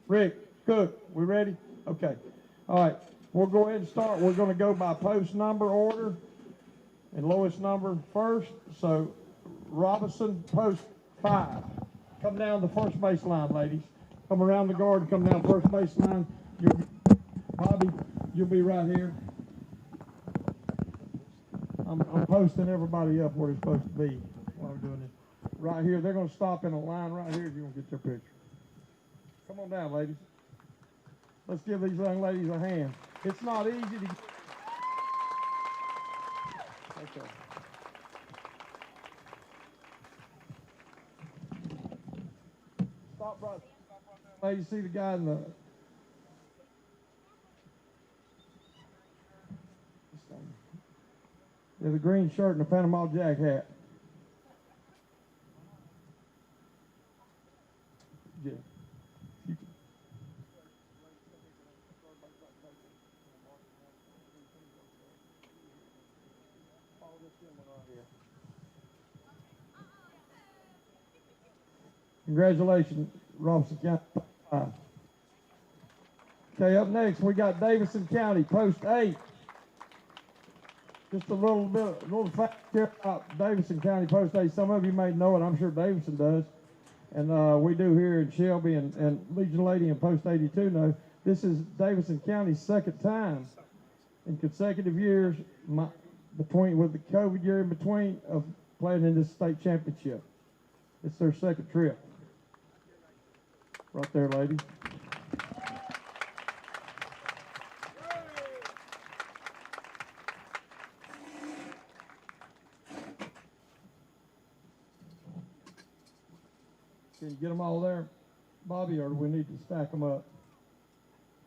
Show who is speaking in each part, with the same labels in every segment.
Speaker 1: Rick, Cook, we ready? Okay. All right. We'll go ahead and start. We're going to go by post number order and lowest number first. So Robinson, post 5. Come down the first baseline, ladies. Come around the guard and come down first baseline. Bobby, you'll be right here. I'm posting everybody up where they're supposed to be while I'm doing this. Right here, they're going to stop in a line right here if you're going to get your picture. Come on down, ladies. Let's give these young ladies a hand. It's not easy to get. Okay. Stop right there. Ladies, see the guy in the. Yeah, the green shirt and the Panama Jack hat. Yeah. Congratulations, Robinson County. Okay, up next we got Davidson County, post 8. Just a little fact here about Davidson County, post 8. Some of you may know it. I'm sure Davidson does. And we do here in Shelby and Legion Lady and post 82 know. This is Davidson County's second time in consecutive years with the COVID year in between of playing in this state championship. It's their second trip. Right there, ladies. Can you get them all there, Bobby, or do we need to stack them up?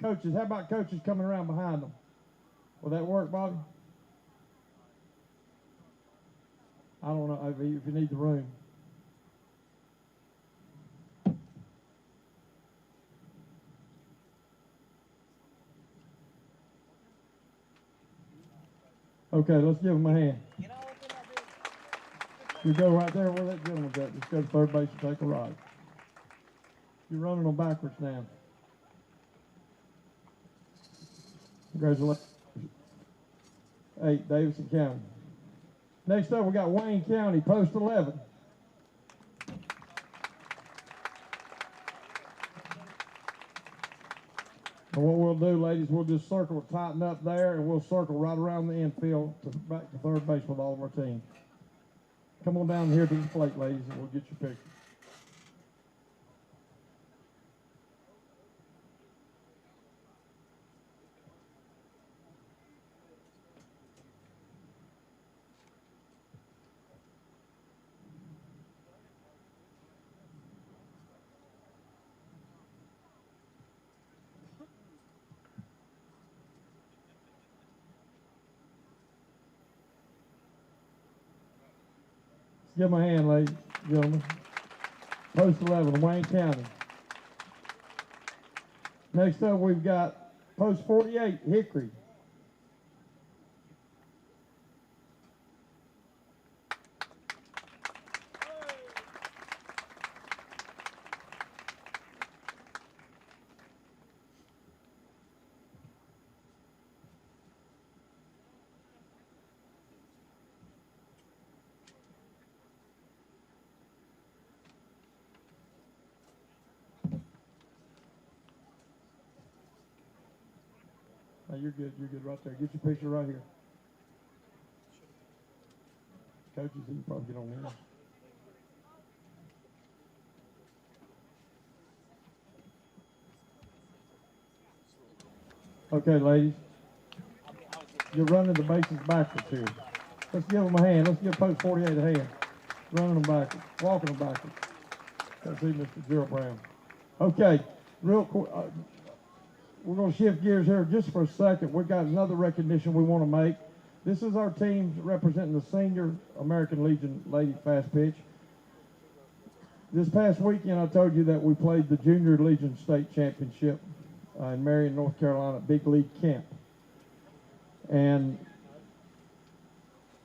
Speaker 1: Coaches, how about coaches coming around behind them? Will that work, Bobby? I don't know if you need the room. Okay, let's give them a hand. You go right there where that gentleman's at. Just go to third base and take a ride. You're running them backwards now. Congratulations. 8, Davidson County. Next up, we got Wayne County, post 11. And what we'll do, ladies, we'll just circle, tighten up there, and we'll circle right around the infield back to third base with all of our teams. Come on down here to the plate, ladies, and we'll get your picture. Give them a hand, ladies and gentlemen. Post 11, Wayne County. Next up, we've got post 48, Hickory. Oh, you're good right there. Get your picture right here. Coaches, you can probably get on there. Okay, ladies. You're running the bases backwards here. Let's give them a hand. Let's give post 48 a hand. Running them backwards. Walking them backwards. Let's see Mr. Gerald Brown. Okay, real quick. We're going to shift gears here just for a second. We've got another recognition we want to make. This is our team representing the Senior American Legion Lady Fast Pitch. This past weekend, I told you that we played the Junior Legion State Championship in Marion, North Carolina, Big League Camp. And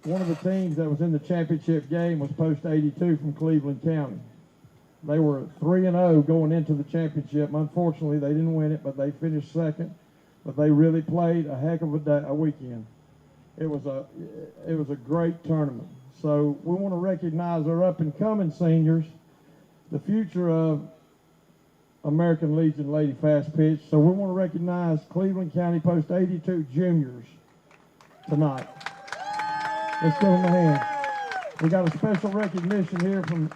Speaker 1: one of the teams that was in the championship game was post 82 from Cleveland County. They were 3-0 going into the championship. Unfortunately, they didn't win it, but they finished second. But they really played a heck of a weekend. It was a great tournament. So we want to recognize our up-and-coming seniors, the future of American Legion Lady Fast Pitch. So we want to recognize Cleveland County Post 82 juniors tonight. Let's give them a hand. We got a special recognition here from,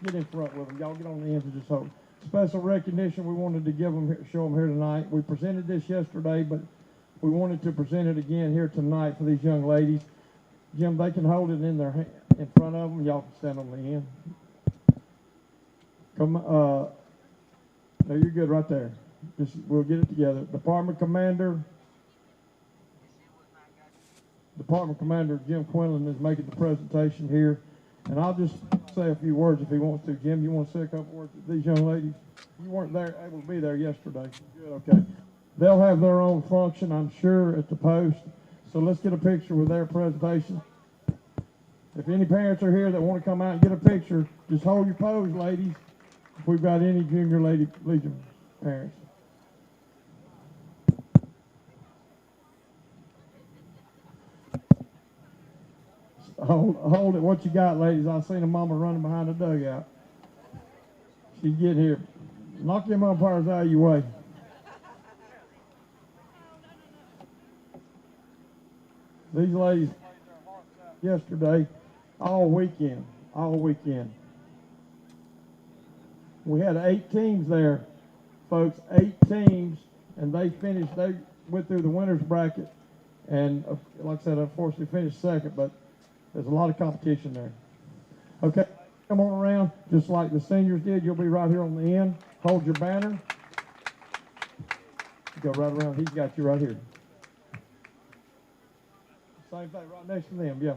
Speaker 1: get in front with them. Y'all get on the ends and just hold. Special recognition we wanted to give them, show them here tonight. We presented this yesterday, but we wanted to present it again here tonight for these young ladies. Jim, they can hold it in their hand, in front of them. Y'all can stand on the end. Come, no, you're good right there. Just, we'll get it together. Department Commander Jim Quinlan is making the presentation here. And I'll just say a few words if he wants to. Jim, you want to say a couple words to these young ladies? You weren't there, able to be there yesterday. Good, okay. They'll have their own function, I'm sure, at the post. So let's get a picture with their presentation. If any parents are here that want to come out and get a picture, just hold your pose, ladies. If we've got any junior Lady Legion parents. Hold it. What you got, ladies? I seen a mama running behind the dugout. She get here. Knock them umpires out of your way. These ladies yesterday, all weekend. We had 8 teams there, folks, 8 teams, and they went through the winners bracket, and like I said, unfortunately finished second, but there's a lot of competition there. Okay, come on around, just like the seniors did. You'll be right here on the end. Hold your banner. Go right around. He's got you right here. Same thing, right next to them, yeah.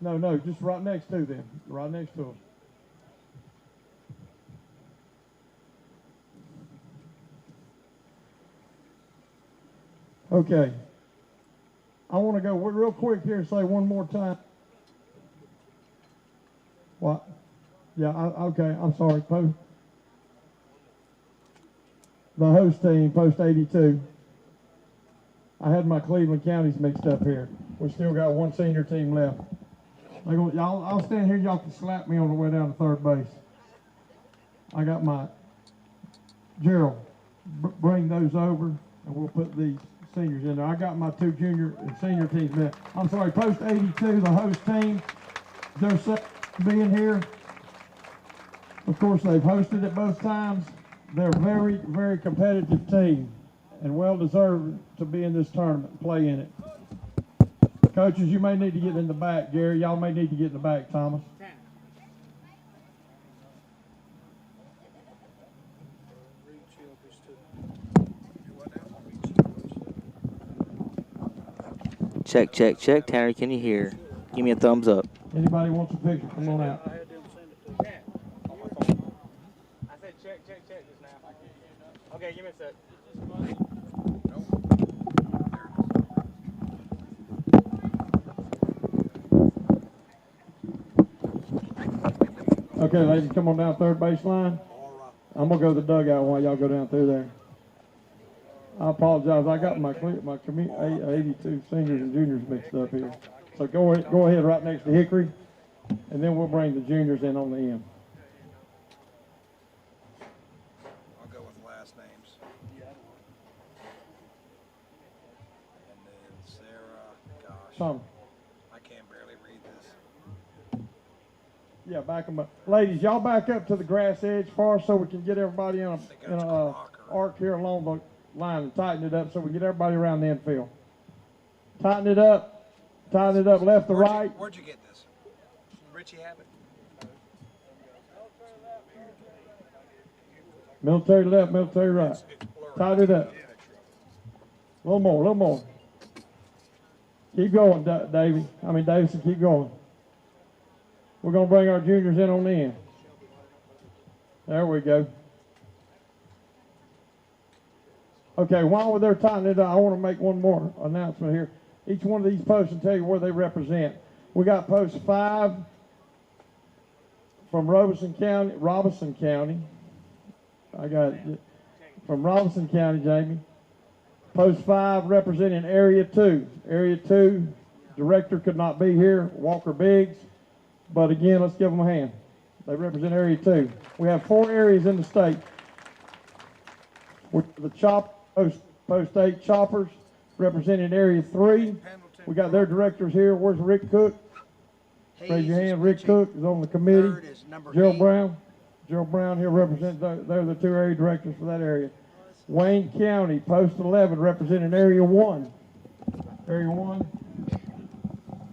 Speaker 1: No, just right next to them. Right next to them. Okay. I want to go real quick here and say one more time. What? Yeah, okay, I'm sorry. The host team, Post 82. I had my Cleveland counties mixed up here. We still got one senior team left. I'll stand here. Y'all can slap me on the way down to third base. I got my Gerald. Bring those over, and we'll put these seniors in there. I got my 2 junior and senior teams there. I'm sorry, Post 82, the host team. They're set being here. Of course, they've hosted it both times. They're a very, very competitive team and well deserved to be in this tournament and play in it. Coaches, you may need to get in the back. Gary, y'all may need to get in the back. Thomas.
Speaker 2: Check, check, check. Tanner, can you hear? Give me a thumbs up.
Speaker 1: Anybody wants a picture? Come on out.
Speaker 3: I said check just now. Okay, give me a sec.
Speaker 1: Okay, ladies, come on down third base line. I'm going to go to the dugout while y'all go down through there. I apologize. I got my 82 seniors and juniors mixed up here. So go ahead right next to Hickory, and then we'll bring the juniors in on the end.
Speaker 4: I'll go with last names. And then Sarah, gosh,
Speaker 1: Tom.
Speaker 4: I can't barely read this.
Speaker 1: Yeah, back them up. Ladies, y'all back up to the grass edge far so we can get everybody in a arc here along the line and tighten it up so we can get everybody around the infield. Tighten it up left to right.
Speaker 4: Where'd you get this? Richie have it?
Speaker 1: Military left, military right. Tighten it up. A little more. Keep going, Davison, keep going. We're going to bring our juniors in on the end. There we go. Okay, while they're tightening it up, I want to make one more announcement here. Each one of these posts will tell you where they represent. We got post 5 from Robinson County. I got it from Robinson County, Jamie. Post 5 representing Area 2. Area 2, director could not be here, Walker Biggs. But again, let's give them a hand. They represent Area 2. We have 4 areas in the state. With the post 8 choppers representing Area 3. We got their directors here. Where's Rick Cook? Raise your hand. Rick Cook is on the committee.
Speaker 4: Third is number
Speaker 1: Gerald
Speaker 4: 8.
Speaker 1: Brown. Gerald Brown here represents, they're the 2 area directors for that area. Wayne County, post 11, representing Area 1. Area 1,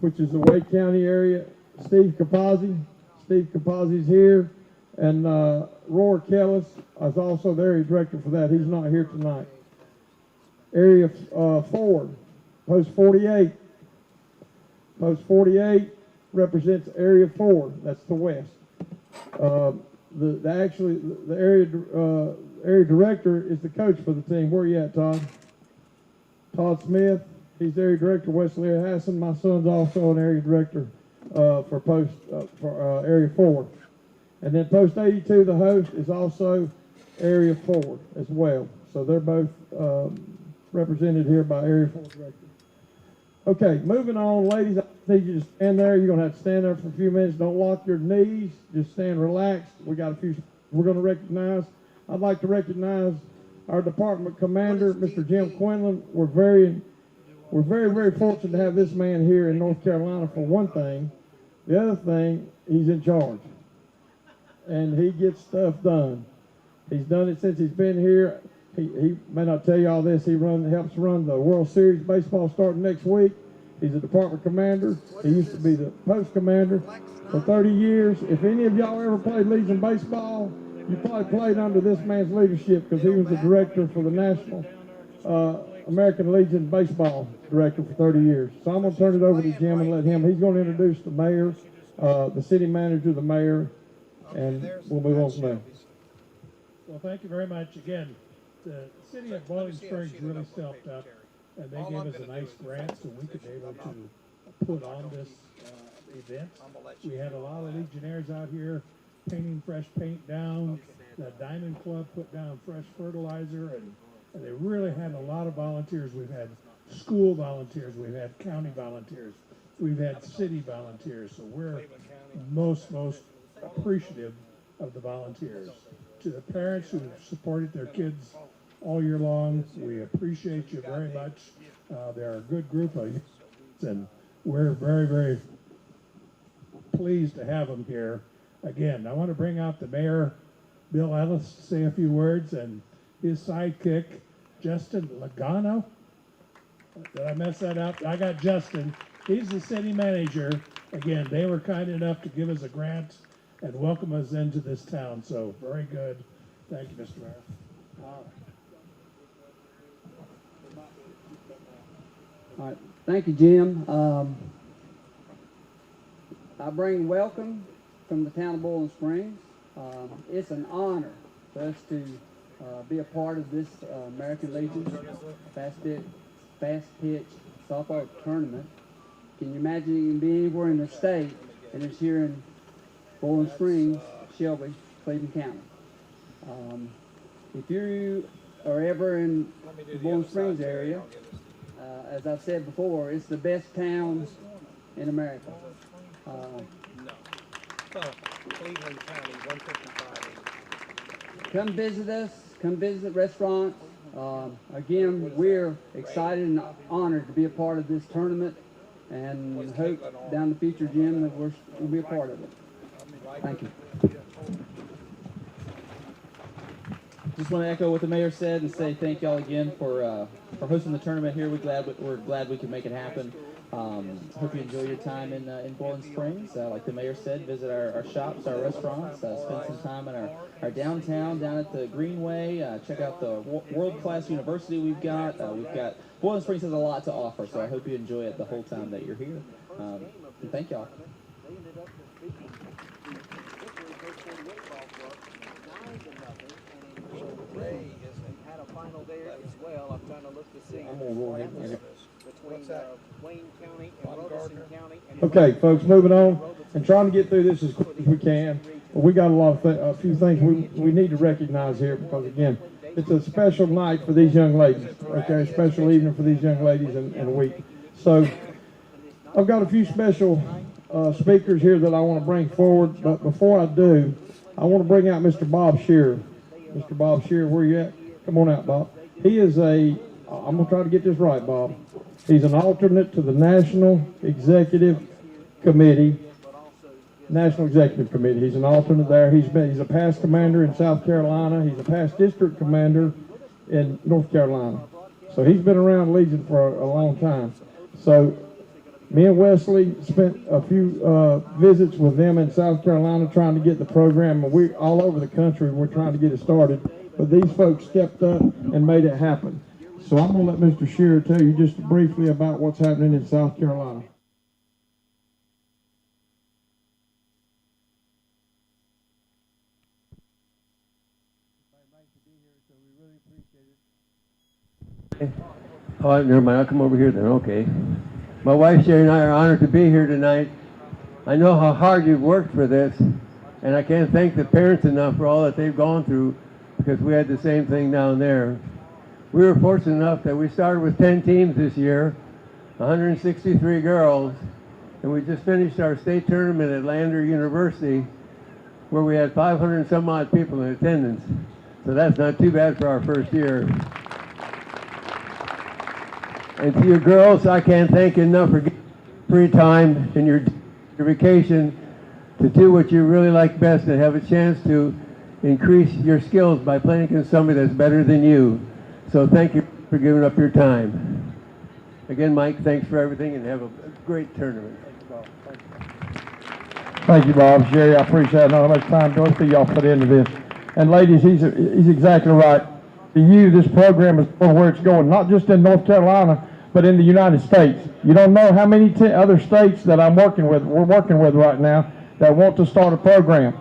Speaker 1: which is the Wake County area. Steve Capazzi. Steve Capazzi's here. And Roar Kellis is also the area director for that. He's not here tonight. Area 4, post 48. Post 48 represents Area 4. That's the west. The area director is the coach for the team. Where you at, Todd? Todd Smith. He's the area director. Wesley Hassan. My son's also an area director for Area 4. And then post 82, the host, is also Area 4 as well. So they're both represented here by Area 4 directors. Okay, moving on, ladies. I need you to stand there. You're going to have to stand there for a few minutes. Don't lock your knees. Just stand relaxed. We got a few we're going to recognize. I'd like to recognize our department commander, Mr. Jim Quinlan. We're very, very fortunate to have this man here in North Carolina for one thing. The other thing, he's in charge. And he gets stuff done. He's done it since he's been here. He may not tell you all this. He helps run the World Series baseball starting next week. He's a department commander. He used to be the post commander for 30 years. If any of y'all ever played Legion baseball, you probably played under this man's leadership because he was the director for the National American Legion baseball director for 30 years. So I'm going to turn it over to Jim and let him. He's going to introduce the mayor, the city manager, the mayor, and we'll move on from there.
Speaker 5: Well, thank you very much. Again, the city of Boiling Springs really stepped up, and they gave us a nice grant so we could be able to put on this event. We had a lot of Legionnaires out here painting fresh paint down. The Diamond Club put down fresh fertilizer, and they really had a lot of volunteers. We've had school volunteers, we've had county volunteers, we've had city volunteers, so we're most appreciative of the volunteers. To the parents who have supported their kids all year long, we appreciate you very much. They're a good group of you, and we're very pleased to have them here. Again, I want to bring out the mayor, Bill Ellis, to say a few words, and his sidekick, Justin Logano. Did I mess that up? I got Justin. He's the city manager. Again, they were kind enough to give us a grant and welcome us into this town. So very good. Thank you, Mr. Mayor.
Speaker 6: All right. Thank you, Jim. I bring welcome from the town of Boiling Springs. It's an honor for us to be a part of this American Legion fast pitch softball tournament. Can you imagine being anywhere in the state and it's here in Boiling Springs, Shelby, Cleveland County? If you are ever in the Boiling Springs area, as I've said before, it's the best town in America.
Speaker 4: Cleveland County, 155.
Speaker 6: Come visit us. Come visit restaurants. Again, we're excited and honored to be a part of this tournament, and hope down the future, Jim, that we'll be a part of it. Thank you.
Speaker 7: Just want to echo what the mayor said and say thank y'all again for hosting the tournament here. We're glad we could make it happen. Hope you enjoy your time in Boiling Springs. Like the mayor said, visit our shops, our restaurants, spend some time in our downtown, down at the Greenway. Check out the world-class university we've got. Boiling Springs has a lot to offer, so I hope you enjoy it the whole time that you're here. And thank y'all.
Speaker 3: Ray has had a final there as well. I'm trying to look to see between Wayne County and Robeson County. And
Speaker 1: Okay, folks, moving on and trying to get through this as quick as we can. But we got a few things we need to recognize here because, again, it's a special night for these young ladies. Okay, a special evening for these young ladies in a week. So I've got a few special speakers here that I want to bring forward. But before I do, I want to bring out Mr. Bob Shearer. Mr. Bob Shearer, where you at? Come on out, Bob. He is I'm going to try to get this right, Bob. He's an alternate to the National Executive Committee. He's an alternate there. He's a past commander in South Carolina. He's a past district commander in North Carolina. So he's been around Legion for a long time. So me and Wesley spent a few visits with them in South Carolina trying to get the program. And we all over the country, we're trying to get it started. But these folks stepped up and made it happen. So I'm going to let Mr. Shearer tell you just briefly about what's happening in South Carolina.
Speaker 8: Oh, never mind. I'll come over here then. Okay. My wife Sherry and I are honored to be here tonight. I know how hard you've worked for this, and I can't thank the parents enough for all that they've gone through, because we had the same thing down there. We were fortunate enough that we started with 10 teams this year, 163 girls, and we just finished our state tournament at Lander University, where we had 500 and some odd people in attendance. So that's not too bad for our first year. And to you girls, I can't thank you enough for getting free time in your vacation to do what you really like best and have a chance to increase your skills by playing against somebody that's better than you. So thank you for giving up your time. Again, Mike, thanks for everything and have a great tournament.
Speaker 1: Thank you, Bob. Sherry, I appreciate it. I know how much time both of y'all put into this. And ladies, he's exactly right. To you, this program is going where it's going, not just in North Carolina, but in the United States. You don't know how many other states that we're working with right now that want to start a program.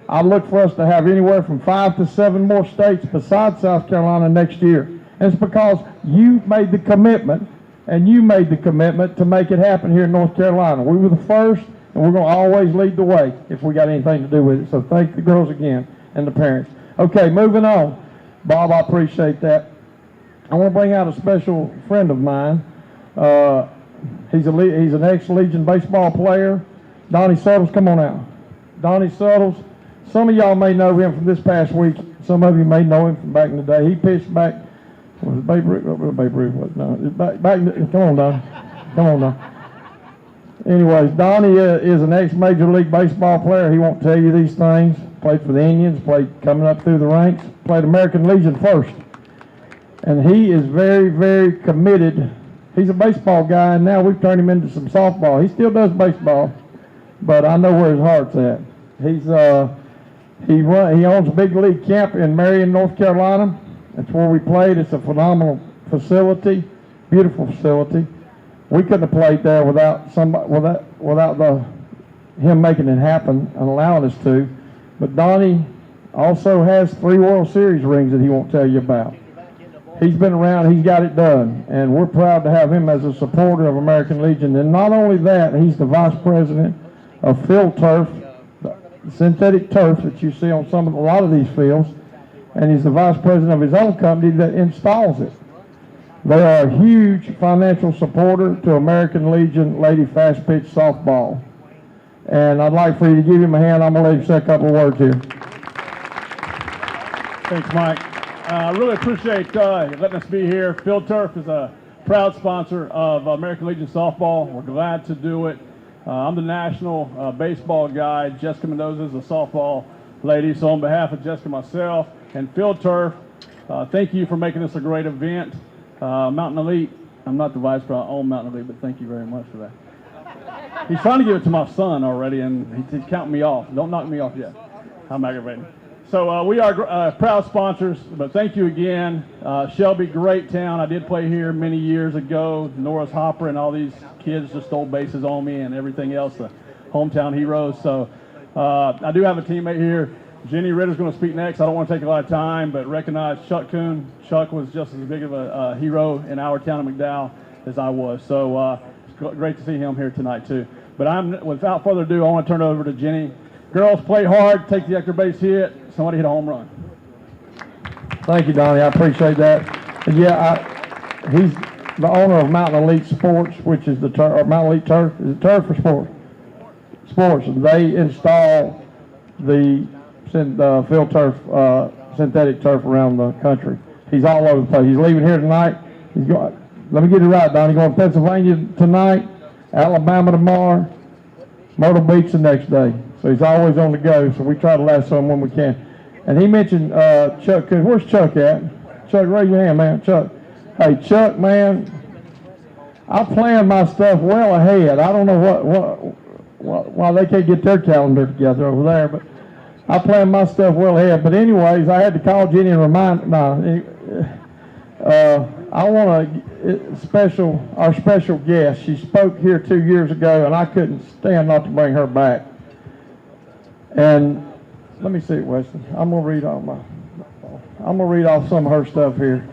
Speaker 1: I look for us to have anywhere from 5 to 7 more states besides South Carolina next year. And it's because you made the commitment, and you made the commitment to make it happen here in North Carolina. We were the first, and we're going to always lead the way if we got anything to do with it. So thank the girls again and the parents. Okay, moving on. Bob, I appreciate that. I want to bring out a special friend of mine. He's an ex-Legion baseball player. Donnie Suttles, come on out. Donnie Suttles. Some of y'all may know him from this past week. Some of you may know him from back in the day. He pitched back. Was it Babe Ruth? Babe Ruth was no. Come on, Donnie. Come on, Donnie. Anyways, Donnie is an ex-Major League Baseball player. He won't tell you these things. Played for the Indians, played coming up through the ranks, played American Legion first. And he is very, very committed. He's a baseball guy, and now we've turned him into some softball. He still does baseball, but I know where his heart's at. He owns a big league camp in Marion, North Carolina. That's where we played. It's a phenomenal facility, beautiful facility. We couldn't have played there without him making it happen and allowing us to. But Donnie also has 3 World Series rings that he won't tell you about. He's been around, he's got it done, and we're proud to have him as a supporter of American Legion. And not only that, he's the vice president of Field Turf, the synthetic turf that you see on a lot of these fields, and he's the vice president of his own company that installs it. They are a huge financial supporter to American Legion Lady Fast Pitch Softball. And I'd like for you to give him a hand. I'm going to let him say a couple of words here.
Speaker 9: Thanks, Mike. I really appreciate letting us be here. Field Turf is a proud sponsor of American Legion Softball. We're glad to do it. I'm the national baseball guy. Jessica Mendoza is a softball lady. So on behalf of Jessica, myself, and Field Turf, thank you for making this a great event. Mountain Elite, I'm not the vice president, I own Mountain Elite, but thank you very much for that. He's trying to give it to my son already, and he's counting me off. Don't knock me off yet. I'm aggravating. So we are proud sponsors, but thank you again. Shelby, great town. I did play here many years ago. Norris Hopper and all these kids just stole bases on me and everything else, the hometown heroes. So I do have a teammate here. Jenny Ritter's going to speak next. I don't want to take a lot of time, but recognize Chuck Kuhn. Chuck was just as big of a hero in our town of McDowell as I was. So it's great to see him here tonight, too. But without further ado, I want to turn it over to Jenny. Girls, play hard, take the extra base hit, somebody hit a home run.
Speaker 1: Thank you, Donnie. I appreciate that. And yeah, he's the owner of Mountain Elite Sports, which is the Mountain Elite Turf. Is it turf or sport? Sports. And they install the field turf, synthetic turf around the country. He's all over the place. He's leaving here tonight. He's going. Let me get it right, Donnie. He's going to Pennsylvania tonight, Alabama tomorrow, Myrtle Beach the next day. So he's always on the go. So we try to lasso him when we can. And he mentioned Chuck. Where's Chuck at? Chuck, raise your hand, man. Chuck. Hey, Chuck, man. I plan my stuff well ahead. I don't know why they can't get their calendar together over there, but I plan my stuff well ahead. But anyways, I had to call Jenny and remind. I want our special guest. She spoke here 2 years ago, and I couldn't stand not to bring her back. And let me see it, Weston. I'm gonna read off some of her stuff here.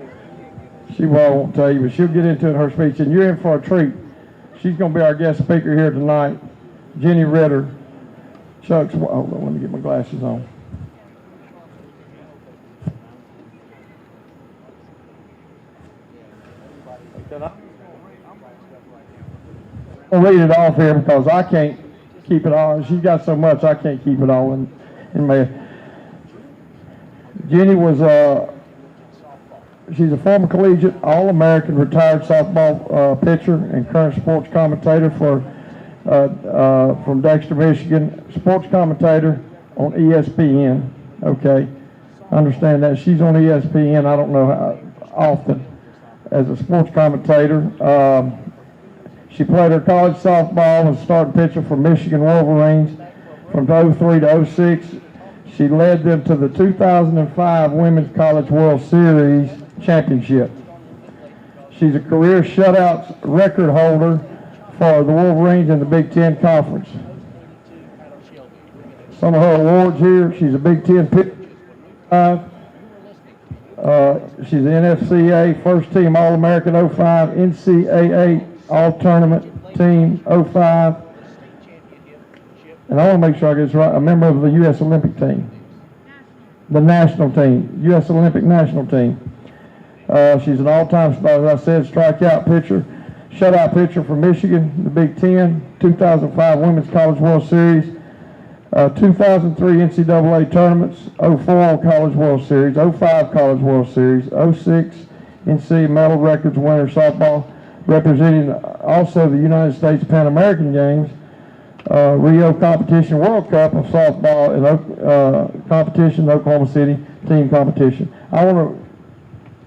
Speaker 1: She won't tell you, but she'll get into it in her speech. And you're in for a treat. She's gonna be our guest speaker here tonight. Jenny Ritter. Chuck's. Hold on, let me get my glasses on. I'll read it off here because I can't keep it all. She's got so much I can't keep it all in my. Jenny was she's a former collegiate All-American retired softball pitcher and current sports commentator from Dexter, Michigan. Sports commentator on ESPN. Okay, I understand that. She's on ESPN. I don't know how often as a sports commentator. She played her college softball and starting pitcher for Michigan Wolverines from 03 to 06. She led them to the 2005 Women's College World Series championship. She's a career shutouts record holder for the Wolverines in the Big Ten Conference. Some of her awards here: she's a Big Ten pitcher. She's the NFCA First Team All-American 05, NCAA All-Tournament Team 05. And I want to make sure I get this right, a member of the U.S. Olympic team. The national team, U.S. Olympic national team. She's an all-time, as I said, strikeout pitcher, shutout pitcher for Michigan, the Big Ten, 2005 Women's College World Series, 2003 NCAA tournaments, 04 College World Series, 05 College World Series, 06 NC medal records winner softball, representing also the United States Pan American Games, Rio competition, World Cup of softball, and competition, Oklahoma City team competition. I want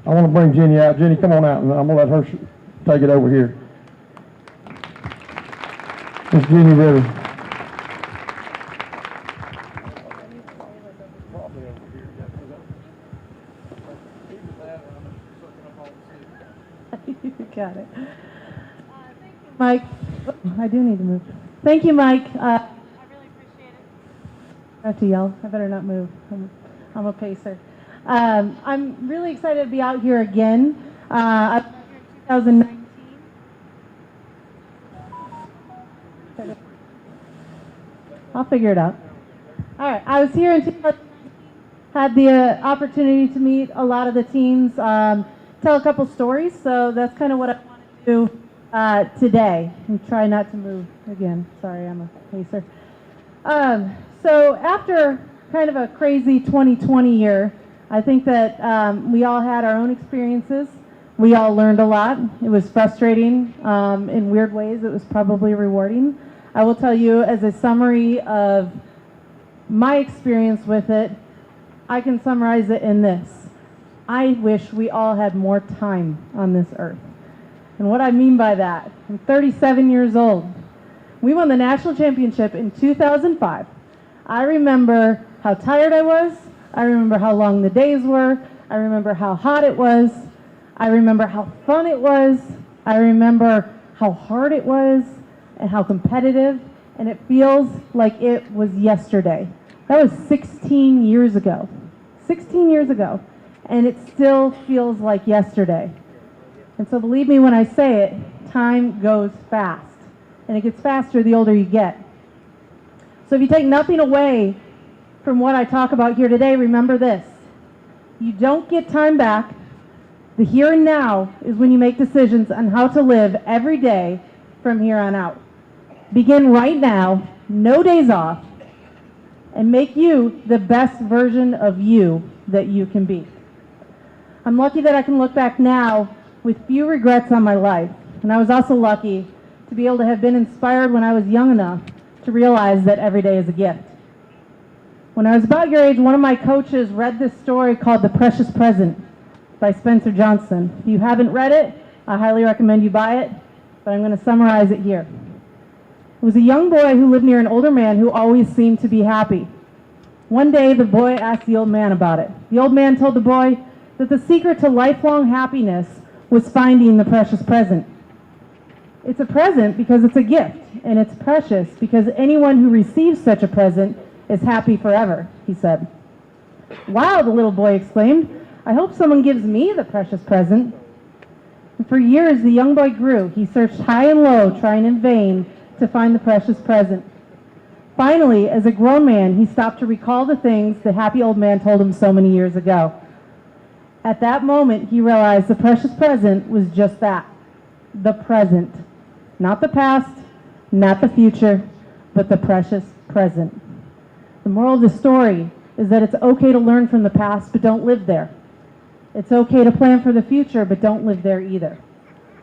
Speaker 1: to bring Jenny out. Jenny, come on out, and I'm gonna let her take it over here. Miss Jenny Ritter.
Speaker 10: You got it. Mike, I do need to move. Thank you, Mike. I really appreciate it. I have to yell. I better not move. I'm a pacer. I'm really excited to be out here again. I've been here in 2019. I'll figure it out. All right. I was here in 2019. Had the opportunity to meet a lot of the teams, tell a couple stories. So that's kind of what I want to do today, and try not to move again. Sorry, I'm a pacer. So after kind of a crazy 2020 year, I think that we all had our own experiences. We all learned a lot. It was frustrating in weird ways. It was probably rewarding. I will tell you, as a summary of my experience with it, I can summarize it in this. I wish we all had more time on this earth. And what I mean by that, I'm 37 years old. We won the national championship in 2005. I remember how tired I was. I remember how long the days were. I remember how hot it was. I remember how fun it was. I remember how hard it was and how competitive. And it feels like it was yesterday. That was 16 years ago. 16 years ago. And it still feels like yesterday. And so believe me when I say it, time goes fast. And it gets faster the older you get. So if you take nothing away from what I talk about here today, remember this. You don't get time back. The here and now is when you make decisions on how to live every day from here on out. Begin right now, no days off, and make you the best version of you that you can be. I'm lucky that I can look back now with few regrets on my life. And I was also lucky to be able to have been inspired when I was young enough to realize that every day is a gift. When I was about your age, one of my coaches read this story called The Precious Present by Spencer Johnson. If you haven't read it, I highly recommend you buy it, but I'm going to summarize it here. It was a young boy who lived near an older man who always seemed to be happy. One day, the boy asked the old man about it. The old man told the boy that the secret to lifelong happiness was finding the precious present. It's a present because it's a gift, and it's precious because anyone who receives such a present is happy forever, he said. Wow, the little boy exclaimed. I hope someone gives me the precious present. And for years, the young boy grew. He searched high and low, trying in vain to find the precious present. Finally, as a grown man, he stopped to recall the things the happy old man told him so many years ago. At that moment, he realized the precious present was just that, the present. Not the past, not the future, but the precious present. The moral of the story is that it's okay to learn from the past, but don't live there. It's okay to plan for the future, but don't live there either.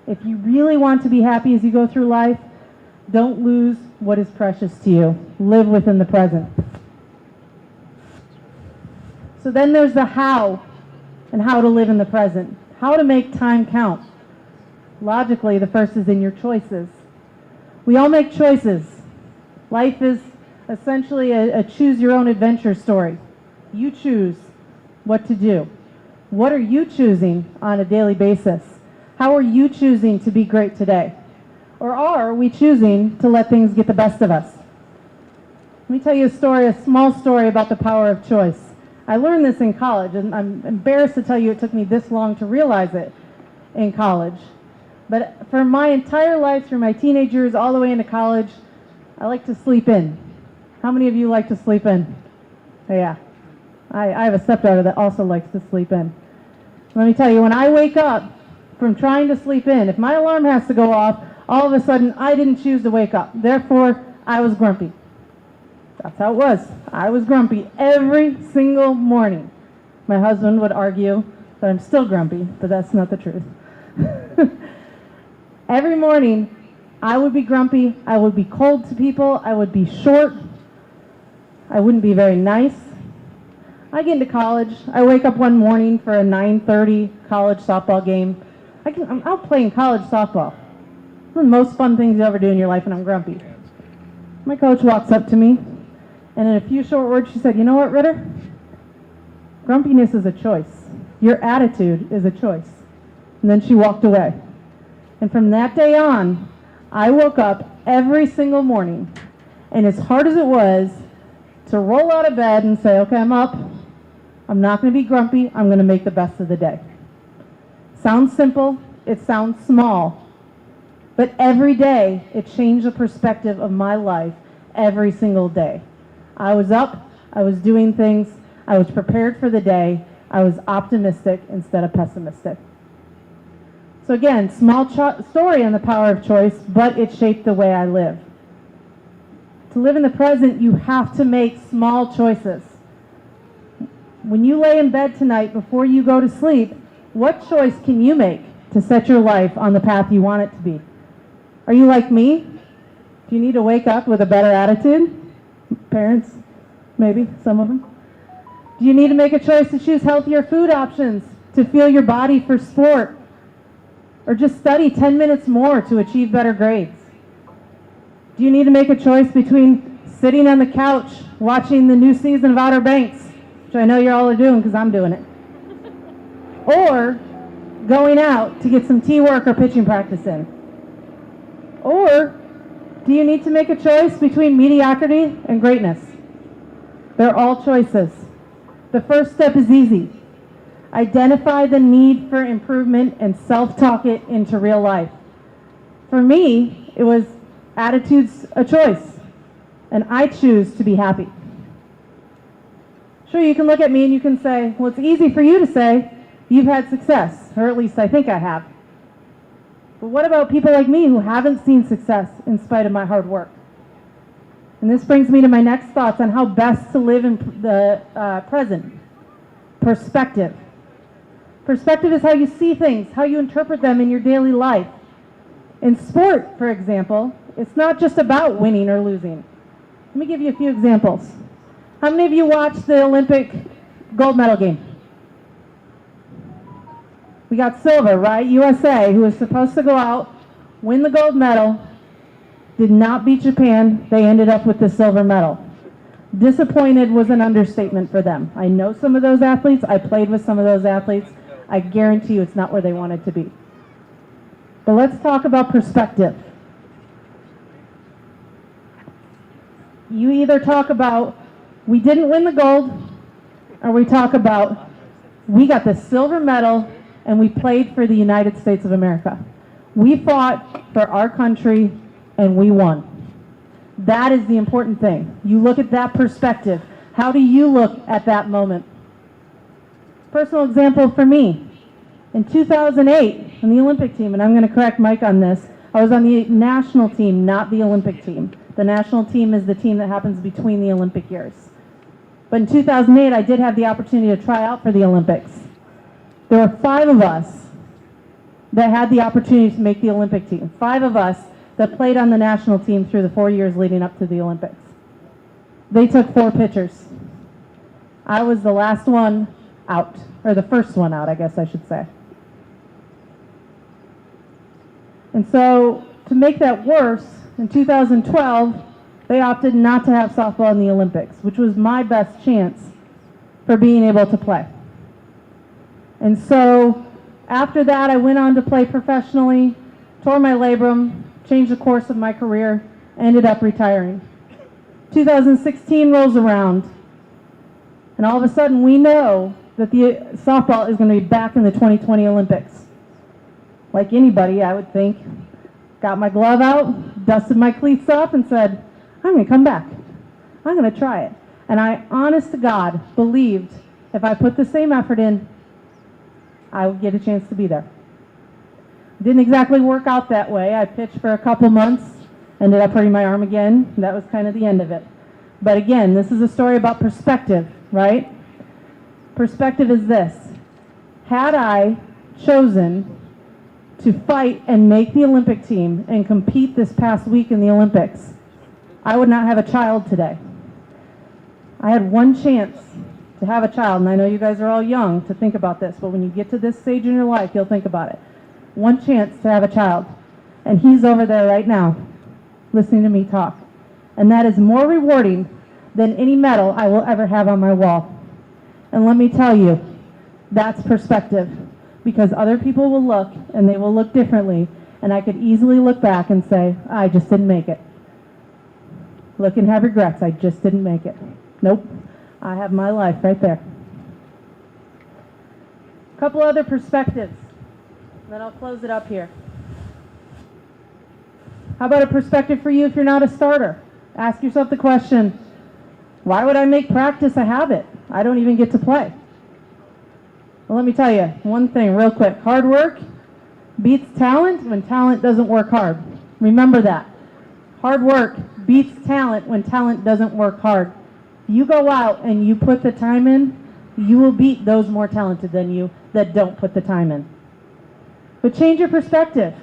Speaker 10: If you really want to be happy as you go through life, don't lose what is precious to you. Live within the present. So then there's the how, and how to live in the present. How to make time count. Logically, the first is in your choices. We all make choices. Life is essentially a choose-your-own-adventure story. You choose what to do. What are you choosing on a daily basis? How are you choosing to be great today? Or are we choosing to let things get the best of us? Let me tell you a story, a small story about the power of choice. I learned this in college, and I'm embarrassed to tell you it took me this long to realize it in college. But for my entire life, through my teenage years all the way into college, I like to sleep in. How many of you like to sleep in? Oh, yeah. I have a stepdaughter that also likes to sleep in. Let me tell you, when I wake up from trying to sleep in, if my alarm has to go off, all of a sudden I didn't choose to wake up. Therefore, I was grumpy. That's how it was. I was grumpy every single morning. My husband would argue that I'm still grumpy, but that's not the truth. Every morning, I would be grumpy. I would be cold to people. I would be short. I wouldn't be very nice. I get into college. I wake up one morning for a 9:30 college softball game. I'm out playing college softball. One of the most fun things you ever do in your life, and I'm grumpy. My coach walks up to me, and in a few short words, she said, "You know what, Ritter? Grumpiness is a choice. Your attitude is a choice." And then she walked away. And from that day on, I woke up every single morning, and as hard as it was to roll out of bed and say, okay, I'm up, I'm not going to be grumpy, I'm going to make the best of the day. Sounds simple, it sounds small, but every day it changed the perspective of my life every single day. I was up, I was doing things, I was prepared for the day, I was optimistic instead of pessimistic. So again, small story on the power of choice, but it shaped the way I live. To live in the present, you have to make small choices. When you lay in bed tonight before you go to sleep, what choice can you make to set your life on the path you want it to be? Are you like me? Do you need to wake up with a better attitude? Parents, maybe, some of them. Do you need to make a choice to choose healthier food options, to fuel your body for sport, or just study 10 minutes more to achieve better grades? Do you need to make a choice between sitting on the couch watching the new season of Outer Banks, which I know you all are doing because I'm doing it, or going out to get some teamwork or pitching practice in? Or do you need to make a choice between mediocrity and greatness? They're all choices. The first step is easy. Identify the need for improvement and self-talk it into real life. For me, it was attitude's a choice, and I choose to be happy. Sure, you can look at me and you can say, well, it's easy for you to say you've had success, or at least I think I have. But what about people like me who haven't seen success in spite of my hard work? And this brings me to my next thoughts on how best to live in the present. Perspective. Perspective is how you see things, how you interpret them in your daily life. In sport, for example, it's not just about winning or losing. Let me give you a few examples. How many of you watched the Olympic gold medal game? We got silver, right? USA, who was supposed to go out, win the gold medal, did not beat Japan. They ended up with the silver medal. Disappointed was an understatement for them. I know some of those athletes. I played with some of those athletes. I guarantee you it's not where they wanted to be. But let's talk about perspective. You either talk about we didn't win the gold, or we talk about we got the silver medal and we played for the United States of America. We fought for our country and we won. That is the important thing. You look at that perspective. How do you look at that moment? Personal example for me. In 2008, on the Olympic team, and I'm going to correct Mike on this, I was on the national team, not the Olympic team. The national team is the team that happens between the Olympic years. But in 2008, I did have the opportunity to try out for the Olympics. There were 5 of us that had the opportunity to make the Olympic team. 5 of us that played on the national team through the 4 years leading up to the Olympics. They took 4 pitchers. I was the last one out, or the first one out, I guess I should say. And so, to make that worse, in 2012, they opted not to have softball in the Olympics, which was my best chance for being able to play. And so, after that, I went on to play professionally, tore my labrum, changed the course of my career, ended up retiring. 2016 rolls around, and all of a sudden we know that the softball is going to be back in the 2020 Olympics. Like anybody, I would think, got my glove out, dusted my cleats off, and said, I'm going to come back. I'm going to try it. And I, honest to God, believed if I put the same effort in, I would get a chance to be there. Didn't exactly work out that way. I pitched for a couple months, ended up hurting my arm again. And that was kind of the end of it. But again, this is a story about perspective, right? Perspective is this. Had I chosen to fight and make the Olympic team and compete this past week in the Olympics, I would not have a child today. I had one chance to have a child, and I know you guys are all young to think about this, but when you get to this stage in your life, you'll think about it. One chance to have a child, and he's over there right now listening to me talk. And that is more rewarding than any medal I will ever have on my wall. And let me tell you, that's perspective, because other people will look and they will look differently, and I could easily look back and say, I just didn't make it. Look and have regrets, I just didn't make it. Nope, I have my life right there. A couple other perspectives, then I'll close it up here. How about a perspective for you if you're not a starter? Ask yourself the question, why would I make practice a habit? I don't even get to play. Well, let me tell you one thing real quick. Hard work beats talent when talent doesn't work hard. Remember that. Hard work beats talent when talent doesn't work hard. You go out and you put the time in, you will beat those more talented than you that don't put the time in. But change your perspective.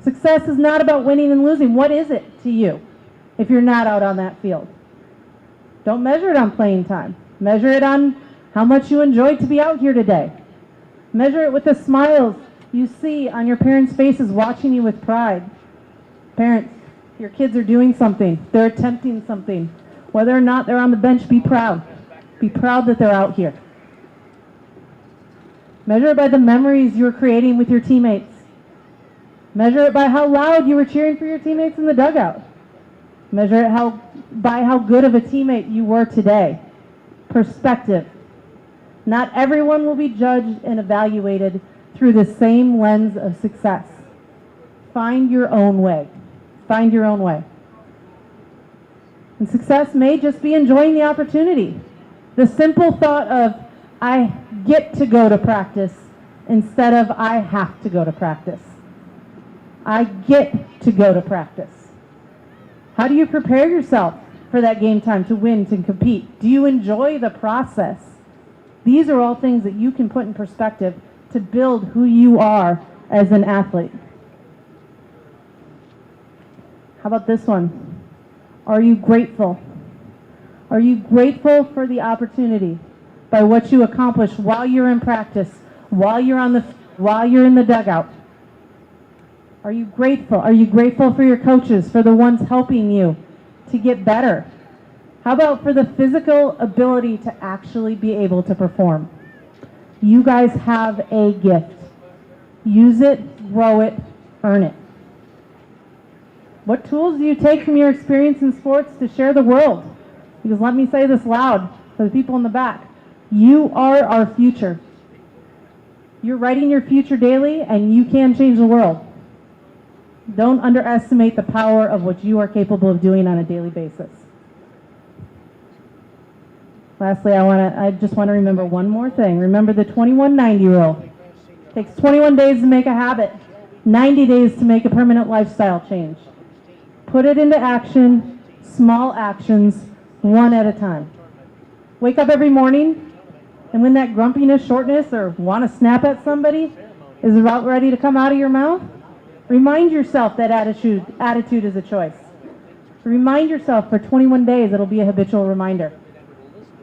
Speaker 10: Success is not about winning and losing. What is it to you if you're not out on that field? Don't measure it on playing time. Measure it on how much you enjoyed to be out here today. Measure it with the smiles you see on your parents' faces watching you with pride. Parents, your kids are doing something. They're attempting something. Whether or not they're on the bench, be proud. Be proud that they're out here. Measure it by the memories you were creating with your teammates. Measure it by how loud you were cheering for your teammates in the dugout. Measure it by how good of a teammate you were today. Perspective. Not everyone will be judged and evaluated through the same lens of success. Find your own way. Find your own way. And success may just be enjoying the opportunity. The simple thought of, I get to go to practice instead of I have to go to practice. I get to go to practice. How do you prepare yourself for that game time to win, to compete? Do you enjoy the process? These are all things that you can put in perspective to build who you are as an athlete. How about this one? Are you grateful? Are you grateful for the opportunity by what you accomplish while you're in practice, while you're while you're in the dugout? Are you grateful? Are you grateful for your coaches, for the ones helping you to get better? How about for the physical ability to actually be able to perform? You guys have a gift. Use it, grow it, earn it. What tools do you take from your experience in sports to share the world? Because let me say this loud for the people in the back. You are our future. You're writing your future daily, and you can change the world. Don't underestimate the power of what you are capable of doing on a daily basis. Lastly, I just want to remember one more thing. Remember the 21-90 rule. It takes 21 days to make a habit, 90 days to make a permanent lifestyle change. Put it into action, small actions, one at a time. Wake up every morning, and when that grumpiness, shortness, or want to snap at somebody is about ready to come out of your mouth, remind yourself that attitude is a choice. Remind yourself for 21 days, it'll be a habitual reminder.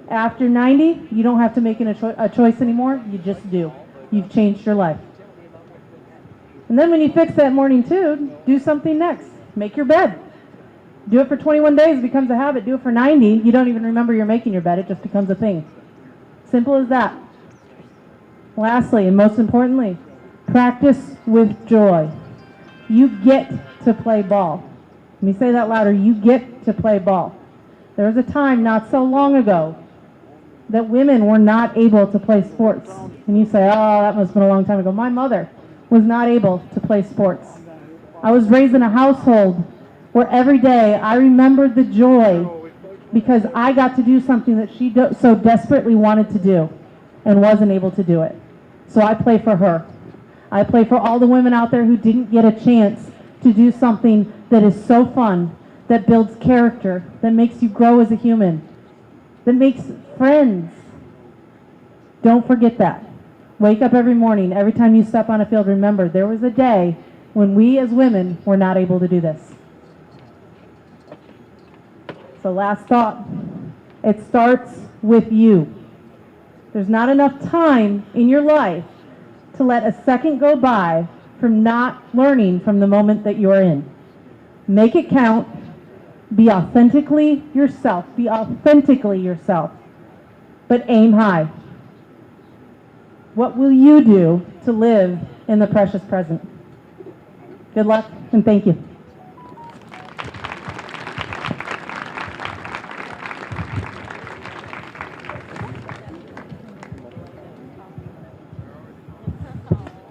Speaker 10: After 90, you don't have to make a choice anymore, you just do. You've changed your life. And then when you fix that morning too, do something next. Make your bed. Do it for 21 days, it becomes a habit. Do it for 90, you don't even remember you're making your bed, it just becomes a thing. Simple as that. Lastly, and most importantly, practice with joy. You get to play ball. Let me say that louder. You get to play ball. There was a time not so long ago that women were not able to play sports. And you say, oh, that must have been a long time ago. My mother was not able to play sports. I was raised in a household where every day I remembered the joy because I got to do something that she so desperately wanted to do and wasn't able to do it. So I play for her. I play for all the women out there who didn't get a chance to do something that is so fun, that builds character, that makes you grow as a human, that makes friends. Don't forget that. Wake up every morning, every time you step on a field, remember there was a day when we as women were not able to do this. So last thought, it starts with you. There's not enough time in your life to let a second go by from not learning from the moment that you're in. Make it count. Be authentically yourself. Be authentically yourself. But aim high. What will you do to live in the precious present? Good luck and thank you.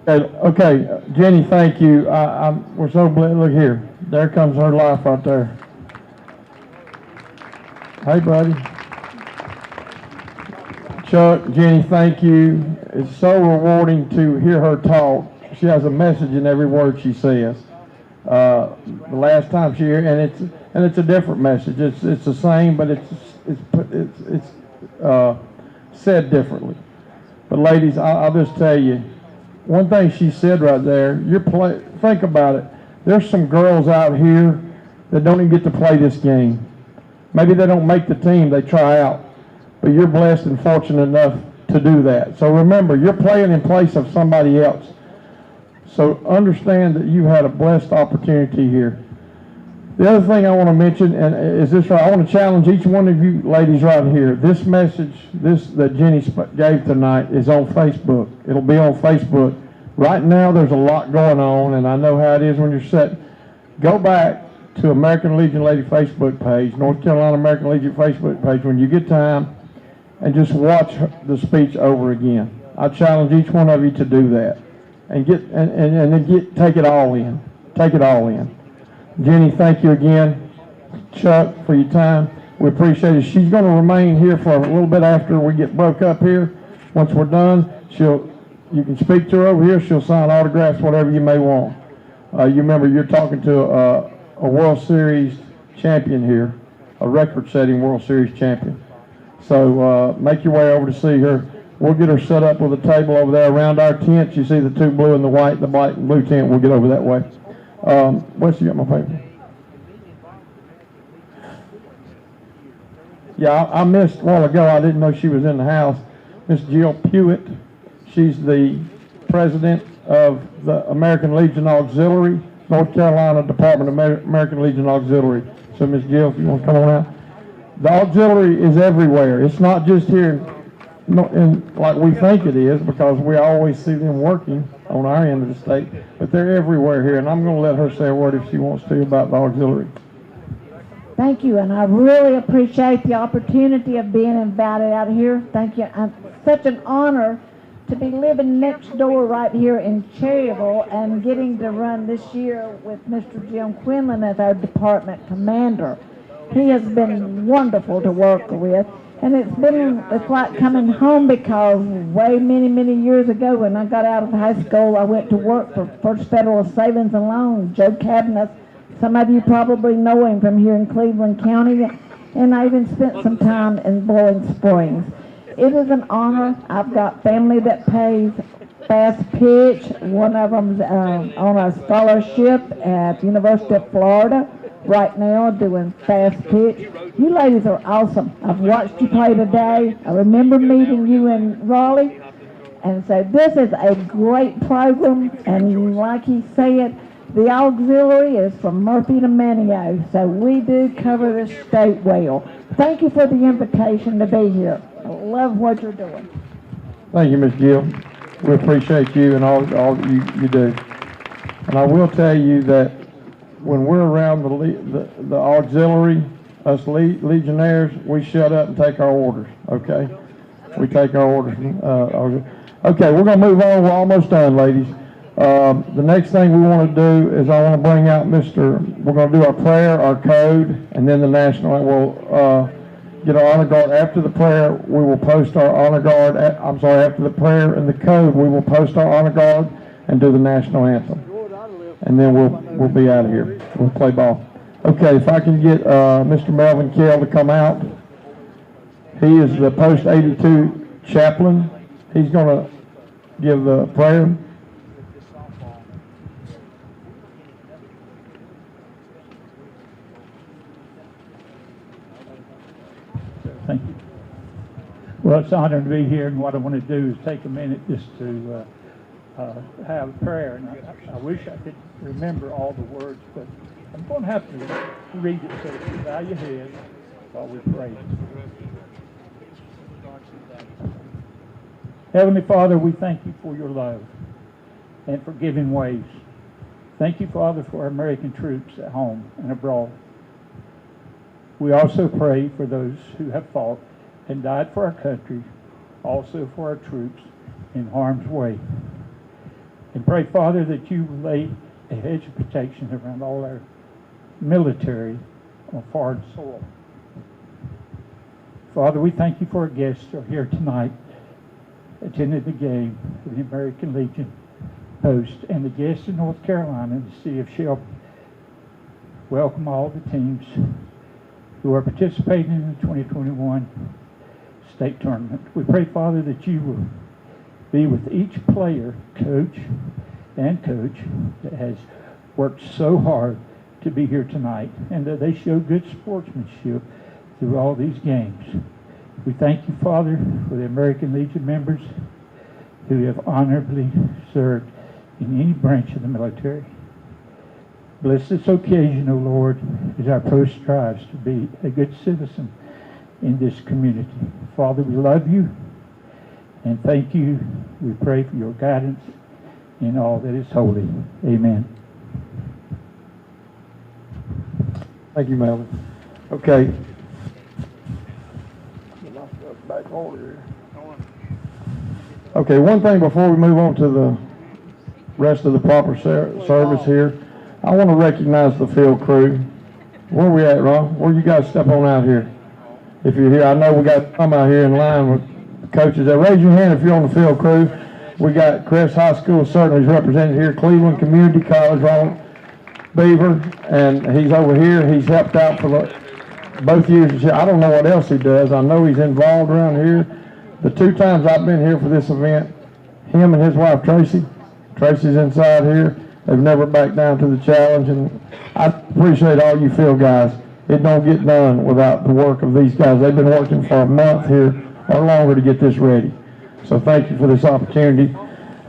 Speaker 1: Okay, Jenny, thank you. We're so blessed. Look here. There comes her life right there. Hey, buddy. Chuck, Jenny, thank you. It's so rewarding to hear her talk. She has a message in every word she says. The last time she heard, and it's a different message. It's the same, but it's said differently. But ladies, I'll just tell you, one thing she said right there, think about it. There's some girls out here that don't even get to play this game. Maybe they don't make the team, they try out. But you're blessed and fortunate enough to do that. So remember, you're playing in place of somebody else. So understand that you had a blessed opportunity here. The other thing I want to mention, and is this right, I want to challenge each one of you ladies right here. This message, that Jenny gave tonight is on Facebook. It'll be on Facebook. Right now there's a lot going on, and I know how it is when you're set. Go back, to American Legion Lady Facebook page, North Carolina American Legion Facebook page, when you get time, and just watch the speech over again. I challenge each one of you to do that, and then take it all in. Take it all in. Jenny, thank you again. Chuck, for your time. We appreciate it. She's going to remain here for a little bit after we get broke up here. Once we're done, you can speak to her over here. She'll sign autographs, whatever you may want. You remember, you're talking to a World Series champion here, a record-setting World Series champion. So make your way over to see her. We'll get her set up with a table over there around our tent. You see the two blue and the white and blue tent. We'll get over that way. Wes, you got my paper? Yeah, I missed a while ago. I didn't know she was in the house. Miss Jill Pewitt. She's the president of the American Legion Auxiliary, North Carolina Department of American Legion Auxiliary. So, Miss Jill, if you want to come on out. The auxiliary is everywhere. It's not just here in like we think it is, because we always see them working on our end of the state, but they're everywhere here, and I'm going to let her say a word if she wants to about the auxiliary.
Speaker 11: Thank you, and I really appreciate the opportunity of being invited out here. Thank you. It's such an honor to be living next door right here in Cherryville and getting to run this year with Mr. Jim Quinlan as our department commander. He has been wonderful to work with, and it's like coming home, because way many years ago when I got out of high school, I went to work for First Federal Savings and Loan, Joe Cabinet. Some of you probably know him from here in Cleveland County, and I even spent some time in Bowling Springs. It is an honor. I've got family that plays fast pitch. One of them's on a scholarship at the University of Florida right now doing fast pitch. You ladies are awesome. I've watched you play today. I remember meeting you in Raleigh. And so this is a great program, and like he said, the auxiliary is from Murphy to Manio, so we do cover the state well. Thank you for the invitation to be here. I love what you're doing.
Speaker 1: Thank you, Ms. Jill. We appreciate you and all you do. And I will tell you that when we're around the auxiliary, us legionnaires, we shut up and take our orders, okay? We take our orders. Okay, we're going to move on. We're almost done, ladies. The next thing we want to do is I want to bring out we're going to do our prayer, our code, and then the national, and we'll get our honor guard. After the prayer, we will post our honor guard. After the prayer and the code, we will post our honor guard and do the national anthem. And then we'll be out of here. We'll play ball. Okay, if I can get Mr. Melvin Kell to come out. He is the Post 82 chaplain. He's going to give the prayer.
Speaker 12: Thank you. Well, it's an honor to be here, and what I want to do is take a minute just to have a prayer. And I wish I could remember all the words, but I'm going to have to read it, so if you bow your head while we pray. Heavenly Father, we thank you for your love and forgiving ways. Thank you, Father, for our American troops at home and abroad. We also pray for those who have fought and died for our country, also for our troops in harm's way. And pray, Father, that you lay a hedge of protection around all our military on foreign soil. Father, we thank you for our guests who are here tonight, attending the game of the American Legion host, and the guests in North Carolina and the city of Shelby. Welcome all the teams who are participating in the 2021 state tournament. We pray, Father, that you will be with each player, coach, that has worked so hard to be here tonight, and that they show good sportsmanship through all these games. We thank you, Father, for the American Legion members who have honorably served in any branch of the military. Bless this occasion, O Lord, as our post strives to be a good citizen in this community. Father, we love you and thank you. We pray for your guidance in all that is holy. Amen.
Speaker 1: Thank you, Melvin. Okay. Get my stuff back over here. Okay, one thing before we move on to the rest of the proper service here, I want to recognize the field crew. Where we at, Ron? Where you guys step on out here? If you're here, I know we got some out here in line with the coaches. Raise your hand if you're on the field crew. We got Crest High School certainly is represented here, Cleveland Community College, Ron Beaver, and he's over here. He's helped out for both years. I don't know what else he does. I know he's involved around here. The 2 times I've been here for this event, him and his wife Tracy's inside here. They've never backed down to the challenge, and I appreciate all you field guys. It don't get done without the work of these guys. They've been working for a month here or longer to get this ready. So thank you for this opportunity.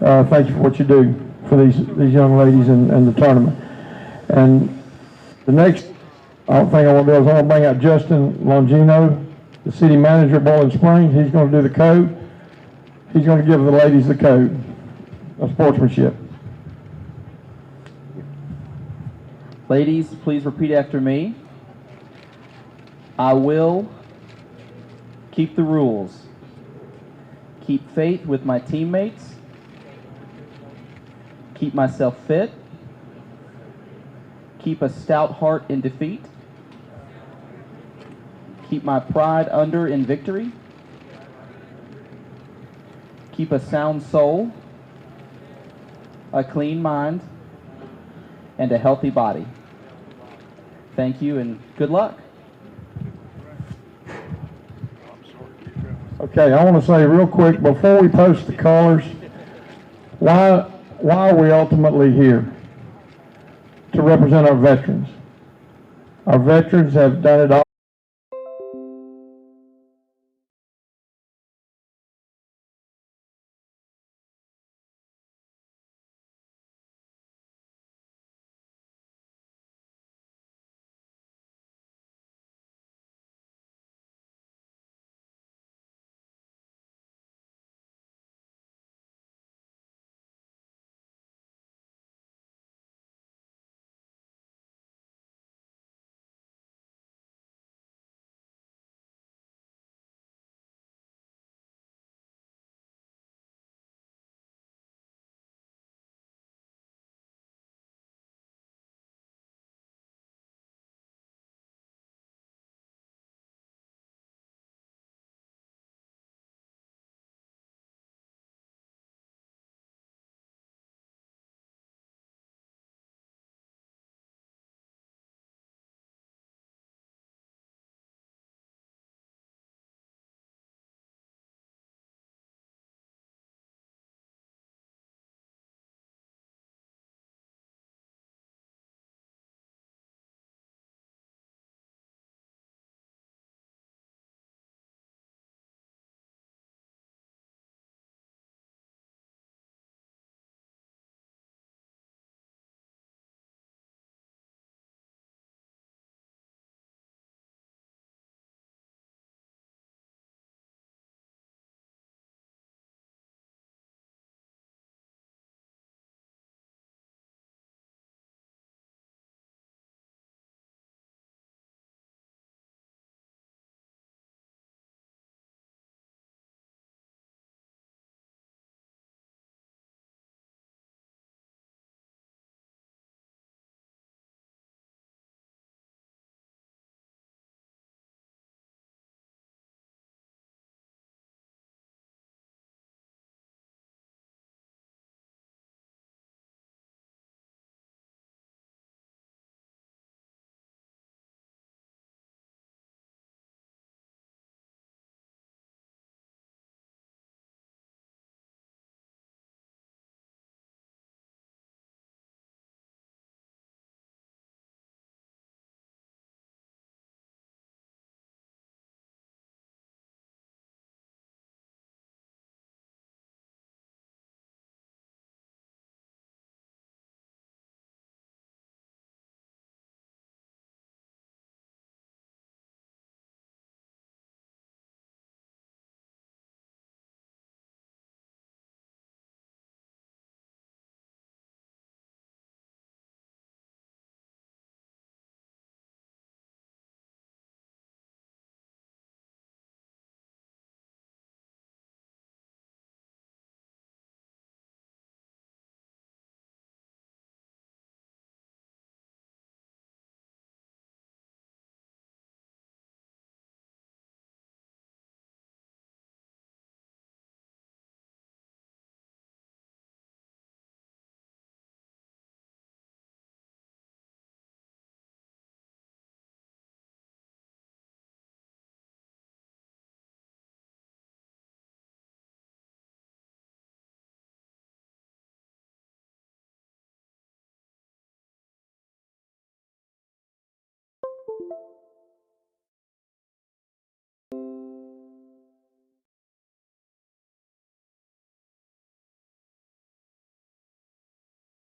Speaker 1: Thank you for what you do for these young ladies and the tournament. And the next thing I want to do is I want to bring out Justin Longino, the city manager of Boiling Springs. He's going to do the code. He's going to give the ladies the code of sportsmanship.
Speaker 7: Ladies, please repeat after me. I will keep the rules, keep faith with my teammates, keep myself fit, keep a stout heart in defeat, keep my pride under in victory, keep a sound soul, a clean mind, and a healthy body. Thank you and good luck.
Speaker 1: Okay, I want to say real quick before we post the colors, why are we ultimately here? To represent our veterans. Our veterans have done it all.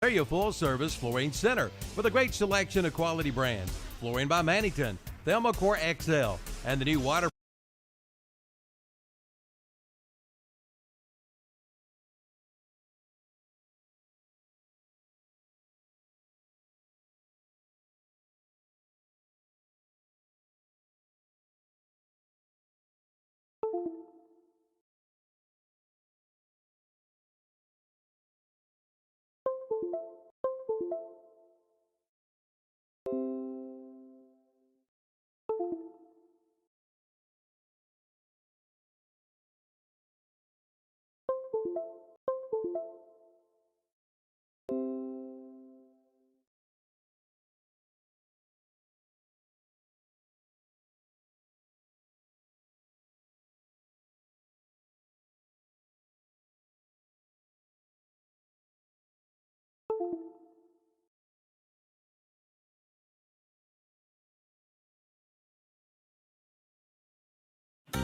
Speaker 13: Area full-service flooring center with a great selection of quality brands. Flooring by Mannington, Thermocore XL, and the new water.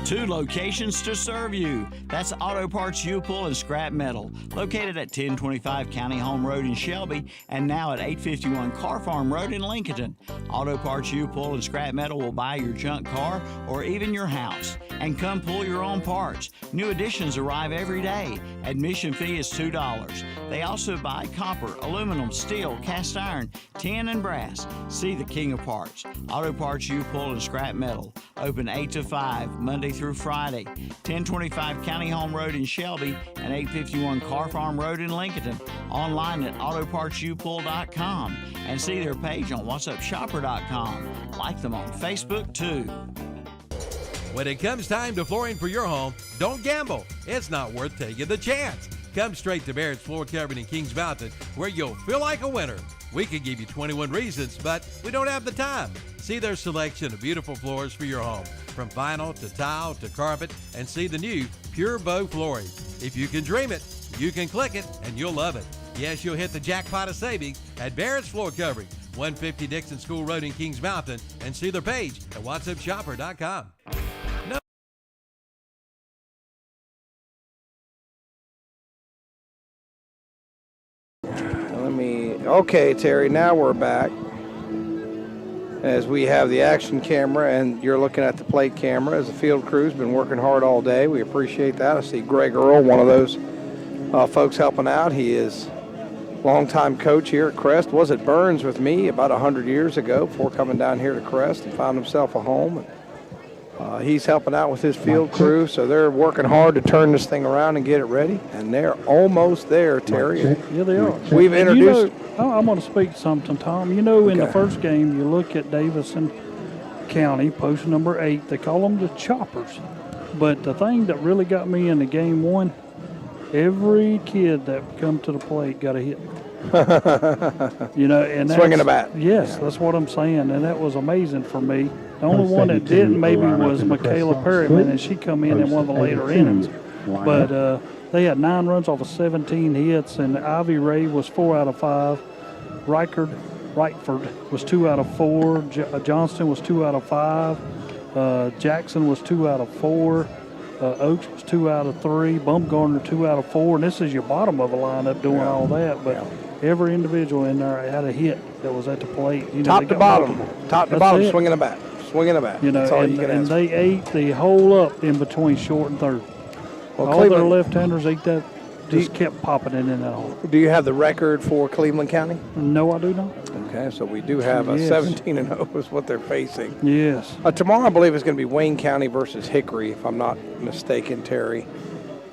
Speaker 14: Two locations to serve you. That's Auto Parts U-Pull and Scrap Metal, located at 1025 County Home Road in Shelby and now at 851 Car Farm Road in Lincoln. Auto Parts U-Pull and Scrap Metal will buy your junk car or even your house and come pull your own parts. New additions arrive every day. Admission fee is $2. They also buy copper, aluminum, steel, cast iron, tin, and brass. See the king of parts. Auto Parts U-Pull and Scrap Metal. Open 8 to 5, Monday through Friday. 1025 County Home Road in Shelby and 851 Car Farm Road in Lincoln. Online at autopartsupull.com and see their page on whatsupshopper.com. Like them on Facebook too.
Speaker 13: When it comes time to flooring for your home, don't gamble. It's not worth taking the chance. Come straight to Barrett's Floor Covering in Kings Mountain, where you'll feel like a winner. We could give you 21 reasons, but we don't have the time. See their selection of beautiful floors for your home, from vinyl to tile to carpet, and see the new Pure Bow flooring. If you can dream it, you can click it, and you'll love it. Yes, you'll hit the jackpot of savings at Barrett's Floor Covering, 150 Dixon School Road in Kings Mountain, and see their page at whatsupshopper.com.
Speaker 3: Okay, Terry, now we're back as we have the action camera and you're looking at the plate camera as the field crew's been working hard all day. We appreciate that. I see Greg Earl, one of those folks helping out. He is longtime coach here at Crest. Was at Burns with me about 100 years ago before coming down here to Crest and found himself a home. He's helping out with his field crew, so they're working hard to turn this thing around and get it ready, and they're almost there, Terry.
Speaker 15: Yeah, they are.
Speaker 3: We've introduced...
Speaker 15: I'm going to speak something, Tom. You know, in the first game, you look at Davison County, post number 8, they call them the Choppers. But the thing that really got me in the game one, every kid that come to the plate got a hit. You know, and
Speaker 3: swinging a bat.
Speaker 15: Yes, that's what I'm saying, and that was amazing for me. The only one that didn't maybe was Michaela Perryman, and she come in one of the later innings. But they had 9 runs off of 17 hits, and Ivy Ray was 4 out of 5. Rightford was 2 out of 4. Johnston was 2 out of 5. Jackson was 2 out of 4. Oaks was 2 out of 3. Bumgarner 2 out of 4. And this is your bottom of the lineup doing all that. But every individual in there had a hit that was at the plate. You know,
Speaker 3: top to bottom, swinging a bat. Swinging a bat.
Speaker 15: You know,
Speaker 3: that's all you can
Speaker 15: and
Speaker 3: ask.
Speaker 15: they ate the whole up in between short and third.
Speaker 3: Well,
Speaker 15: all their left-handers ate that, just kept popping it in that hole.
Speaker 3: Do you have the record for Cleveland County?
Speaker 15: No, I do not.
Speaker 3: Okay, so we do have a 17-0 is what they're facing.
Speaker 15: Yes.
Speaker 3: Tomorrow, I believe, is going to be Wayne County versus Hickory, if I'm not mistaken, Terry.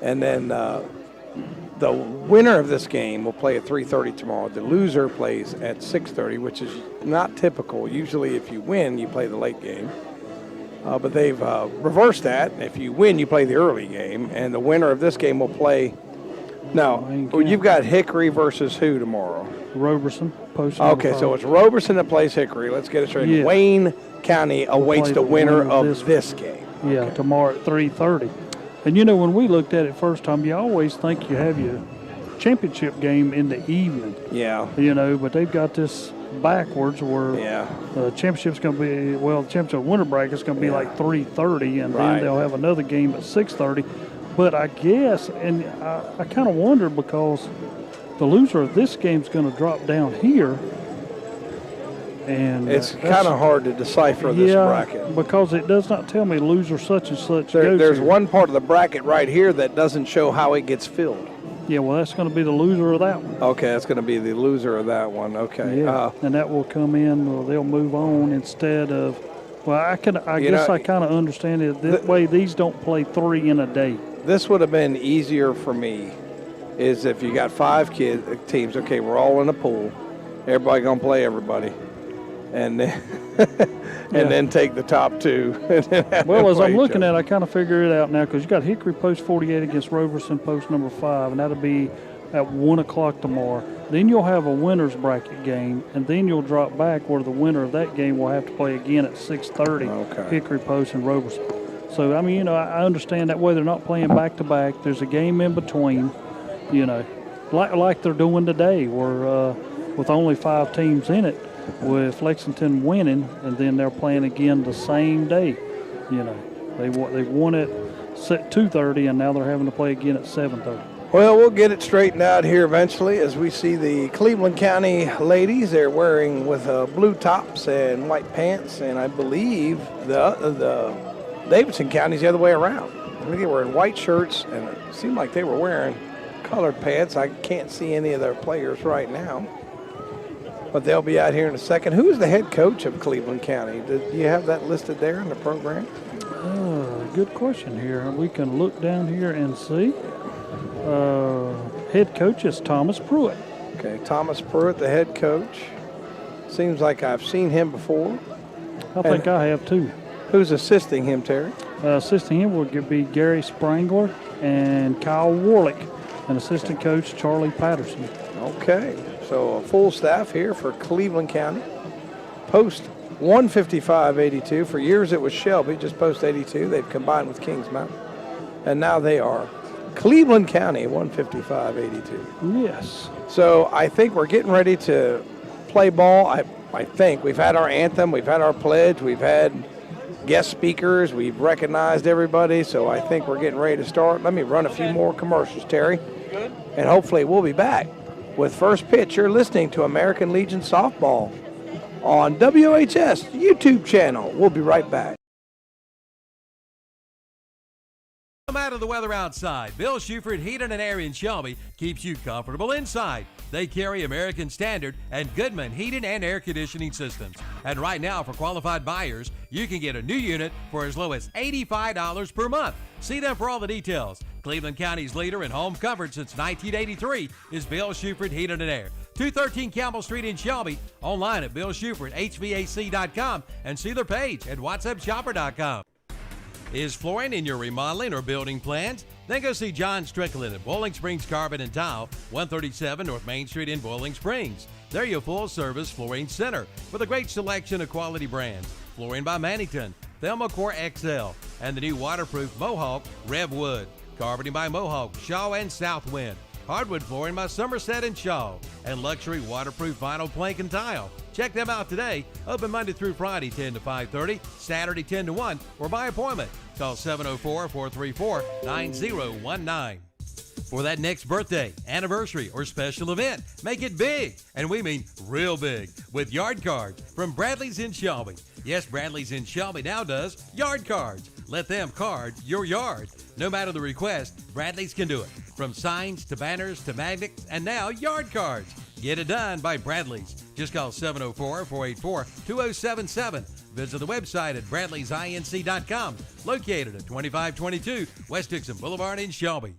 Speaker 3: And then the winner of this game will play at 3:30 tomorrow. The loser plays at 6:30, which is not typical. Usually, if you win, you play the late game. But they've reversed that. If you win, you play the early game. And the winner of this game will play. No, you've got Hickory versus who tomorrow?
Speaker 15: Roberson.
Speaker 3: Okay, so it's Roberson that plays Hickory. Let's get it straight. Yes. Wayne County awaits the winner of this game.
Speaker 15: Yeah, tomorrow at 3:30. And, you know, when we looked at it first time, you always think you have your championship game in the evening.
Speaker 3: Yeah.
Speaker 15: You know, but they've got this backwards where
Speaker 3: Yeah.
Speaker 15: the championship's going to be, well, the championship winter bracket's going to be like 3:30, and
Speaker 3: Right.
Speaker 15: then they'll have another game at 6:30. But I guess, and I kind of wonder because the loser of this game's going to drop down here. And
Speaker 3: It's
Speaker 15: that's-
Speaker 3: kind of hard to decipher this
Speaker 15: yeah,
Speaker 3: bracket.
Speaker 15: because it does not tell me loser such and such.
Speaker 3: There's
Speaker 15: here.
Speaker 3: one part of the bracket right here that doesn't show how it gets filled.
Speaker 15: Yeah, well, that's going to be the loser of that one.
Speaker 3: Okay, that's going to be the loser of that one. Okay.
Speaker 15: Yeah, and that will come in. Well, they'll move on instead of. Well, I
Speaker 3: You
Speaker 15: guess
Speaker 3: know,
Speaker 15: I kind of understand it that way. These don't play 3 in a day.
Speaker 3: This would have been easier for me, is if you got 5 teams. Okay, we're all in a pool. Everybody gonna play everybody, and then and then take the top 2. And then have
Speaker 15: Well,
Speaker 3: them
Speaker 15: as
Speaker 3: play
Speaker 15: I'm
Speaker 3: each
Speaker 15: looking
Speaker 3: other.
Speaker 15: at it, I kind of figure it out now because you got Hickory post 48 against Roberson post number 5, and that'll be at 1 o'clock tomorrow. Then you'll have a winner's bracket game, and then you'll drop back where the winner of that game will have to play again at 6:30.
Speaker 3: Okay.
Speaker 15: Hickory post and Roberson. So I mean, you know, I understand that way they're not playing back to back. There's a game in between, you know, like they're doing today, where with only 5 teams in it, with Lexington winning, and then they're playing again the same day. You know, they won at 2:30, and now they're having to play again at 7:30.
Speaker 3: Well, we'll get it straightened out here eventually as we see the Cleveland County ladies. They're wearing with blue tops and white pants, and I believe the Davidson County's the other way around. I think they were in white shirts, and it seemed like they were wearing colored pants. I can't see any of their players right now, but they'll be out here in a second. Who's the head coach of Cleveland County? Do you have that listed there in the program?
Speaker 15: Good question here. We can look down here and see. Head coach is Thomas Pruitt.
Speaker 3: Okay, Thomas Pruitt, the head coach. Seems like I've seen him before.
Speaker 15: I think I have too.
Speaker 3: Who's assisting him, Terry?
Speaker 15: Assisting him would be Gary Sprangler and Kyle Warlick, and assistant coach Charlie Patterson.
Speaker 3: Okay, so a full staff here for Cleveland County. Post 155-82. For years it was Shelby, just post 82. They've combined with Kings Mountain. And now they are Cleveland County 155-82.
Speaker 15: Yes.
Speaker 3: So I think we're getting ready to play ball. I think we've had our anthem, we've had our pledge, we've had guest speakers, we've recognized everybody, so I think we're getting ready to start. Let me run a few more commercials, Terry, and hopefully we'll be back with First Pitch. You're listening to American Legion Softball on WHS YouTube channel. We'll be right back.
Speaker 13: No matter the weather outside, Bill Shuford Heating and Air in Shelby keeps you comfortable inside. They carry American Standard and Goodman Heating and Air Conditioning Systems. And right now, for qualified buyers, you can get a new unit for as low as $85 per month. See them for all the details. Cleveland County's leader in home comfort since 1983 is Bill Shuford Heating and Air. 213 Campbell Street in Shelby. Online at BillShufordHVAC.com and see their page at WhatsAppShopper.com. Is flooring in your remodeling or building plans? Then go see John Strickland at Boiling Springs Carpet and Tile, 137 North Main Street in Boiling Springs. They're your full-service flooring center with a great selection of quality brands. Flooring by Mannington, Thelmacore XL, and the new waterproof Mohawk Rev Wood. Carpeting by Mohawk, Shaw, and Southwind. Hardwood flooring by Somerset and Shaw, and luxury waterproof vinyl plank and tile. Check them out today. Open Monday through Friday, 10 to 5:30, Saturday 10 to 1, or by appointment. Call 704-434-9019. For that next birthday, anniversary, or special event, make it big, and we mean real big, with yard cards from Bradley's in Shelby. Yes, Bradley's in Shelby now does yard cards. Let them card your yard. No matter the request, Bradley's can do it. From signs to banners to magnets and now yard cards. Get it done by Bradley's. Just call 704-484-2077. Visit the website at bradleysinc.com, located at 2522 West Dixon Boulevard in Shelby.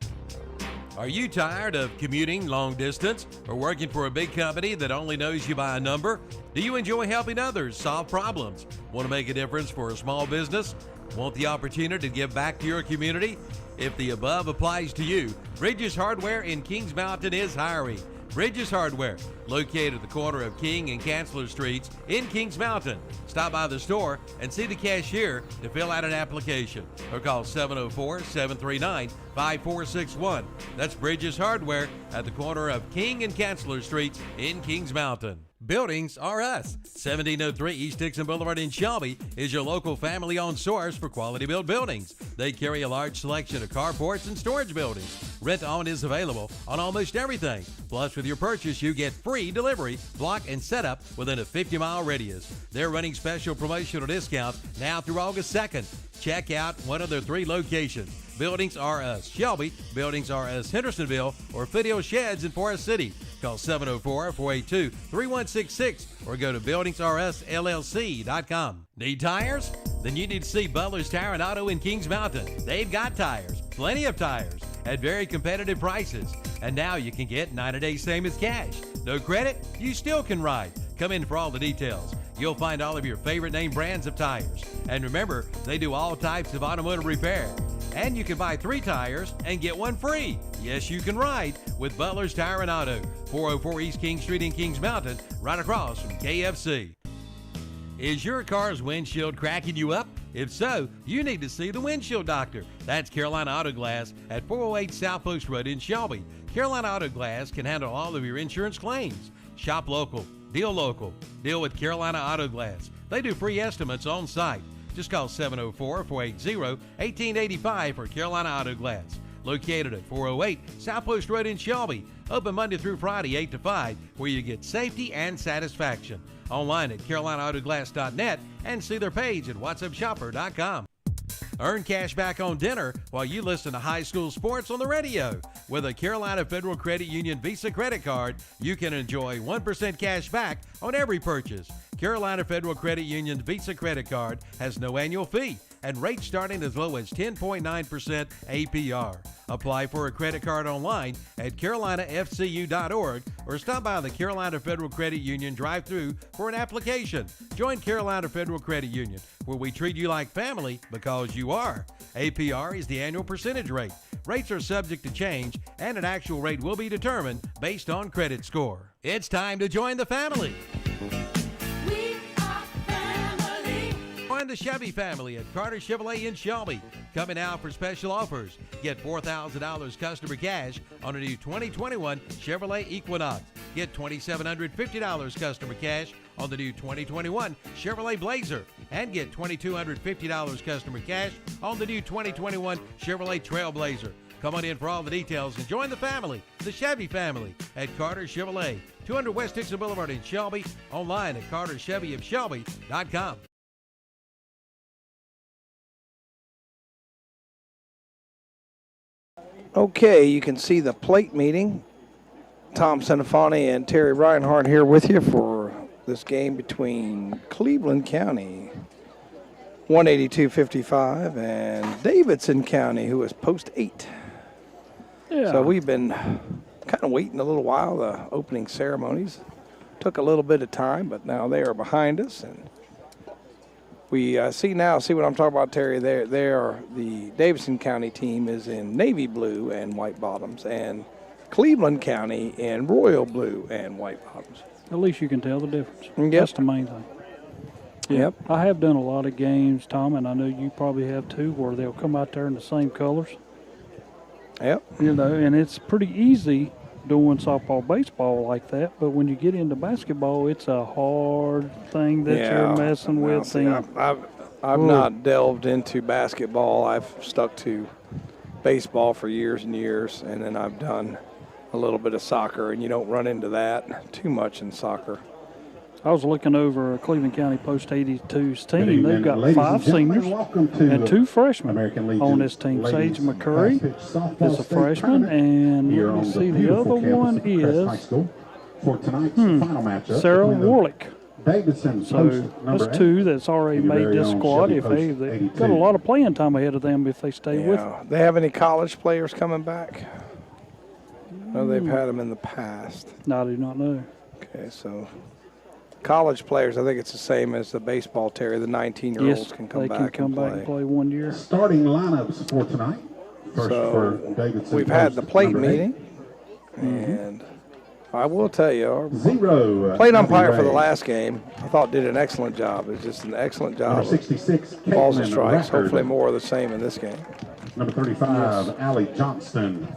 Speaker 13: Are you tired of commuting long distance or working for a big company that only knows you by a number? Do you enjoy helping others solve problems? Want to make a difference for a small business? Want the opportunity to give back to your community? If the above applies to you, Bridges Hardware in Kings Mountain is hiring. Bridges Hardware, located at the corner of King and Chancellor Streets in Kings Mountain. Stop by the store and see the cashier to fill out an application or call 704-739-5461. That's Bridges Hardware at the corner of King and Chancellor Streets in Kings Mountain. Buildings Are Us. 1703 East Dixon Boulevard in Shelby is your local family-owned source for quality-built buildings. They carry a large selection of carports and storage buildings. Rent-to-own is available on almost everything. Plus, with your purchase, you get free delivery, block, and setup within a 50-mile radius. They're running special promotional discounts now through August 2nd. Check out one of their 3 locations. Buildings Are Us Shelby, Buildings Are Us Hendersonville, or Foothills Sheds in Forest City. Call 704-482-3166 or go to buildingrsllc.com. Need tires? Then you need to see Butler's Tire and Auto in Kings Mountain. They've got tires, plenty of tires, at very competitive prices. And now you can get 90 days same as cash. No credit? You still can ride. Come in for all the details. You'll find all of your favorite name brands of tires. And remember, they do all types of automotive repair. And you can buy 3 tires and get 1 free. Yes, you can ride with Butler's Tire and Auto, 404 East King Street in Kings Mountain, right across from KFC. Is your car's windshield cracking you up? If so, you need to see the windshield doctor. That's Carolina Auto Glass at 408 South Post Road in Shelby. Carolina Auto Glass can handle all of your insurance claims. Shop local, deal with Carolina Auto Glass. They do free estimates on site. Just call 704-480-1885 for Carolina Auto Glass. Located at 408 South Post Road in Shelby. Open Monday through Friday, 8 to 5, where you get safety and satisfaction. Online at carolinaAutoglass.net and see their page at whatsupshopper.com. Earn cash back on dinner while you listen to high school sports on the radio. With a Carolina Federal Credit Union Visa credit card, you can enjoy 1% cash back on every purchase. Carolina Federal Credit Union's Visa credit card has no annual fee and rates starting as low as 10.9% APR. Apply for a credit card online at carolinafcu.org or stop by the Carolina Federal Credit Union drive-thru for an application. Join Carolina Federal Credit Union, where we treat you like family because you are. APR is the annual percentage rate. Rates are subject to change, and an actual rate will be determined based on credit score. It's time to join the family. Join the Chevy family at Carter Chevrolet in Shelby. Coming out for special offers. Get $4,000 customer cash on a new 2021 Chevrolet Equinox. Get $2,750 customer cash on the new 2021 Chevrolet Blazer. And get $2,250 customer cash on the new 2021 Chevrolet Trailblazer. Come on in for all the details and join the family, the Chevy family, at Carter Chevrolet, 200 West Dixon Boulevard in Shelby. Online at carterchevyofshelby.com.
Speaker 3: Okay, you can see the plate meeting. Tom Senafani and Terry Reinhardt here with you for this game between Cleveland County, 182-55, and Davidson County, who is post 8.
Speaker 15: Yeah.
Speaker 3: So we've been kind of waiting a little while. The opening ceremonies took a little bit of time, but now they are behind us. And we see what I'm talking about, Terry. The Davidson County team is in navy blue and white bottoms, and Cleveland County in royal blue and white bottoms.
Speaker 15: At least you can tell the difference.
Speaker 3: Yep.
Speaker 15: That's the main thing. Yeah,
Speaker 3: Yep.
Speaker 15: I have done a lot of games, Tom, and I know you probably have too, where they'll come out there in the same colors.
Speaker 3: Yep.
Speaker 15: You know, and it's pretty easy doing softball, baseball like that, but when you get into basketball, it's a hard thing that you're messing with.
Speaker 3: See, I've not delved into basketball. I've stuck to baseball for years and years, and then I've done a little bit of soccer, and you don't run into that too much in soccer.
Speaker 15: I was looking over Cleveland County Post 82's team. They've got 5 seniors and 2 freshmen on this team. Sage McCurry is a freshman, and let me see, the other one is Sarah Warlick. So that's 2 that's already made this squad. If they've got a lot of playing time ahead of them if they stay with them.
Speaker 3: They have any college players coming back? No, they've had them in the past.
Speaker 15: No, I do not know.
Speaker 3: Okay, so college players, I think it's the same as the baseball, Terry. The 19-year-olds can come back
Speaker 15: and play 1 year.
Speaker 16: Starting lineups for tonight. First for Davidson.
Speaker 3: We've had the plate meeting, and I will tell you, our plate umpire for the last game, I thought did an excellent job. It's just an excellent job.
Speaker 16: 66,
Speaker 3: balls and strikes. Hopefully more of the same in this game.
Speaker 16: Number 35, Allie Johnston.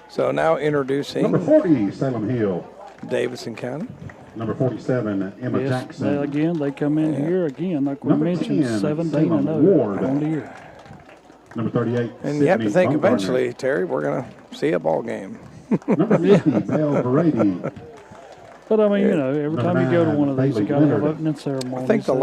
Speaker 3: So now introducing
Speaker 16: number 40, Salem Hill.
Speaker 3: Davidson County.
Speaker 16: Number 47, Emma
Speaker 15: Yes,
Speaker 16: Jackson.
Speaker 15: they come in here again, like we
Speaker 16: Number
Speaker 15: mentioned,
Speaker 16: 10,
Speaker 15: 17-0
Speaker 16: Salem Ward.
Speaker 15: on the year.
Speaker 16: Number 38,
Speaker 3: And you have to
Speaker 16: Sydney
Speaker 3: think
Speaker 16: Baumgartner.
Speaker 3: eventually, Terry, we're going to see a ball game.
Speaker 16: Number 50, Belle Brady.
Speaker 15: But I mean, you know, every time you go to one of these, you got to have
Speaker 16: Leonard.
Speaker 15: opening ceremonies.
Speaker 3: I think the
Speaker 15: That's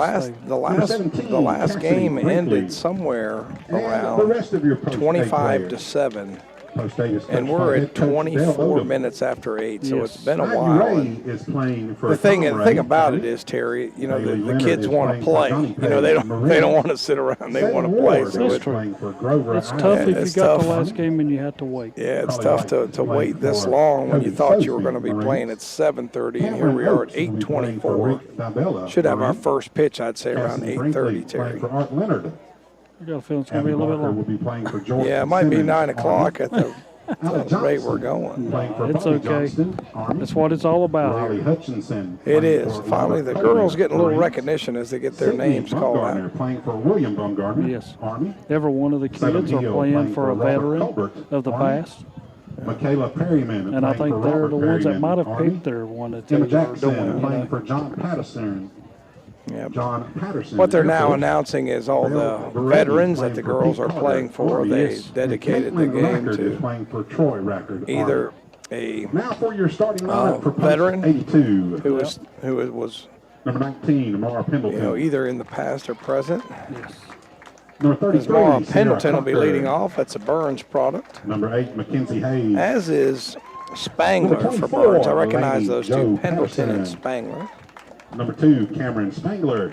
Speaker 3: last
Speaker 16: Cassidy
Speaker 3: game
Speaker 16: Brinkley.
Speaker 3: ended somewhere
Speaker 16: And the
Speaker 3: around
Speaker 16: rest of your post
Speaker 3: 25 to
Speaker 16: players.
Speaker 3: 7.
Speaker 16: Post eight is
Speaker 3: And
Speaker 16: coached
Speaker 3: we're
Speaker 16: by
Speaker 3: at
Speaker 16: head coach Dale
Speaker 3: 24
Speaker 16: Odom.
Speaker 3: minutes after 8, so
Speaker 15: Yes.
Speaker 3: it's been a
Speaker 16: Ivy
Speaker 3: while.
Speaker 16: Ray
Speaker 3: And
Speaker 16: is playing for
Speaker 3: the thing
Speaker 16: Tom
Speaker 3: about
Speaker 16: Ray.
Speaker 3: it is, Terry, you know,
Speaker 16: Bailey
Speaker 3: the
Speaker 16: Leonard
Speaker 3: kids
Speaker 16: is
Speaker 3: want to
Speaker 16: playing for
Speaker 3: play.
Speaker 16: Johnny
Speaker 3: You know,
Speaker 16: Page
Speaker 3: they
Speaker 16: Marin.
Speaker 3: don't want to sit around. They
Speaker 16: Sam
Speaker 3: want to play.
Speaker 16: Ward
Speaker 3: So
Speaker 16: is
Speaker 3: it's,
Speaker 16: playing for Grover
Speaker 15: It's
Speaker 16: Island.
Speaker 15: tough if you
Speaker 3: it's
Speaker 15: got the
Speaker 3: tough.
Speaker 15: last game and you have to wait.
Speaker 3: yeah, it's
Speaker 16: Probably
Speaker 3: tough
Speaker 16: like
Speaker 3: to wait
Speaker 16: playing
Speaker 3: this
Speaker 16: for
Speaker 3: long when you
Speaker 16: Cody
Speaker 3: thought you were
Speaker 16: Sosby,
Speaker 3: going to be
Speaker 16: Marines.
Speaker 3: playing at 7:30, and here
Speaker 16: Cameron
Speaker 3: we are at
Speaker 16: Oates will be playing for
Speaker 3: 8:24.
Speaker 16: Rick Fabella,
Speaker 3: Should have our
Speaker 16: Marine.
Speaker 3: first pitch, I'd say, around
Speaker 16: Cassidy
Speaker 3: 8:30,
Speaker 16: Brinkley
Speaker 3: Terry.
Speaker 16: playing for Art Leonard.
Speaker 15: I got a feeling it's going to
Speaker 16: Abby
Speaker 15: be a little bit
Speaker 16: Barker
Speaker 15: long.
Speaker 16: will be playing for George
Speaker 3: Yeah, it might be
Speaker 16: Simmons,
Speaker 3: 9 o'clock
Speaker 16: Army.
Speaker 3: at the
Speaker 16: Alex
Speaker 3: rate
Speaker 16: Johnson
Speaker 3: we're going.
Speaker 16: playing for
Speaker 15: It's
Speaker 16: Bobby
Speaker 15: okay.
Speaker 16: Johnston, Army.
Speaker 15: That's what it's all about
Speaker 16: Riley
Speaker 15: here.
Speaker 16: Hutchinson.
Speaker 3: It
Speaker 16: playing
Speaker 3: is.
Speaker 16: for
Speaker 3: Finally, the
Speaker 16: Robert
Speaker 3: girls
Speaker 16: Coleman,
Speaker 3: getting a little
Speaker 16: Marines.
Speaker 3: recognition as they get their
Speaker 16: Sydney
Speaker 3: names called
Speaker 16: Baumgartner
Speaker 3: out.
Speaker 16: playing for William Baumgartner,
Speaker 15: Yes.
Speaker 16: Army.
Speaker 15: Every one of the
Speaker 16: Salem
Speaker 15: kids are
Speaker 16: Hill
Speaker 15: playing for a
Speaker 16: Robert
Speaker 15: veteran
Speaker 16: Colbert,
Speaker 15: of the
Speaker 16: Army.
Speaker 15: past.
Speaker 16: Michaela Perryman
Speaker 15: And I
Speaker 16: playing
Speaker 15: think
Speaker 16: for
Speaker 15: they're
Speaker 16: Robert
Speaker 15: the ones that
Speaker 16: Perryman,
Speaker 15: might have
Speaker 16: Army.
Speaker 15: picked their one that they
Speaker 16: Emma
Speaker 15: were
Speaker 16: Jackson
Speaker 15: doing. You
Speaker 16: playing
Speaker 15: know.
Speaker 16: for John Patterson.
Speaker 3: Yep.
Speaker 16: John Patterson.
Speaker 3: What they're
Speaker 16: Air
Speaker 3: now
Speaker 16: Force.
Speaker 3: announcing is all the
Speaker 16: Bill Berretti
Speaker 3: veterans
Speaker 16: playing
Speaker 3: that the
Speaker 16: for
Speaker 3: girls
Speaker 16: Pete
Speaker 3: are
Speaker 16: Carter,
Speaker 3: playing for.
Speaker 16: Army.
Speaker 3: They
Speaker 15: Yes.
Speaker 3: dedicated the
Speaker 16: Caitlin
Speaker 3: game
Speaker 16: Rackard is
Speaker 3: to
Speaker 16: playing for Troy Rackard,
Speaker 3: either
Speaker 16: Army.
Speaker 3: a
Speaker 16: Now for your starting lineup for post
Speaker 3: veteran
Speaker 16: 82.
Speaker 3: who was
Speaker 16: Number 19, Mara Pendleton.
Speaker 3: either in the past or present.
Speaker 15: Yes.
Speaker 16: Number
Speaker 3: Because
Speaker 16: 33,
Speaker 3: Mara
Speaker 16: Sierra
Speaker 3: Pendleton will be
Speaker 16: Cocker.
Speaker 3: leading off. That's a Burns product.
Speaker 16: Number 8, Mackenzie Hayes.
Speaker 3: As is Spangler
Speaker 16: Number
Speaker 3: for
Speaker 16: 24,
Speaker 3: Burns. I recognize
Speaker 16: Lady
Speaker 3: those
Speaker 16: Joe
Speaker 3: two, Pendleton and
Speaker 16: Patterson.
Speaker 3: Spangler.
Speaker 16: Number 2, Cameron Spangler.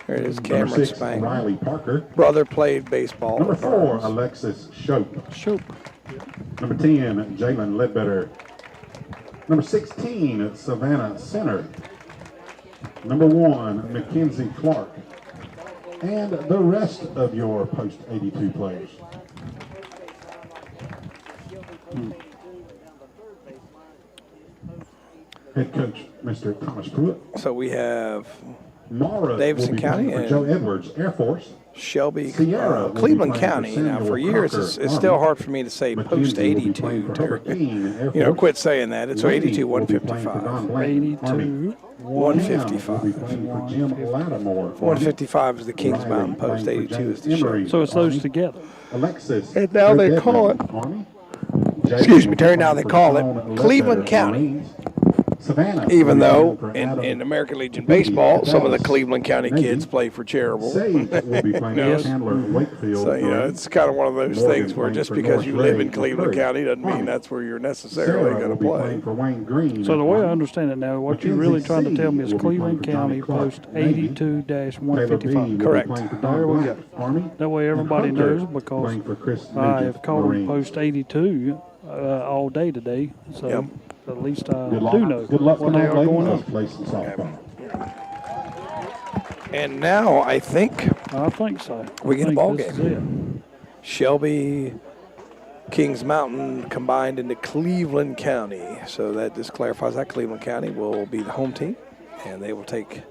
Speaker 3: Here it is,
Speaker 16: Number
Speaker 3: Cameron
Speaker 16: 6,
Speaker 3: Spangler.
Speaker 16: Riley Parker.
Speaker 3: Brother played baseball.
Speaker 16: Number
Speaker 3: at
Speaker 16: 4,
Speaker 3: Burns.
Speaker 16: Alexis Shope.
Speaker 15: Shoot.
Speaker 16: Number 10, Jalen Ledbetter. Number 16, Savannah Center. Number 1, Mackenzie Clark. And the rest of your post 82 players. Head coach, Mr. Thomas Pruitt.
Speaker 3: So we have
Speaker 16: Mara
Speaker 3: Davidson
Speaker 16: will be
Speaker 3: County
Speaker 16: playing for
Speaker 3: and
Speaker 16: Joe Edwards, Air Force.
Speaker 3: Shelby,
Speaker 16: Sierra will be
Speaker 3: Cleveland
Speaker 16: playing for
Speaker 3: County. Now,
Speaker 16: Samuel
Speaker 3: for years,
Speaker 16: Crocker,
Speaker 3: it's still
Speaker 16: Army.
Speaker 3: hard for me to say post
Speaker 16: Mackenzie will be
Speaker 3: 82.
Speaker 16: playing for
Speaker 3: Terry.
Speaker 16: Hobart Keene, Air
Speaker 3: You know,
Speaker 16: Force.
Speaker 3: quit saying that. It's
Speaker 16: Lady
Speaker 3: 82,
Speaker 16: will be playing for
Speaker 3: 155.
Speaker 16: Don Blank, Army.
Speaker 15: 82.
Speaker 3: 155.
Speaker 16: Will be playing for Jim Lattimore.
Speaker 3: 155 is the Kings
Speaker 16: Riley
Speaker 3: Mountain Post.
Speaker 16: playing for
Speaker 3: 82 is the
Speaker 16: James
Speaker 3: Shelby.
Speaker 16: Emery,
Speaker 15: So it's those
Speaker 16: Army.
Speaker 15: together.
Speaker 16: Alexis.
Speaker 3: And now they
Speaker 16: Redmond,
Speaker 3: call it-
Speaker 16: Army.
Speaker 3: Excuse me,
Speaker 16: Jaden
Speaker 3: Terry, now
Speaker 16: playing
Speaker 3: they
Speaker 16: for
Speaker 3: call it
Speaker 16: Sean Ledbetter,
Speaker 3: Cleveland County.
Speaker 16: Marines. Savannah.
Speaker 3: Even though
Speaker 16: for
Speaker 3: in
Speaker 16: Adam
Speaker 3: American Legion
Speaker 16: Beatty,
Speaker 3: baseball, some of the
Speaker 16: Dallas,
Speaker 3: Cleveland County
Speaker 16: Navy.
Speaker 3: kids play for Cherryville.
Speaker 16: Sage will be playing
Speaker 3: No,
Speaker 16: for Chandler Wakefield.
Speaker 3: So, you know,
Speaker 16: Marines.
Speaker 3: it's kind of one of those
Speaker 16: Morgan
Speaker 3: things where
Speaker 16: playing
Speaker 3: just
Speaker 16: for
Speaker 3: because
Speaker 16: North
Speaker 3: you live
Speaker 16: Ray
Speaker 3: in
Speaker 16: for
Speaker 3: Cleveland
Speaker 16: Curry.
Speaker 3: County doesn't mean
Speaker 16: Army.
Speaker 3: that's where you're necessarily
Speaker 16: Sarah
Speaker 3: going
Speaker 16: will
Speaker 3: to
Speaker 16: be
Speaker 3: play.
Speaker 16: playing for Wayne Green.
Speaker 15: So the way I
Speaker 16: Army.
Speaker 15: understand it now, what you're
Speaker 16: Mackenzie
Speaker 15: really trying to tell me is
Speaker 16: C. will be
Speaker 15: Cleveland
Speaker 16: playing for
Speaker 15: County
Speaker 16: Johnny Clark,
Speaker 15: post
Speaker 16: Navy.
Speaker 15: 82-155.
Speaker 16: Taylor B. will be
Speaker 3: Correct.
Speaker 16: playing for Don
Speaker 15: There we
Speaker 16: Blank, Army.
Speaker 15: That way everybody
Speaker 16: And Hunter
Speaker 15: knows because
Speaker 16: playing for Chris
Speaker 15: I
Speaker 16: Nugent,
Speaker 15: have called them
Speaker 16: Marines.
Speaker 15: post 82 all day today. So
Speaker 3: Yep.
Speaker 15: at least I
Speaker 16: Good luck.
Speaker 15: do know
Speaker 16: Good luck
Speaker 15: what they
Speaker 16: tonight,
Speaker 15: are going
Speaker 16: ladies.
Speaker 15: on.
Speaker 16: Play some softball.
Speaker 3: And now I think
Speaker 15: I think so.
Speaker 3: we get a
Speaker 15: I think
Speaker 3: ball
Speaker 15: this
Speaker 3: game. Shelby, Kings Mountain combined into Cleveland County. So that just clarifies that Cleveland County will be the home team, and they will take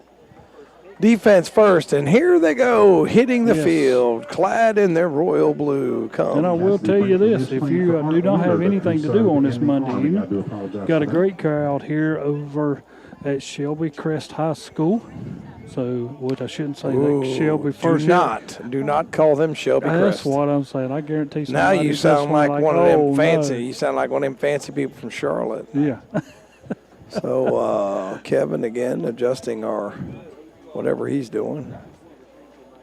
Speaker 3: defense first. And here they go, hitting the
Speaker 15: Yes.
Speaker 3: field, clad in their royal blue.
Speaker 15: And I will tell you this, if you do not have anything to do on this Monday evening, got a great crowd here over at Shelby Crest High School. So, what I shouldn't say,
Speaker 3: Ooh,
Speaker 15: that Shelby first.
Speaker 3: do not call them Shelby
Speaker 15: That's
Speaker 3: Crest.
Speaker 15: what I'm saying. I guarantee
Speaker 3: Now
Speaker 15: somebody
Speaker 3: you
Speaker 15: just
Speaker 3: sound
Speaker 15: went
Speaker 3: like one of them
Speaker 15: "Oh,
Speaker 3: fancy.
Speaker 15: no."
Speaker 3: You sound like one of them fancy people from Charlotte.
Speaker 15: Yeah.
Speaker 3: So Kevin again adjusting our whatever he's doing.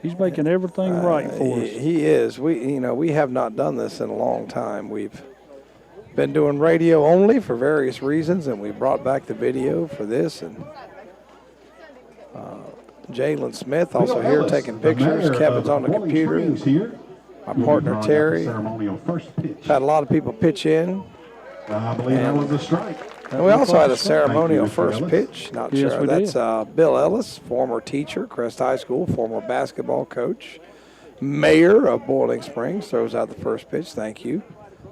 Speaker 15: He's making everything right for us.
Speaker 3: He is. We have not done this in a long time. We've been doing radio only for various reasons, and we brought back the video for this. And Jalen Smith also
Speaker 16: Bill
Speaker 3: here
Speaker 16: Ellis,
Speaker 3: taking
Speaker 16: the
Speaker 3: pictures.
Speaker 16: mayor
Speaker 3: Kevin's
Speaker 16: of
Speaker 3: on the
Speaker 16: Bowling
Speaker 3: computer.
Speaker 16: Springs here.
Speaker 3: My
Speaker 16: Will be
Speaker 3: partner
Speaker 16: drawing up
Speaker 3: Terry.
Speaker 16: the ceremonial first pitch.
Speaker 3: Had a lot of people pitch in.
Speaker 16: I believe that was a strike.
Speaker 3: And we also had a
Speaker 16: Thank
Speaker 3: ceremonial
Speaker 16: you, Mr.
Speaker 3: first
Speaker 16: Ellis.
Speaker 3: pitch. Not
Speaker 15: Yes,
Speaker 3: sure.
Speaker 15: we
Speaker 3: That's
Speaker 15: did.
Speaker 3: Bill Ellis, former teacher, Crest High School, former basketball coach, mayor of Boiling Springs, throws out the first pitch. Thank you.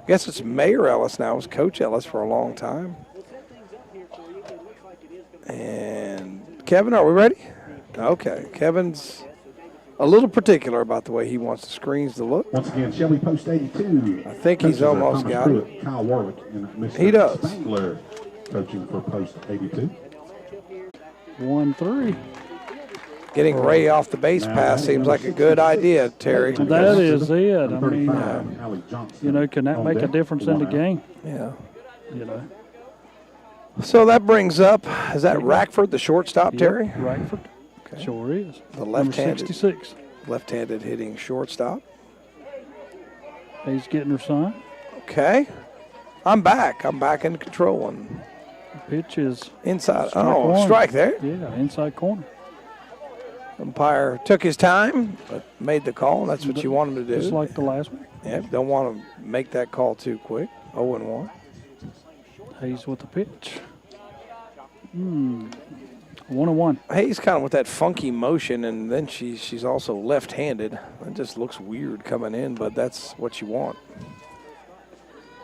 Speaker 3: I guess it's Mayor Ellis now. It was Coach Ellis for a long time. And Kevin, are we ready? Okay. Kevin's a little particular about the way he wants the screens to look.
Speaker 16: Once again, Shelby Post 82.
Speaker 3: I think he's
Speaker 16: Coaches are
Speaker 3: almost
Speaker 16: Thomas
Speaker 3: got
Speaker 16: Pruitt,
Speaker 3: it.
Speaker 16: Kyle Warwick, and Mr.
Speaker 3: He does.
Speaker 16: Spangler coaching for Post 82.
Speaker 15: 1-3.
Speaker 3: Getting Ray off the base pass seems like a good idea, Terry.
Speaker 15: That is it. I mean,
Speaker 16: 35, Allie Johnson.
Speaker 15: you know, can that make a difference in the game?
Speaker 3: Yeah.
Speaker 15: You know.
Speaker 3: So that brings up, is that Rackford, the shortstop, Terry?
Speaker 15: Yep, Rackford.
Speaker 3: Okay.
Speaker 15: Sure is.
Speaker 3: The
Speaker 15: Number
Speaker 3: left-handed,
Speaker 15: 66.
Speaker 3: left-handed hitting shortstop.
Speaker 15: He's getting her sign.
Speaker 3: Okay. I'm back. I'm back in control. And
Speaker 15: The pitch is
Speaker 3: inside.
Speaker 15: strike
Speaker 3: Oh,
Speaker 15: one.
Speaker 3: strike there.
Speaker 15: Yeah, inside corner.
Speaker 3: Umpire took his time, but made the call, and that's what you want him to do.
Speaker 15: Just like the last one.
Speaker 3: Yeah, don't want to make that call too quick. 0-1.
Speaker 15: Hayes with the pitch. 1-1.
Speaker 3: Hayes kind of with that funky motion, and then she's also left-handed. It just looks weird coming in, but that's what you want.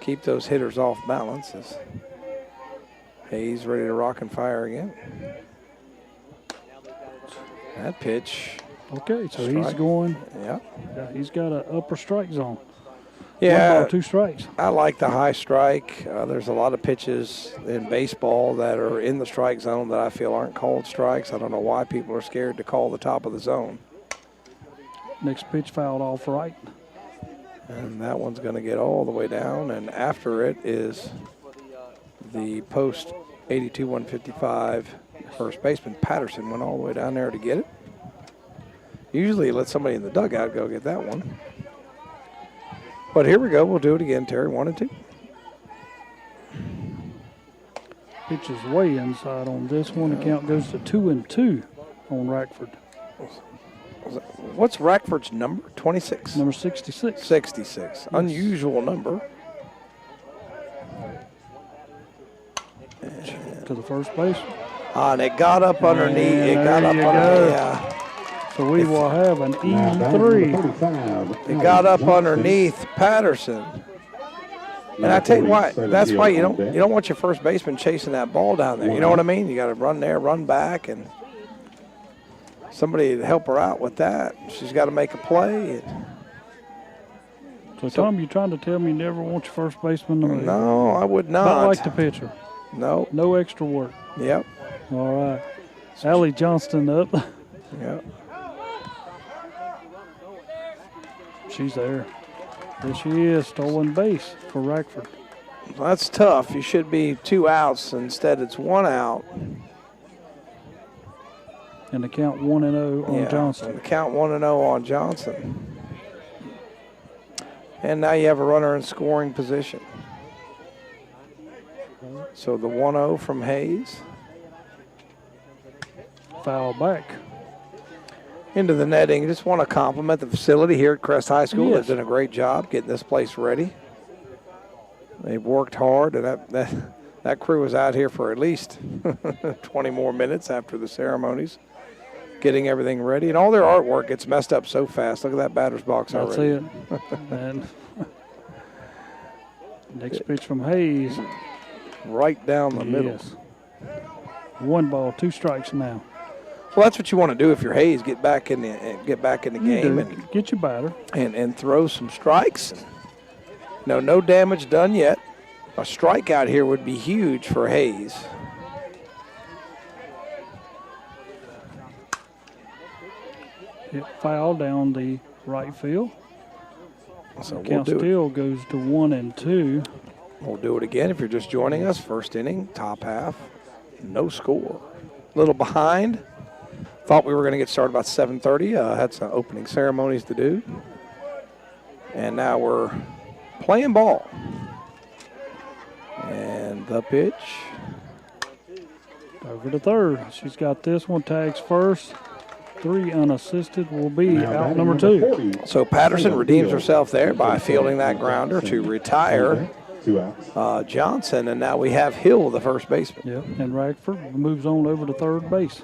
Speaker 3: Keep those hitters off balance. As Hayes ready to rock and fire again. That pitch.
Speaker 15: Okay, so he's
Speaker 3: Strike.
Speaker 15: going.
Speaker 3: Yeah.
Speaker 15: He's got an upper strike zone.
Speaker 3: Yeah.
Speaker 15: 1 ball, 2 strikes.
Speaker 3: I like the high strike. There's a lot of pitches in baseball that are in the strike zone that I feel aren't called strikes. I don't know why people are scared to call the top of the zone.
Speaker 15: Next pitch fouled off right.
Speaker 3: And that one's going to get all the way down. And after it is the post 82-155 first baseman Patterson went all the way down there to get it. Usually let somebody in the dugout go get that one. But here we go. We'll do it again, Terry. 1-2.
Speaker 15: Pitch is way inside on this one. The count goes to 2-2 on Rackford.
Speaker 3: What's Rackford's number? 26?
Speaker 15: Number 66.
Speaker 3: 66.
Speaker 15: Yes.
Speaker 3: Unusual number.
Speaker 15: To the first base.
Speaker 3: And it got up underneath. It got up underneath. Yeah.
Speaker 15: So we will have an E3.
Speaker 3: It got up underneath Patterson. And I tell you what, that's why you don't want your first baseman chasing that ball down there. You know what I mean? You got to run there, run back, and somebody to help her out with that. She's got to make a play.
Speaker 15: So Tom, you trying to tell me you never want your first baseman to move?
Speaker 3: No, I would not.
Speaker 15: Not like the pitcher.
Speaker 3: No.
Speaker 15: No extra work.
Speaker 3: Yep.
Speaker 15: All right. Allie Johnston up.
Speaker 3: Yep.
Speaker 15: She's there. There she is, stolen base for Rackford.
Speaker 3: That's tough. You should be 2 outs. Instead, it's 1 out.
Speaker 15: And the count 1-0 on Johnson.
Speaker 3: The count 1-0 on Johnson. And now you have a runner in scoring position. So the 1-0 from Hayes.
Speaker 15: Foul back.
Speaker 3: Into the netting. Just want to compliment the facility here at Crest High School.
Speaker 15: Yes.
Speaker 3: They've done a great job getting this place ready. They've worked hard, and that crew was out here for at least 20 more minutes after the ceremonies, getting everything ready. And all their artwork gets messed up so fast. Look at that batter's box
Speaker 15: That's
Speaker 3: already.
Speaker 15: it. And next pitch from Hayes.
Speaker 3: Right down the middle.
Speaker 15: Yes. 1 ball, 2 strikes now.
Speaker 3: Well, that's what you want to do if you're Hayes. Get back in the game and
Speaker 15: get your batter
Speaker 3: and throw some strikes. No damage done yet. A strikeout here would be huge for Hayes.
Speaker 15: It fouled down the right field.
Speaker 3: So
Speaker 15: the count still goes to 1-2.
Speaker 3: We'll do it again if you're just joining us. First inning, top half, no score. A little behind. Thought we were going to get started about 7:30. Had some opening ceremonies to do. And now we're playing ball. And the pitch.
Speaker 15: Over to third. She's got this one. Tags first. 3 unassisted will be out number 2.
Speaker 3: So Patterson redeems herself there by fielding that grounder to retire Johnson. And now we have Hill, the first baseman.
Speaker 15: Yep. And Rackford moves on over to third base.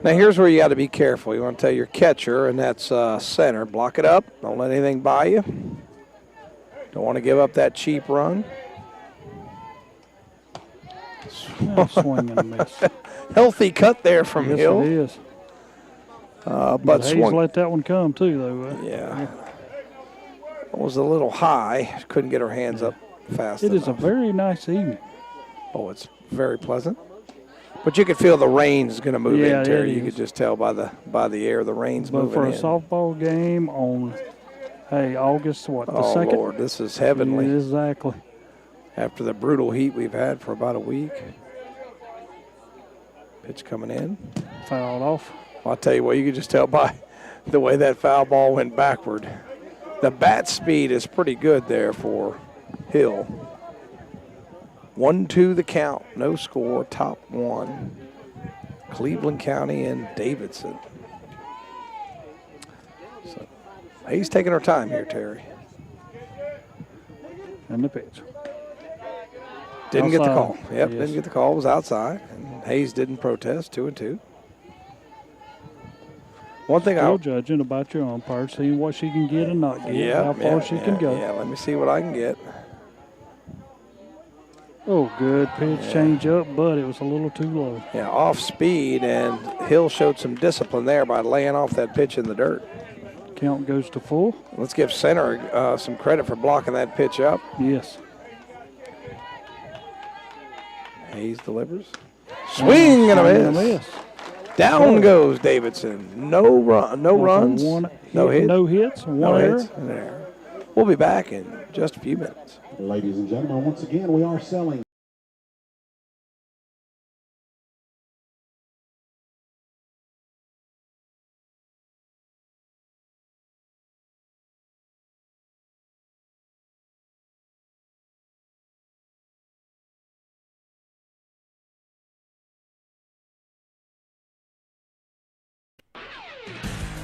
Speaker 3: Now here's where you got to be careful. You want to tell your catcher, and that's center, block it up. Don't let anything by you. Don't want to give up that cheap run.
Speaker 15: Swing and a miss.
Speaker 3: Healthy cut there from
Speaker 15: yes,
Speaker 3: Hill.
Speaker 15: It is.
Speaker 3: But
Speaker 15: Hayes
Speaker 3: swung.
Speaker 15: let that one come too, though.
Speaker 3: Yeah. It was a little high. Couldn't get her hands up fast
Speaker 15: It
Speaker 3: enough.
Speaker 15: is a very nice evening.
Speaker 3: Oh, it's very pleasant. But you could feel the rain's going to move
Speaker 15: Yeah,
Speaker 3: in, Terry.
Speaker 15: it
Speaker 3: You
Speaker 15: is.
Speaker 3: could just tell by the air the rain's
Speaker 15: But
Speaker 3: moving
Speaker 15: for a
Speaker 3: in.
Speaker 15: softball game on, hey, August what, the
Speaker 3: Oh,
Speaker 15: 2nd?
Speaker 3: Lord, this is heavenly.
Speaker 15: Exactly.
Speaker 3: After the brutal heat we've had for about a week. Pitch coming in.
Speaker 15: Fouled off.
Speaker 3: I'll tell you what, you could just tell by the way that foul ball went backward. The bat speed is pretty good there for Hill. 1-2 the count, no score, top one. Cleveland County and Davidson. So he's taking her time here, Terry.
Speaker 15: And the pitch.
Speaker 3: Didn't get the call.
Speaker 15: Outside.
Speaker 3: Yep,
Speaker 15: Yes.
Speaker 3: didn't get the call. It was outside. And Hayes didn't protest. 2-2. One thing
Speaker 15: Still judging about your umpire, seeing what she can get and not get, how far she can go.
Speaker 3: Yeah, let me see what I can get.
Speaker 15: Oh, good pitch change up, but it was a little too low.
Speaker 3: Yeah, off speed, and Hill showed some discipline there by laying off that pitch in the dirt.
Speaker 15: Count goes to full.
Speaker 3: Let's give center some credit for blocking that pitch up.
Speaker 15: Yes.
Speaker 3: Hayes delivers. Swing and a
Speaker 15: Swing and a
Speaker 3: miss.
Speaker 15: miss.
Speaker 3: Down goes Davidson. No runs, no hits.
Speaker 15: No hits, one error.
Speaker 3: and an error. We'll be back in just a few minutes.
Speaker 16: Ladies and gentlemen, once again, we are selling.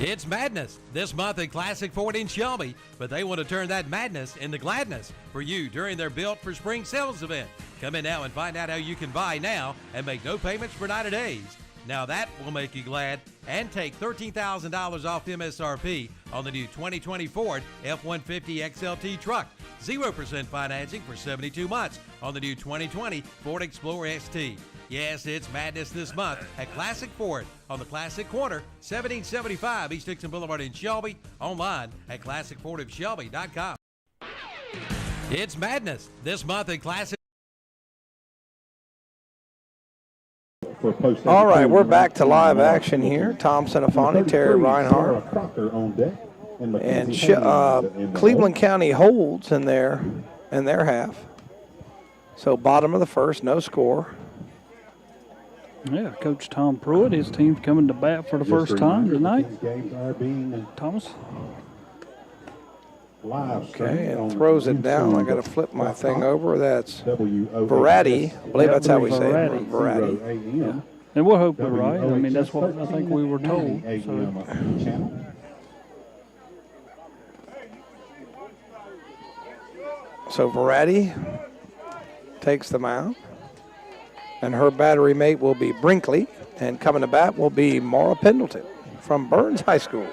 Speaker 13: It's madness this month at Classic Ford in Shelby, but they want to turn that madness into gladness for you during their Built for Spring sales event. Come in now and find out how you can buy now and make no payments for 90 days. Now that will make you glad, and take $13,000 off MSRP on the new 2020 Ford F-150 XLT truck. 0% financing for 72 months on the new 2020 Ford Explorer ST. Yes, it's madness this month at Classic Ford on the Classic Corner, 1775 East Dixon Boulevard in Shelby. Online at ClassicFordofShelby.com. It's madness this month at Classic.
Speaker 3: All right, we're back to live action here. Tom Senafani, Terry Reinhardt, and Cleveland County holds in their half. So bottom of the first, no score.
Speaker 15: Yeah, Coach Tom Pruitt, his team's coming to bat for the first time tonight. Thomas.
Speaker 3: Okay, and throws it down. I got to flip my thing over. That's Verratti. I believe that's how we say it. Verratti.
Speaker 15: Yeah. And we'll hope we're right. I mean, that's what I think we were told.
Speaker 3: So Verratti takes the mound. And her battery mate will be Brinkley. And coming to bat will be Maura Pendleton from Burns High School.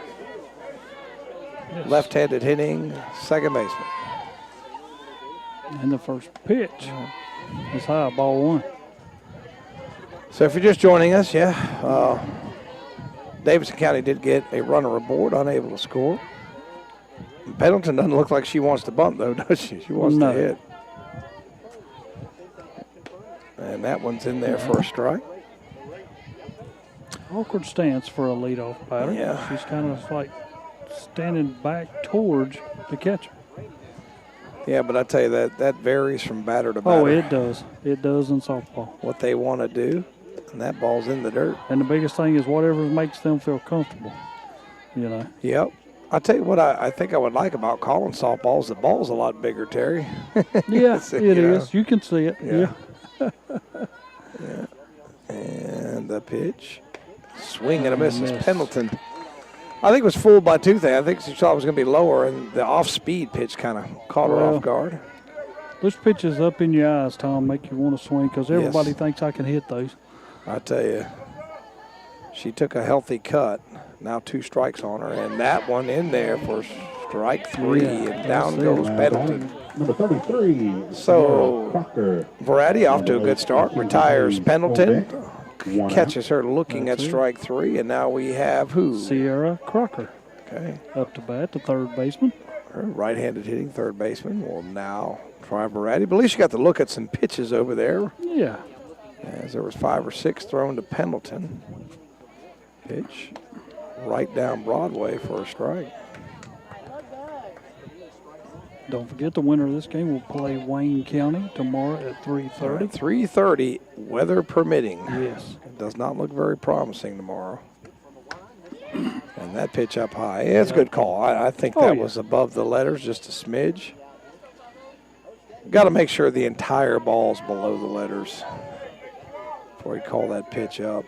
Speaker 15: Yes.
Speaker 3: Left-handed hitting, second baseman.
Speaker 15: And the first pitch is high, ball one.
Speaker 3: So if you're just joining us, Davidson County did get a runner aboard, unable to score. Pendleton doesn't look like she wants to bunt, though, does she? She wants to hit. And that one's in there for a strike.
Speaker 15: Awkward stance for a leadoff batter.
Speaker 3: Yeah.
Speaker 15: She's kind of like standing back towards the catcher.
Speaker 3: Yeah, but I tell you that varies from batter to batter.
Speaker 15: Oh, it does. It does in softball.
Speaker 3: What they want to do, and that ball's in the dirt.
Speaker 15: And the biggest thing is whatever makes them feel comfortable, you know.
Speaker 3: Yep. I'll tell you what I think I would like about calling softballs. The ball's a lot bigger, Terry.
Speaker 15: Yeah, it is. You can see it. Yeah.
Speaker 3: Yeah. And the pitch. Swing and a miss. Pendleton, I think, was fooled by two things. I think she thought it was going to be lower, and the off-speed pitch kind of caught her off guard.
Speaker 15: Those pitches up in your eyes, Tom, make you want to swing because everybody thinks I can hit those.
Speaker 3: I tell you, she took a healthy cut. Now 2 strikes on her, and that one in there for strike 3, and down goes Pendleton.
Speaker 16: Number 33.
Speaker 3: So Verratti off to a good start, retires Pendleton, catches her looking at strike 3, and now we have who?
Speaker 15: Sierra Crocker.
Speaker 3: Okay.
Speaker 15: Up to bat, the third baseman.
Speaker 3: Her right-handed hitting third baseman will now try Verratti, but at least you got to look at some pitches over there.
Speaker 15: Yeah.
Speaker 3: as there was 5 or 6 thrown to Pendleton. Pitch right down Broadway for a strike.
Speaker 15: Don't forget the winner of this game will play Wayne County tomorrow at 3:30.
Speaker 3: 3:30, weather permitting.
Speaker 15: Yes.
Speaker 3: It does not look very promising tomorrow. And that pitch up high. Yeah, it's a good call. I think that was above the letters, just a smidge. Got to make sure the entire ball's below the letters before you call that pitch up.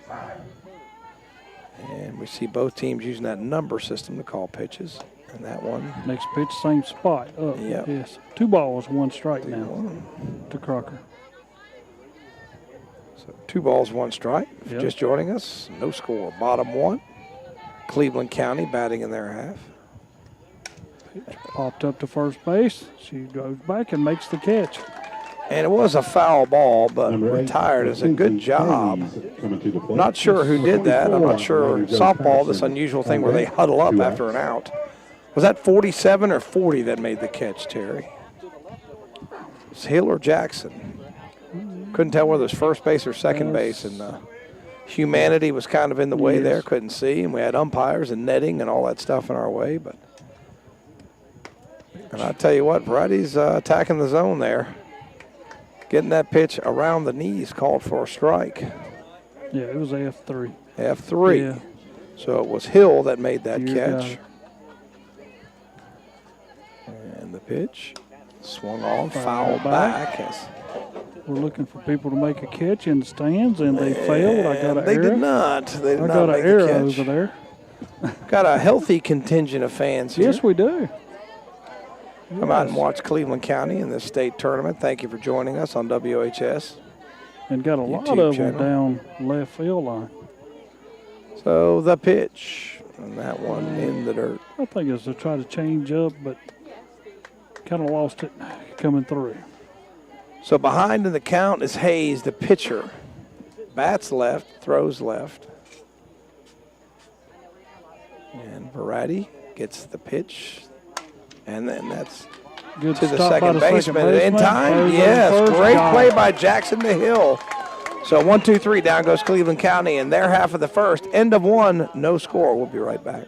Speaker 3: And we see both teams using that number system to call pitches. And that one.
Speaker 15: Next pitch, same spot. Up.
Speaker 3: Yep.
Speaker 15: Yes. 2 balls, 1 strike now to Crocker.
Speaker 3: So 2 balls, 1 strike. If you're just joining us, no score. Bottom 1. Cleveland County batting in their half.
Speaker 15: Pitch popped up to first base. She goes back and makes the catch.
Speaker 3: And it was a foul ball, but retired is a good job. I'm not sure who did that. I'm not sure. Softball, this unusual thing where they huddle up after an out. Was that 47 or 40 that made the catch, Terry? Was Hill or Jackson? Couldn't tell whether it was first base or second base, and humanity was kind of in the way there. Couldn't see, and we had umpires and netting and all that stuff in our way. But and I tell you what, Variety's attacking the zone there. Getting that pitch around the knees called for a strike.
Speaker 15: Yeah, it was F3.
Speaker 3: F3.
Speaker 15: Yeah.
Speaker 3: So it was Hill that made that
Speaker 15: You got
Speaker 3: catch.
Speaker 15: it.
Speaker 3: And the pitch swung on, foul back.
Speaker 15: We're looking for people to make a catch in the stands, and they failed. I got an
Speaker 3: They
Speaker 15: arrow.
Speaker 3: did not. They did
Speaker 15: I
Speaker 3: not
Speaker 15: got
Speaker 3: make
Speaker 15: an arrow
Speaker 3: the catch.
Speaker 15: over there.
Speaker 3: Got a healthy contingent of fans here.
Speaker 15: Yes, we do.
Speaker 3: Come out and watch Cleveland County in this state tournament. Thank you for joining us on WHS.
Speaker 15: And got a lot
Speaker 3: YouTube
Speaker 15: of them
Speaker 3: channel.
Speaker 15: down left field line.
Speaker 3: So the pitch, and that one in the dirt.
Speaker 15: I think it's to try to change up, but kind of lost it coming through.
Speaker 3: So behind in the count is Hayes, the pitcher. Bats left, throws left. And Variety gets the pitch. And then that's
Speaker 15: Good
Speaker 3: to the
Speaker 15: stop by
Speaker 3: second
Speaker 15: the
Speaker 3: baseman.
Speaker 15: second
Speaker 3: In
Speaker 15: baseman.
Speaker 3: time,
Speaker 15: Throws
Speaker 3: yes.
Speaker 15: over first.
Speaker 3: Great
Speaker 15: Got
Speaker 3: play
Speaker 15: it.
Speaker 3: by Jackson to Hill. So 1, 2, 3, down goes Cleveland County in their half of the first. End of 1, no score. We'll be right back.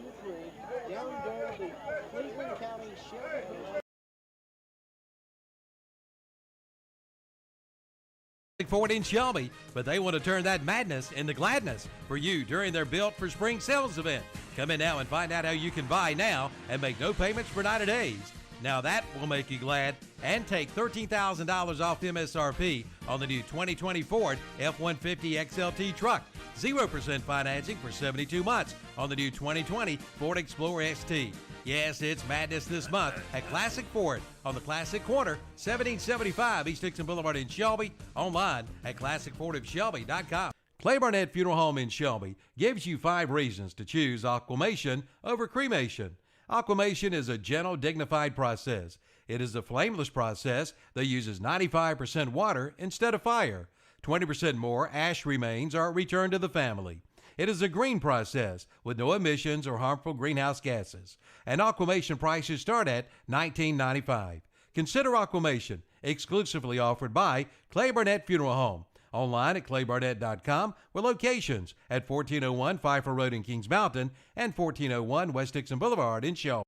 Speaker 13: Forward in Shelby, but they want to turn that madness into gladness for you during their Built for Spring sales event. Come in now and find out how you can buy now and make no payments for 90 days. Now that will make you glad, and take $13,000 off MSRP on the new 2020 Ford F-150 XLT truck. 0% financing for 72 months on the new 2020 Ford Explorer ST. Yes, it's madness this month at Classic Ford on the Classic Corner, 1775 East Dixon Boulevard in Shelby. Online at ClassicFordofShelby.com. Clay Barnett Funeral Home in Shelby gives you 5 reasons to choose aquamation over cremation. Aquamation is a gentle, dignified process. It is a flameless process that uses 95% water instead of fire. 20% more ash remains are returned to the family. It is a green process with no emissions or harmful greenhouse gases. And aquamation prices start at $19.95. Consider aquamation, exclusively offered by Clay Barnett Funeral Home. Online at claybarnett.com, with locations at 1401 Pfeiffer Road in Kings Mountain and 1401 West Dixon Boulevard in Shelby.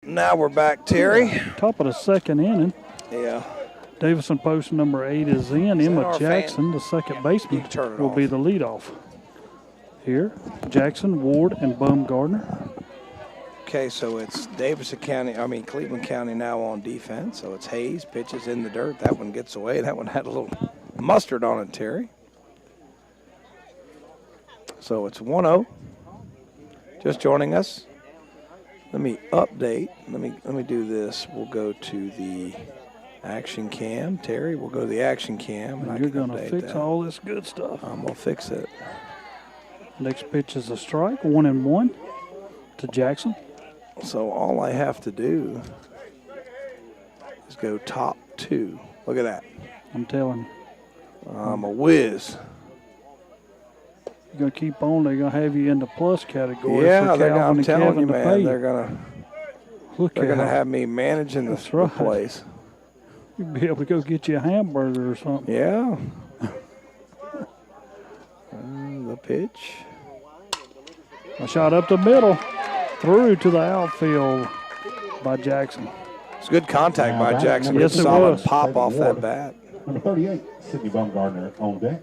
Speaker 3: Now we're back, Terry.
Speaker 15: Top of the second inning.
Speaker 3: Yeah.
Speaker 15: Davison post number 8 is in.
Speaker 3: Is that
Speaker 15: Emma
Speaker 3: our
Speaker 15: Jackson, the second baseman,
Speaker 3: turn it
Speaker 15: will be the leadoff. Here, Jackson, Ward, and Baumgartner.
Speaker 3: Okay, so it's Cleveland County now on defense. So it's Hayes, pitches in the dirt. That one gets away. That one had a little mustard on it, Terry. So it's 1-0. Just joining us. Let me update. Let me do this. We'll go to the action cam. Terry, we'll go to the action cam.
Speaker 15: And you're going to fix all this good stuff.
Speaker 3: I'm going to fix it.
Speaker 15: Next pitch is a strike, 1-1 to Jackson.
Speaker 3: So all I have to do is go top 2. Look at that.
Speaker 15: I'm telling you.
Speaker 3: I'm a whiz.
Speaker 15: you're going to keep on, they're going to have you in the plus category.
Speaker 3: Yeah,
Speaker 15: for Calvin
Speaker 3: I'm
Speaker 15: and
Speaker 3: telling
Speaker 15: Kevin
Speaker 3: you,
Speaker 15: to
Speaker 3: man,
Speaker 15: pay.
Speaker 3: they're gonna have me managing the place.
Speaker 15: You'll be able to go get you a hamburger or something.
Speaker 3: Yeah. The pitch.
Speaker 15: A shot up the middle, through to the outfield by Jackson.
Speaker 3: It's good contact by Jackson.
Speaker 15: Yes, it
Speaker 3: solid
Speaker 15: was.
Speaker 3: pop off that bat.
Speaker 16: Number 38, Sydney Bumgardner on deck.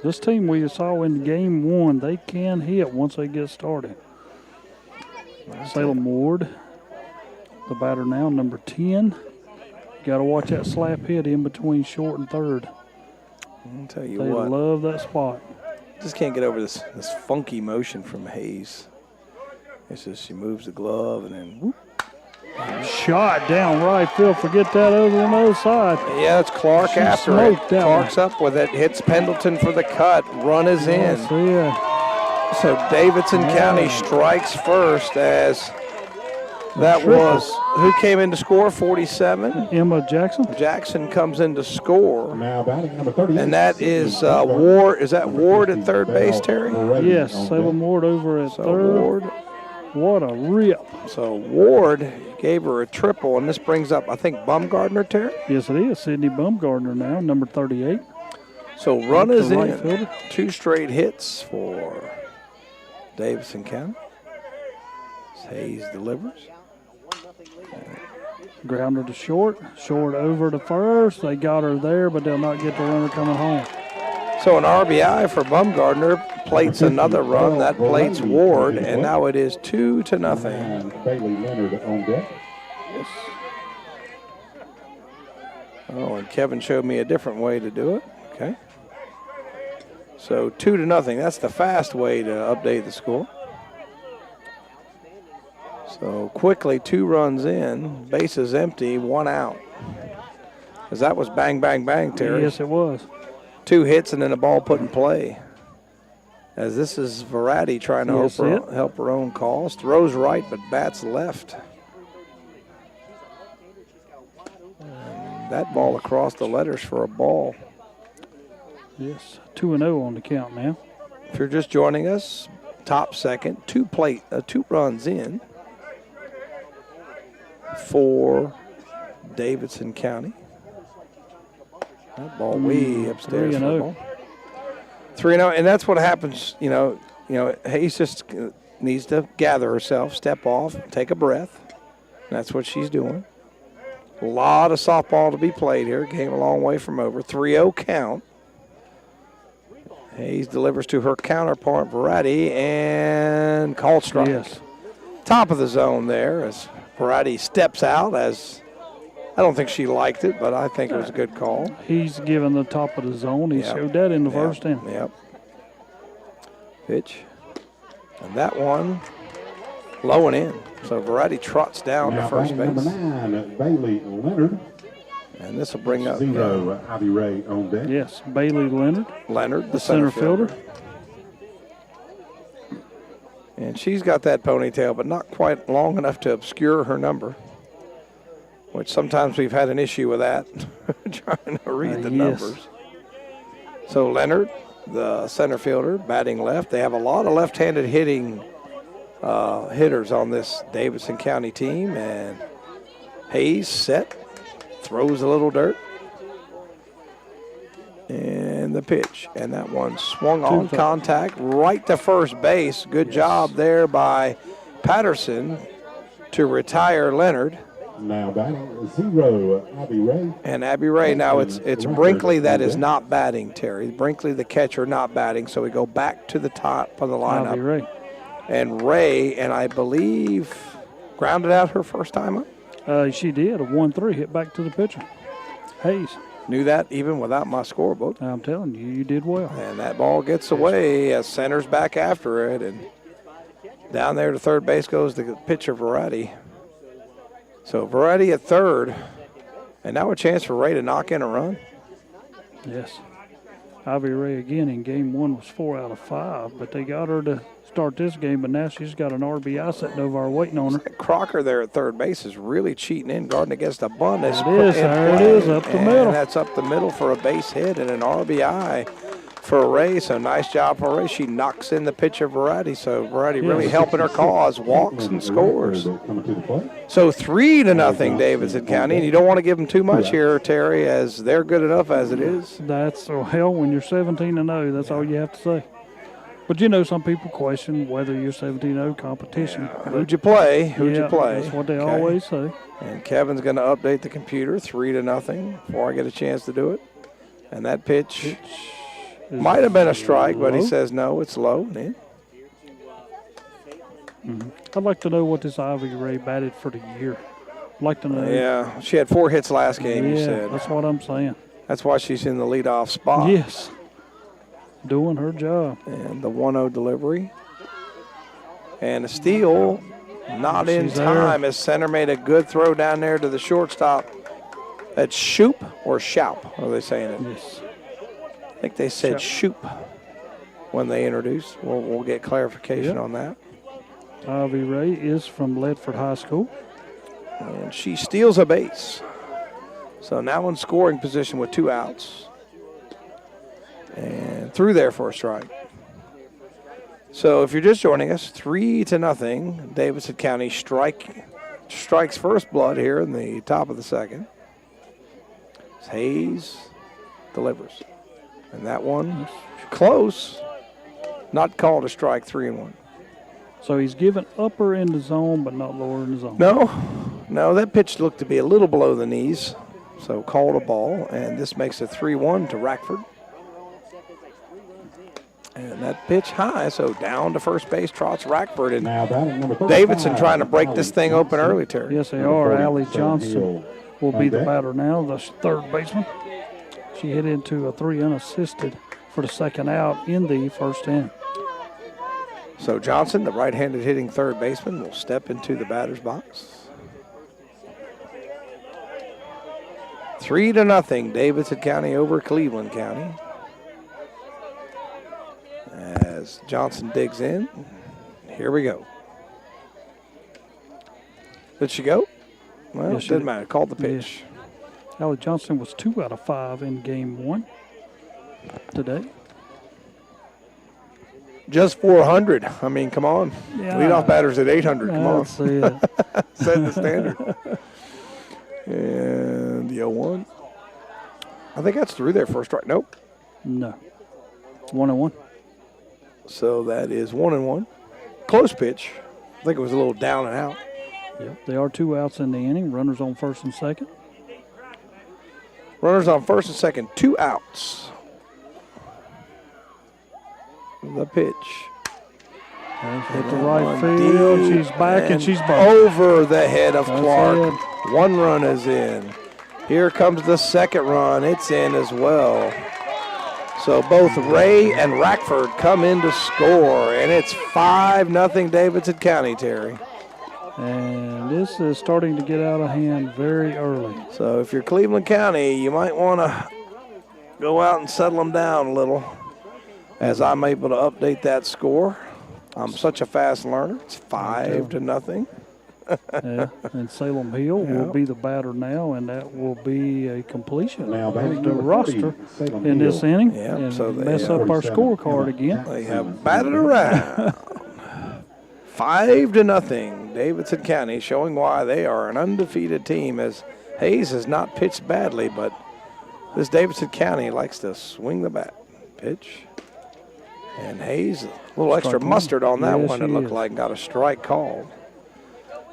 Speaker 15: This team we saw in game 1, they can hit once they get started. Salem Ward, the batter now, number 10. Got to watch that slap hit in between short and third.
Speaker 3: I'll tell you
Speaker 15: They
Speaker 3: what.
Speaker 15: love that spot.
Speaker 3: Just can't get over this funky motion from Hayes. It's just she moves the glove and then whoop.
Speaker 15: Shot down right field. Forget that other on the other side.
Speaker 3: Yeah, it's Clark
Speaker 15: She
Speaker 3: after it.
Speaker 15: smoked that
Speaker 3: Clark's up with it. Hits Pendleton for the cut. Run is in.
Speaker 15: Yes, yeah.
Speaker 3: So Davidson County strikes first as that
Speaker 15: Triple.
Speaker 3: was, who came in to score, 47?
Speaker 15: Emma Jackson.
Speaker 3: Jackson comes in to score.
Speaker 16: Now batting number 38.
Speaker 3: And that is Ward. Is that Ward at third base, Terry?
Speaker 15: Yes, Salem Ward over at
Speaker 3: So
Speaker 15: third.
Speaker 3: Ward.
Speaker 15: What a rip.
Speaker 3: So Ward gave her a triple, and this brings up, I think, Bumgardner, Terry?
Speaker 15: Yes, it is. Sydney Bumgardner now, number 38.
Speaker 3: So run is
Speaker 15: The right
Speaker 3: in.
Speaker 15: fielder.
Speaker 3: 2 straight hits for Davidson County. Hayes delivers.
Speaker 15: Grounder to short. Short over to first. They got her there, but they'll not get the runner coming home.
Speaker 3: So an RBI for Bumgardner plates another run. That plates Ward, and now it is 2-0.
Speaker 16: And Bailey Leonard on deck.
Speaker 3: Yes. Oh, and Kevin showed me a different way to do it. Okay. So 2-0. That's the fast way to update the score. So quickly, 2 runs in, bases empty, 1 out. Because that was bang, bang, bang, Terry.
Speaker 15: Yes, it was.
Speaker 3: 2 hits and then a ball put in play. As this is Verratti trying to
Speaker 15: Yes,
Speaker 3: help her own cause. Throws right, but bats left. And that ball across the letters for a ball.
Speaker 15: Yes, 2-0 on the count now.
Speaker 3: If you're just joining us, top second, 2 runs in for Davidson County. That ball way upstairs.
Speaker 15: 3-0.
Speaker 3: 3-0, and that's what happens. You know, Hayes just needs to gather herself, step off, take a breath. And that's what she's doing. A lot of softball to be played here. Game a long way from over. 3-0 count. Hayes delivers to her counterpart, Verratti, and called strike.
Speaker 15: Yes.
Speaker 3: Top of the zone there as Verratti steps out. As I don't think she liked it, but I think it was a good call.
Speaker 15: He's given the top of the zone. He showed that in the first inning.
Speaker 3: Yep. Pitch. And that one low and in. So Verratti trots down to
Speaker 16: Now
Speaker 3: first
Speaker 16: batting
Speaker 3: base.
Speaker 16: number 9, Bailey Leonard.
Speaker 3: And this will bring up
Speaker 16: 0, Ivy Ray on deck.
Speaker 15: Yes, Bailey Leonard.
Speaker 3: Leonard,
Speaker 15: the center fielder.
Speaker 3: And she's got that ponytail, but not quite long enough to obscure her number, which sometimes we've had an issue with that, trying to read the
Speaker 15: yes.
Speaker 3: numbers. So Leonard, the center fielder, batting left. They have a lot of left-handed hitting hitters on this Davidson County team. And Hayes set, throws a little dirt. And the pitch. And that one swung on contact right to first base. Good job there by Patterson to retire Leonard.
Speaker 16: Now batting 0, Abby Ray.
Speaker 3: And Abby Ray, now it's Brinkley that is not batting, Terry. Brinkley, the catcher, not batting. So we go back to the top of the lineup.
Speaker 15: Abby Ray.
Speaker 3: And Ray, and I believe, grounded out her first time up.
Speaker 15: She did. A 1-3 hit back to the pitcher. Hayes.
Speaker 3: Knew that even without my scorebook.
Speaker 15: I'm telling you, you did well.
Speaker 3: And that ball gets away as center's back after it. And down there to third base goes the pitcher, Verratti. So Verratti at third. And now a chance for Ray to knock in a run.
Speaker 15: Yes. Ivy Ray again in game 1 was 4 out of 5, but they got her to start this game, but now she's got an RBI sitting over our waiting on her.
Speaker 3: Crocker there at third base is really cheating in, guarding against a bunt.
Speaker 15: There it is, up the middle.
Speaker 3: That's up the middle for a base hit and an RBI for Ray, so nice job for Ray. She knocks in the pitch of Variety, so Variety really helping her cause, walks and scores. So 3-0 Davidson County, and you don't want to give them too much here, Terry, as they're good enough as it is.
Speaker 15: That's, hell, when you're 17-0, that's all you have to say. But you know, some people question whether you're 17-0 competition.
Speaker 3: Who'd you play? Who'd you play?
Speaker 15: That's what they always say.
Speaker 3: And Kevin's going to update the computer 3-0 before I get a chance to do it. And that pitch might have been a strike, but he says no, it's low. Yeah.
Speaker 15: I'd like to know what this Ivy Ray batted for the year. I'd like to know.
Speaker 3: Yeah, she had 4 hits last game, you said.
Speaker 15: That's what I'm saying.
Speaker 3: That's why she's in the leadoff spot.
Speaker 15: Yes. Doing her job.
Speaker 3: And the 1-0 delivery. And a steal, not in time, as center made a good throw down there to the shortstop. That's Shoop or Shoup, are they saying it?
Speaker 15: Yes.
Speaker 3: I think they said Shoop when they introduced. We'll get clarification on that.
Speaker 15: Ivy Ray is from Ledford High School.
Speaker 3: And she steals a base. So now in scoring position with 2 outs. And through there for a strike. So if you're just joining us, 3-0, Davidson County strikes first blood here in the top of the second. Hayes delivers. And that one, close, not called a strike, 3-1.
Speaker 15: So he's given upper in the zone, but not lower in the zone.
Speaker 3: No, that pitch looked to be a little below the knees. So called a ball, and this makes it 3-1 to Rackford. And that pitch high, so down to first base trots Rackford. And Davidson trying to break this thing open early, Terry.
Speaker 15: Yes, they are. Allie Johnson will be the batter now, the third baseman. She hit into a 3 unassisted for the second out in the first inning.
Speaker 3: So Johnson, the right-handed hitting third baseman, will step into the batter's box. 3-0, Davidson County over Cleveland County. As Johnson digs in, here we go. Did she go? Well,
Speaker 15: yes,
Speaker 3: it didn't matter. Called the pitch.
Speaker 15: Yeah. Allie Johnson was 2 out of 5 in game 1 today.
Speaker 3: Just 400. I mean, come on.
Speaker 15: Yeah.
Speaker 3: Leadoff batters at 800. Come on.
Speaker 15: See it.
Speaker 3: Set the standard. And the 0-1. I think that's through there for a strike. Nope.
Speaker 15: No. 1-1.
Speaker 3: So that is 1-1. Close pitch. I think it was a little down and out.
Speaker 15: Yep. There are 2 outs in the inning. Runners on first and second.
Speaker 3: Runners on first and second. 2 outs. The pitch.
Speaker 15: Hit the right field. She's back and she's back.
Speaker 3: Over the head of Clark. 1 run is in. Here comes the second run. It's in as well. So both Ray and Rackford come in to score, and it's 5-0 Davidson County, Terry.
Speaker 15: And this is starting to get out of hand very early.
Speaker 3: So if you're Cleveland County, you might want to go out and settle them down a little, as I'm able to update that score. I'm such a fast learner. It's 5-0.
Speaker 15: Yeah, and Salem Hill will be the batter now, and that will be a completion of the roster in this inning.
Speaker 3: Yeah,
Speaker 15: and
Speaker 3: so
Speaker 15: mess up our scorecard again.
Speaker 3: They have batted around. 5-0 Davidson County, showing why they are an undefeated team, as Hayes has not pitched badly, but this Davidson County likes to swing the bat. Pitch. And Hayes, a little extra mustard on that one, it looked like, got a strike called.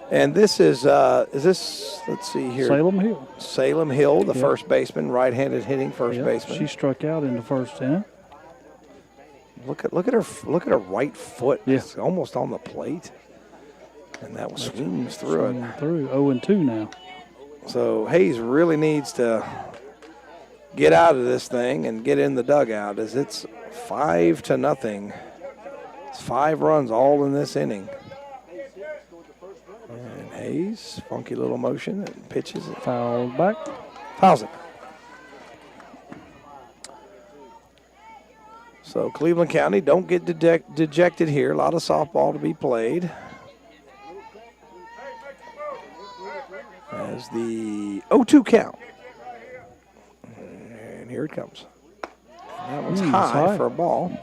Speaker 3: And this is this, let's see here.
Speaker 15: Salem Hill.
Speaker 3: Salem Hill, the first baseman, right-handed hitting first baseman.
Speaker 15: She struck out in the first inning.
Speaker 3: Look at her right foot. Yeah. It's almost on the plate. And that swings through it.
Speaker 15: Through 0-2 now.
Speaker 3: So Hayes really needs to get out of this thing and get in the dugout, as it's 5-0. It's 5 runs all in this inning. And Hayes, funky little motion, and pitches it.
Speaker 15: Fouled back.
Speaker 3: Fouls it. So Cleveland County, don't get dejected here. A lot of softball to be played. As the 0-2 count. And here it comes. That one's
Speaker 15: it's
Speaker 3: high for a ball.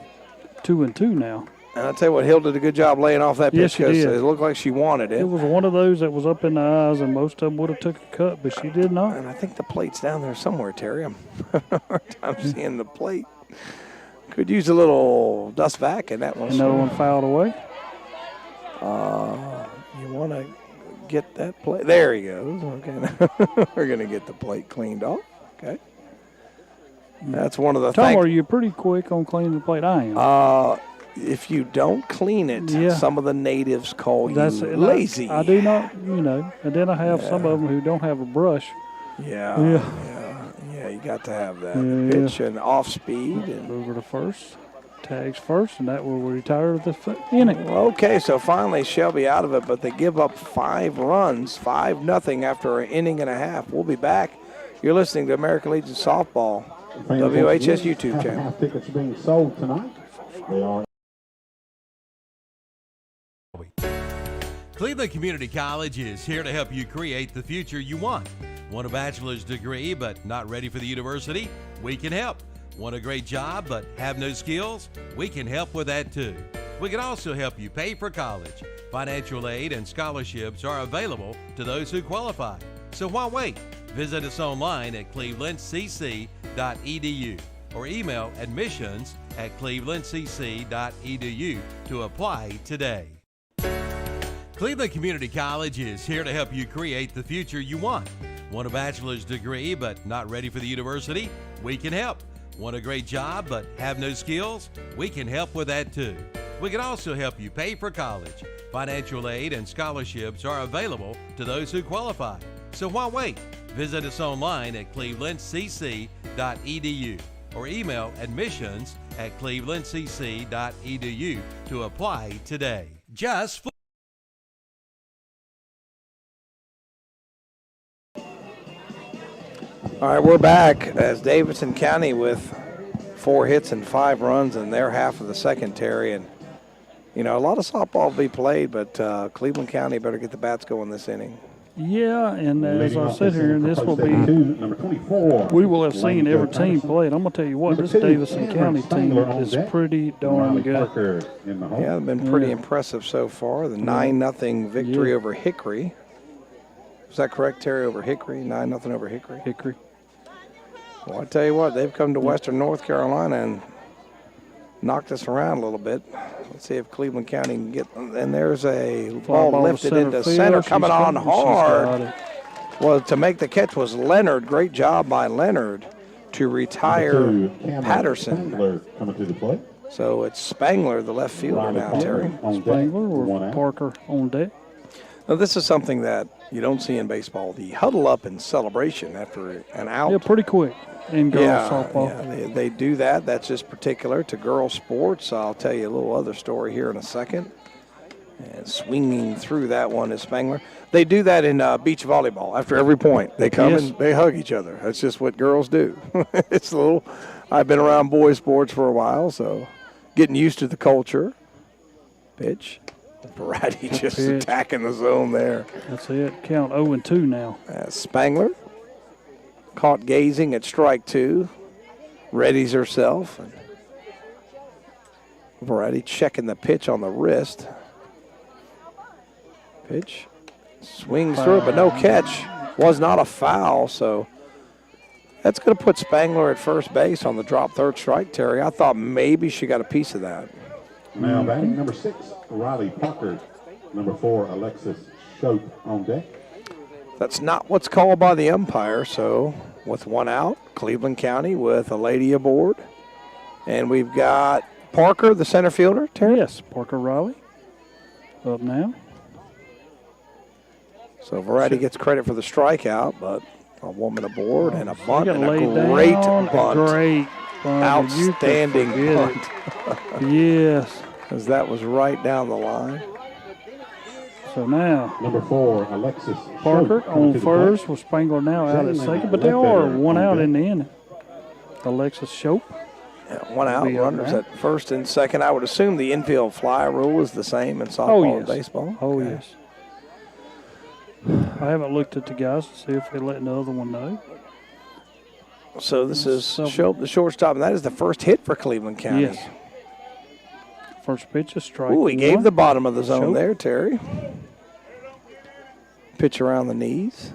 Speaker 15: 2-2 now.
Speaker 3: And I'll tell you what, Hill did a good job laying off that
Speaker 15: Yes,
Speaker 3: pitch
Speaker 15: she
Speaker 3: because
Speaker 15: did.
Speaker 3: it looked like she wanted it.
Speaker 15: It was one of those that was up in the eyes, and most of them would have took a cut, but she did not.
Speaker 3: And I think the plate's down there somewhere, Terry. I'm having a hard time seeing the plate. Could use a little dust vac in that one.
Speaker 15: Another one fouled away.
Speaker 3: You want to get that plate. There he goes. Okay. We're going to get the plate cleaned off. Okay. That's one of the
Speaker 15: Tom,
Speaker 3: things.
Speaker 15: are you pretty quick on cleaning the plate? I am.
Speaker 3: If you don't clean it,
Speaker 15: Yeah.
Speaker 3: some of the natives call
Speaker 15: That's
Speaker 3: you
Speaker 15: it.
Speaker 3: lazy.
Speaker 15: I do not, And then I have some of them who don't have a brush.
Speaker 3: Yeah. You got to have that.
Speaker 15: Yeah.
Speaker 3: Pitch and off speed. And
Speaker 15: Over to first. Tags first, and that will retire the inning.
Speaker 3: okay, so finally Shelby out of it, but they give up 5 runs, 5-0 after an inning and a half. We'll be back. You're listening to American Legion Softball, WHS YouTube channel.
Speaker 16: Half tickets being sold tonight. They are.
Speaker 13: Cleveland Community College is here to help you create the future you want. Want a bachelor's degree but not ready for the university? We can help. Want a great job but have no skills? We can help with that too. We can also help you pay for college. Financial aid and scholarships are available to those who qualify. So why wait? Visit us online at clevelandcc.edu or email admissions@clevelandcc.edu to apply today. Cleveland Community College is here to help you create the future you want. Want a bachelor's degree but not ready for the university? We can help. Want a great job but have no skills? We can help with that too. We can also help you pay for college. Financial aid and scholarships are available to those who qualify. So why wait? Visit us online at clevelandcc.edu or email admissions@clevelandcc.edu to apply today. Just for
Speaker 3: All right, we're back as Davidson County with 4 hits and 5 runs in their half of the second, Terry. And, a lot of softball will be played, but Cleveland County better get the bats going this inning.
Speaker 15: Yeah, and as
Speaker 16: Leading
Speaker 15: I
Speaker 16: off
Speaker 15: sit
Speaker 16: this
Speaker 15: here,
Speaker 16: inning
Speaker 15: this
Speaker 16: for
Speaker 15: will
Speaker 16: post
Speaker 15: be,
Speaker 16: 82, number 24.
Speaker 15: we will have seen
Speaker 16: Lane
Speaker 15: every
Speaker 16: Joe
Speaker 15: team
Speaker 16: Patterson.
Speaker 15: play. And I'm going to tell you what,
Speaker 16: Number
Speaker 15: this
Speaker 16: 2,
Speaker 15: Davidson
Speaker 16: Cameron
Speaker 15: County team
Speaker 16: Spangler on
Speaker 15: is
Speaker 16: deck.
Speaker 15: pretty darn
Speaker 16: Riley
Speaker 15: good.
Speaker 16: Parker in the hole.
Speaker 3: Yeah, they've been pretty
Speaker 15: Yeah.
Speaker 3: impressive so far. The 9-0 victory
Speaker 15: Yeah.
Speaker 3: over Hickory. Is that correct, Terry, over Hickory? 9-0 over Hickory?
Speaker 15: Hickory.
Speaker 3: Well, I tell you what, they've come to Western North Carolina and knocked us around a little bit. Let's see if Cleveland County can get. And there's a ball
Speaker 15: to
Speaker 3: lifted into
Speaker 15: field.
Speaker 3: center,
Speaker 15: She's
Speaker 3: coming on
Speaker 15: she's got
Speaker 3: hard.
Speaker 15: it.
Speaker 3: Well, to make the catch was Leonard. Great job by Leonard to retire
Speaker 16: Number 2, Cameron
Speaker 3: Patterson.
Speaker 16: Spangler coming to the plate.
Speaker 3: So it's Spangler, the left fielder
Speaker 16: Riley
Speaker 3: now,
Speaker 16: Parker
Speaker 3: Terry.
Speaker 16: on deck,
Speaker 15: Spangler or
Speaker 16: 1 out.
Speaker 15: Parker on deck.
Speaker 3: Now, this is something that you don't see in baseball. The huddle up and celebration after an out.
Speaker 15: Yeah, pretty quick in girls softball.
Speaker 3: Yeah, they do that. That's just particular to girls sports. I'll tell you a little other story here in a second. And swinging through that one is Spangler. They do that in beach volleyball. After every point, they come
Speaker 15: Yes.
Speaker 3: and they hug each other. That's just what girls do. It's a little. I've been around boys sports for a while, so getting used to the culture. Pitch. Variety just
Speaker 15: Pitch.
Speaker 3: attacking the zone there.
Speaker 15: That's it. Count 0-2 now.
Speaker 3: Spangler caught gazing at strike 2. Readies herself. And Variety checking the pitch on the wrist. Pitch. Swings through it, but no catch. Was not a foul, so that's going to put Spangler at first base on the drop third strike, Terry. I thought maybe she got a piece of that.
Speaker 16: Now batting number 6, Riley Parker. Number 4, Alexis Shope on deck.
Speaker 3: That's not what's called by the umpire, so with 1 out, Cleveland County with a lady aboard. And we've got Parker, the center fielder, Terry?
Speaker 15: Yes, Parker Riley. Up now.
Speaker 3: So Variety gets credit for the strikeout, but a woman aboard and a bunt
Speaker 15: got
Speaker 3: and a
Speaker 15: laid
Speaker 3: great
Speaker 15: down,
Speaker 3: bunt.
Speaker 15: Great bunt.
Speaker 3: Outstanding
Speaker 15: You could
Speaker 3: bunt.
Speaker 15: forget it. Yes.
Speaker 3: As that was right down the line.
Speaker 15: So now
Speaker 16: Number 4, Alexis
Speaker 15: Parker
Speaker 16: Shope coming
Speaker 15: on
Speaker 16: to the
Speaker 15: first
Speaker 16: plate.
Speaker 15: with Spangler now out at
Speaker 16: Jalen
Speaker 15: second, but they are
Speaker 16: Ledbetter
Speaker 15: 1
Speaker 16: on
Speaker 15: out
Speaker 16: deck.
Speaker 15: in the inning. Alexis Shope.
Speaker 3: Yeah, 1 out,
Speaker 15: Be up
Speaker 3: runners
Speaker 15: now.
Speaker 3: at first and second. I would assume the infield fly rule is the same in softball
Speaker 15: Oh,
Speaker 3: and
Speaker 15: yes.
Speaker 3: baseball.
Speaker 15: Oh,
Speaker 3: Okay.
Speaker 15: yes. I haven't looked at the guys to see if they letting the other one know.
Speaker 3: So this is Shope, the shortstop, and that is the first hit for Cleveland County.
Speaker 15: Yes. First pitch is strike.
Speaker 3: Ooh, he gave
Speaker 15: one.
Speaker 3: the bottom of the zone
Speaker 15: Shope.
Speaker 3: there, Terry. Pitch around the knees.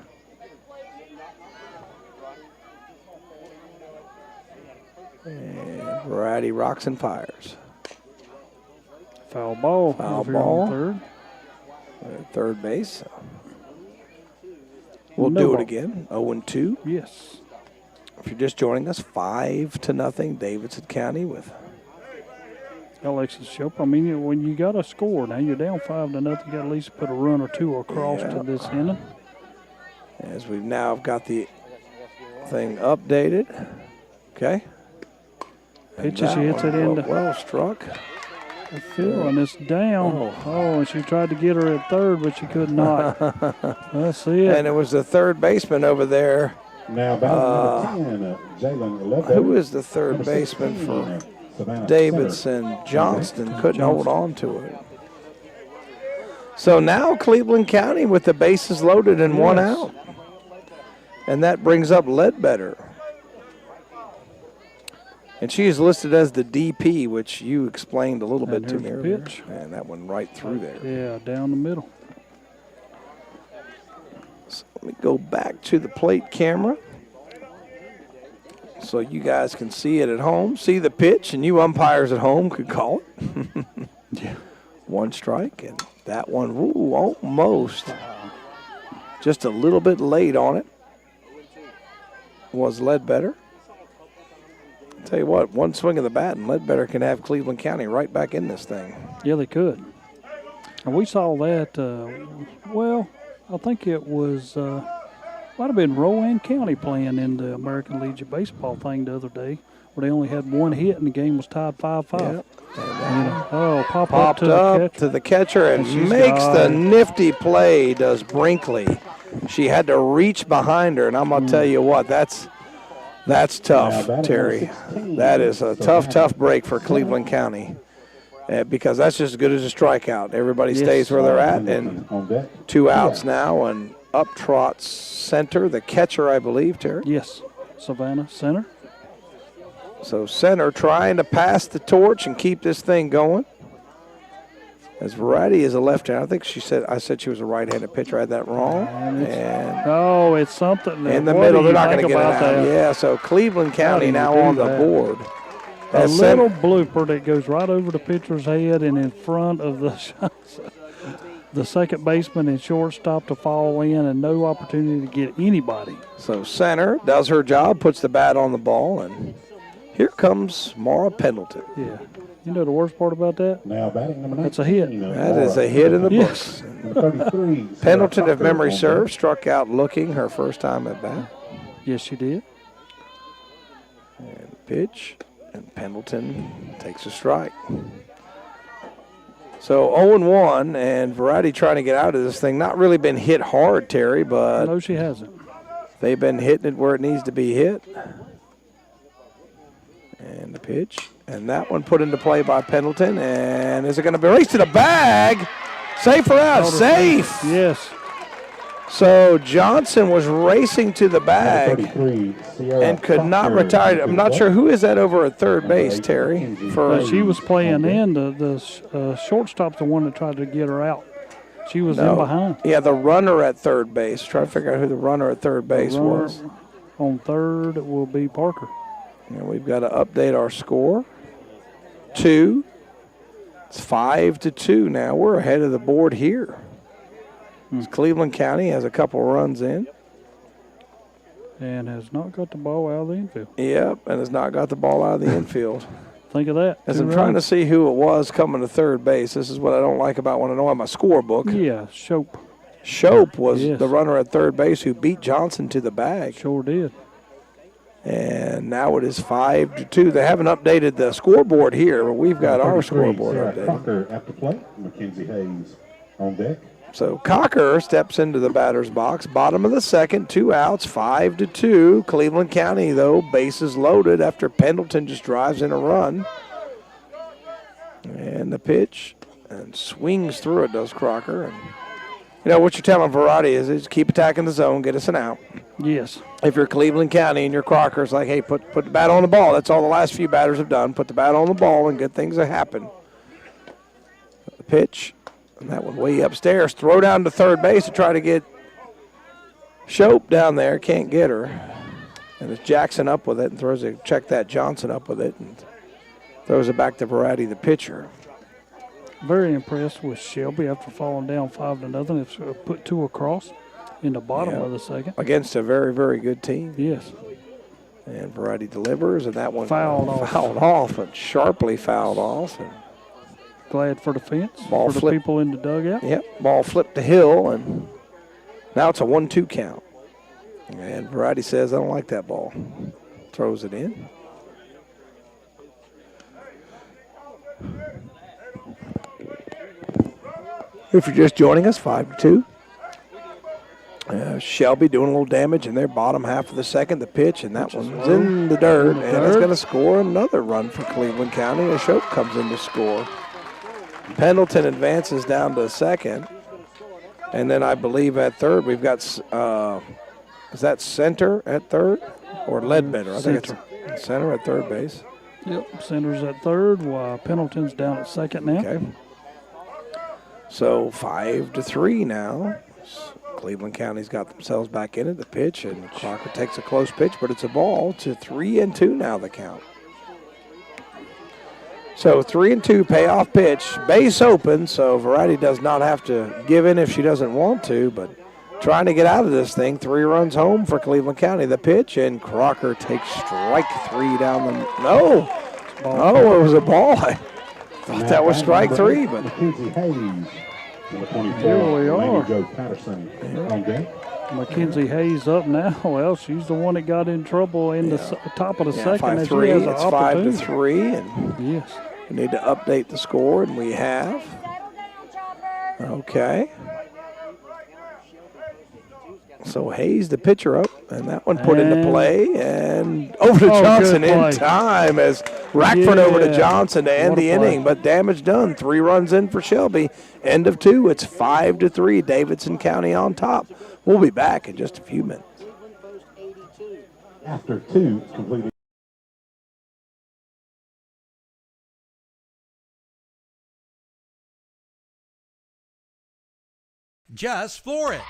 Speaker 3: And Variety rocks and fires.
Speaker 15: Foul ball.
Speaker 3: Foul
Speaker 15: over here on
Speaker 3: ball.
Speaker 15: Third.
Speaker 3: Third base. We'll
Speaker 15: No
Speaker 3: do
Speaker 15: ball.
Speaker 3: it again. 0-2.
Speaker 15: Yes.
Speaker 3: If you're just joining us, 5-0, Davidson County with.
Speaker 15: Alexis Shope. I mean, when you got a score, now you're down 5-0, you got to at least put a run or two across to this inning.
Speaker 3: As we've now got the thing updated. Okay.
Speaker 15: Pitches,
Speaker 3: And
Speaker 15: she
Speaker 3: that
Speaker 15: hits
Speaker 3: one
Speaker 15: it into.
Speaker 3: well struck.
Speaker 15: And it's down. Oh, and she tried to get her at third, but she could not. That's it.
Speaker 3: And it was the third baseman over there.
Speaker 16: Now batting number 10, Jalen Ledbetter.
Speaker 3: Who is the third
Speaker 16: Number
Speaker 3: baseman
Speaker 16: 16,
Speaker 3: for
Speaker 16: Savannah
Speaker 3: Davidson? Johnston couldn't hold on to it. So now Cleveland County with the bases loaded and one
Speaker 15: Yes.
Speaker 3: out. And that brings up Ledbetter. And she is listed as the DP, which you explained a little bit to me
Speaker 15: here's the
Speaker 3: earlier.
Speaker 15: pitch.
Speaker 3: And that went right through there.
Speaker 15: Yeah, down the middle.
Speaker 3: So let me go back to the plate camera so you guys can see it at home, see the pitch, and you umpires at home could call it.
Speaker 15: Yeah.
Speaker 3: One strike, and that one, ooh, almost. Just a little bit late on it was Ledbetter. Tell you what, one swing of the bat, and Ledbetter can have Cleveland County right back in this thing.
Speaker 15: Yeah, they could. And we saw that, well, I think it was, might have been Rowan County playing in the American Legion baseball thing the other day, where they only had one hit and the game was tied 5-5.
Speaker 3: Yep.
Speaker 15: Popped
Speaker 3: up to the catcher and
Speaker 15: she's
Speaker 3: makes
Speaker 15: got
Speaker 3: the
Speaker 15: it.
Speaker 3: nifty play, does Brinkley. She had to reach behind her, and I'm going to tell you what, that's tough, Terry. That is a tough break for Cleveland County because that's just as good as a strikeout. Everybody stays where they're at, and 2 outs now, and up trots center, the catcher, I believe, Terry.
Speaker 15: Yes, Savannah, center.
Speaker 3: So center trying to pass the torch and keep this thing going. As Variety is a left-hander. I said she was a right-handed pitcher. I had that wrong. And
Speaker 15: Oh, it's something.
Speaker 3: in the
Speaker 15: what
Speaker 3: middle,
Speaker 15: do
Speaker 3: they're
Speaker 15: you
Speaker 3: not going to
Speaker 15: think
Speaker 3: get it
Speaker 15: about
Speaker 3: out.
Speaker 15: that?
Speaker 3: Yeah, so Cleveland County
Speaker 15: do you
Speaker 3: now
Speaker 15: do
Speaker 3: on the
Speaker 15: that?
Speaker 3: board.
Speaker 15: A
Speaker 3: As
Speaker 15: little blooper that goes right over the pitcher's head and in front of the second baseman and shortstop to fall in, and no opportunity to get anybody.
Speaker 3: So center does her job, puts the bat on the ball, and here comes Mara Pendleton.
Speaker 15: Yeah. You know the worst part about that?
Speaker 16: Now batting number 19.
Speaker 15: That's a hit.
Speaker 3: That is a hit in the
Speaker 15: Yes.
Speaker 3: books.
Speaker 16: Number 33.
Speaker 3: Pendleton, if
Speaker 16: Sarah
Speaker 3: memory
Speaker 16: Tucker,
Speaker 3: serves, struck out looking her first time at bat.
Speaker 15: Yes, she did.
Speaker 3: And pitch, and Pendleton takes a strike. So 0-1, and Variety trying to get out of this thing. Not really been hit hard, Terry, but
Speaker 15: No, she hasn't.
Speaker 3: they've been hitting it where it needs to be hit. And the pitch, and that one put into play by Pendleton. And is it going to be raced to the bag? Safe or out? Safe.
Speaker 15: Yes.
Speaker 3: So Johnson was racing to the bag
Speaker 16: 33. Sierra
Speaker 3: and could not
Speaker 16: Tucker.
Speaker 3: retire. I'm not sure who is that over at third base, Terry. For
Speaker 15: She was playing in. The shortstop's the one that tried to get her out. She was in
Speaker 3: no,
Speaker 15: behind.
Speaker 3: yeah, the runner at third base. Try to figure out who the runner at third base
Speaker 15: Runner
Speaker 3: was.
Speaker 15: On third will be Parker.
Speaker 3: And we've got to update our score. 2. It's 5-2 now. We're ahead of the board here. Cleveland County has a couple runs in.
Speaker 15: And has not got the ball out of the infield.
Speaker 3: Yep, and has not got the ball out of the infield.
Speaker 15: Think of that.
Speaker 3: As
Speaker 15: 2
Speaker 3: I'm trying to
Speaker 15: runs.
Speaker 3: see who it was coming to third base. This is what I don't like about when I don't have my scorebook.
Speaker 15: Yeah, Shope.
Speaker 3: Shope was
Speaker 15: Yes.
Speaker 3: the runner at third base who beat Johnson to the bag.
Speaker 15: Sure did.
Speaker 3: And now it is 5-2. They haven't updated the scoreboard here, but we've got our
Speaker 16: 33,
Speaker 3: scoreboard
Speaker 16: Sarah
Speaker 3: updated.
Speaker 16: Tucker at the plate. Mackenzie Hayes on deck.
Speaker 3: So Cocker steps into the batter's box. Bottom of the second, 2 outs, 5-2. Cleveland County, though, bases loaded after Pendleton just drives in a run. And the pitch, and swings through it, does Crocker. And, you know, what you're telling Variety is keep attacking the zone, get us an out.
Speaker 15: Yes.
Speaker 3: If you're Cleveland County and you're Crocker, it's like, hey, put the bat on the ball. That's all the last few batters have done. Put the bat on the ball and good things will happen. The pitch, and that one way upstairs. Throw down to third base to try to get Shope down there. Can't get her. And it's Jackson up with it and throws it. Check that, Johnson up with it and throws it back to Verratti, the pitcher.
Speaker 15: Very impressed with Shelby after falling down 5-0. It's put 2 across in the bottom of the second.
Speaker 3: Against a very, very good team.
Speaker 15: Yes.
Speaker 3: And Verratti delivers, and that one
Speaker 15: fouled
Speaker 3: off, and sharply fouled off. And
Speaker 15: glad for the fence,
Speaker 3: ball
Speaker 15: for the people in the dugout.
Speaker 3: Yep, ball flipped to Hill, and now it's a 1-2 count. And Verratti says, I don't like that ball. Throws it in. If you're just joining us, 5-2. Shelby doing a little damage in their bottom half of the second, the pitch, and that one's in the dirt, and it's going to score another run for Cleveland County. A Shope comes in to score. Pendleton advances down to second, and then I believe at third we've got, is that Center at third or Ledbetter? I think it's Center at third base.
Speaker 15: Yep, Center's at third while Pendleton's down at second now.
Speaker 3: Okay. So 5-3 now. Cleveland County's got themselves back in it. The pitch, and Crocker takes a close pitch, but it's a ball to 3-2 now the count. So 3-2 payoff pitch, base open, so Verratti does not have to give in if she doesn't want to, but trying to get out of this thing. 3 runs home for Cleveland County. The pitch, and Crocker takes strike 3 down the, no, it was a ball. I thought that was strike 3, but.
Speaker 16: Mackenzie Hayes. Number 24,
Speaker 15: Here we are.
Speaker 16: Joe Patterson on deck.
Speaker 15: Mackenzie Hayes up now. Well, she's the one that got in trouble in the top of the second.
Speaker 3: 5-3. It's 5-3, and
Speaker 15: yes,
Speaker 3: we need to update the score, and we have. Okay. So Hayes, the pitcher, up, and that one put into play, and over to Johnson in time as Rackford over to Johnson to end the inning, but damage done. 3 runs in for Shelby. End of 2. It's 5-3. Davidson County on top. We'll be back in just a few minutes.
Speaker 16: After 2, it's completed.
Speaker 13: Just floor it.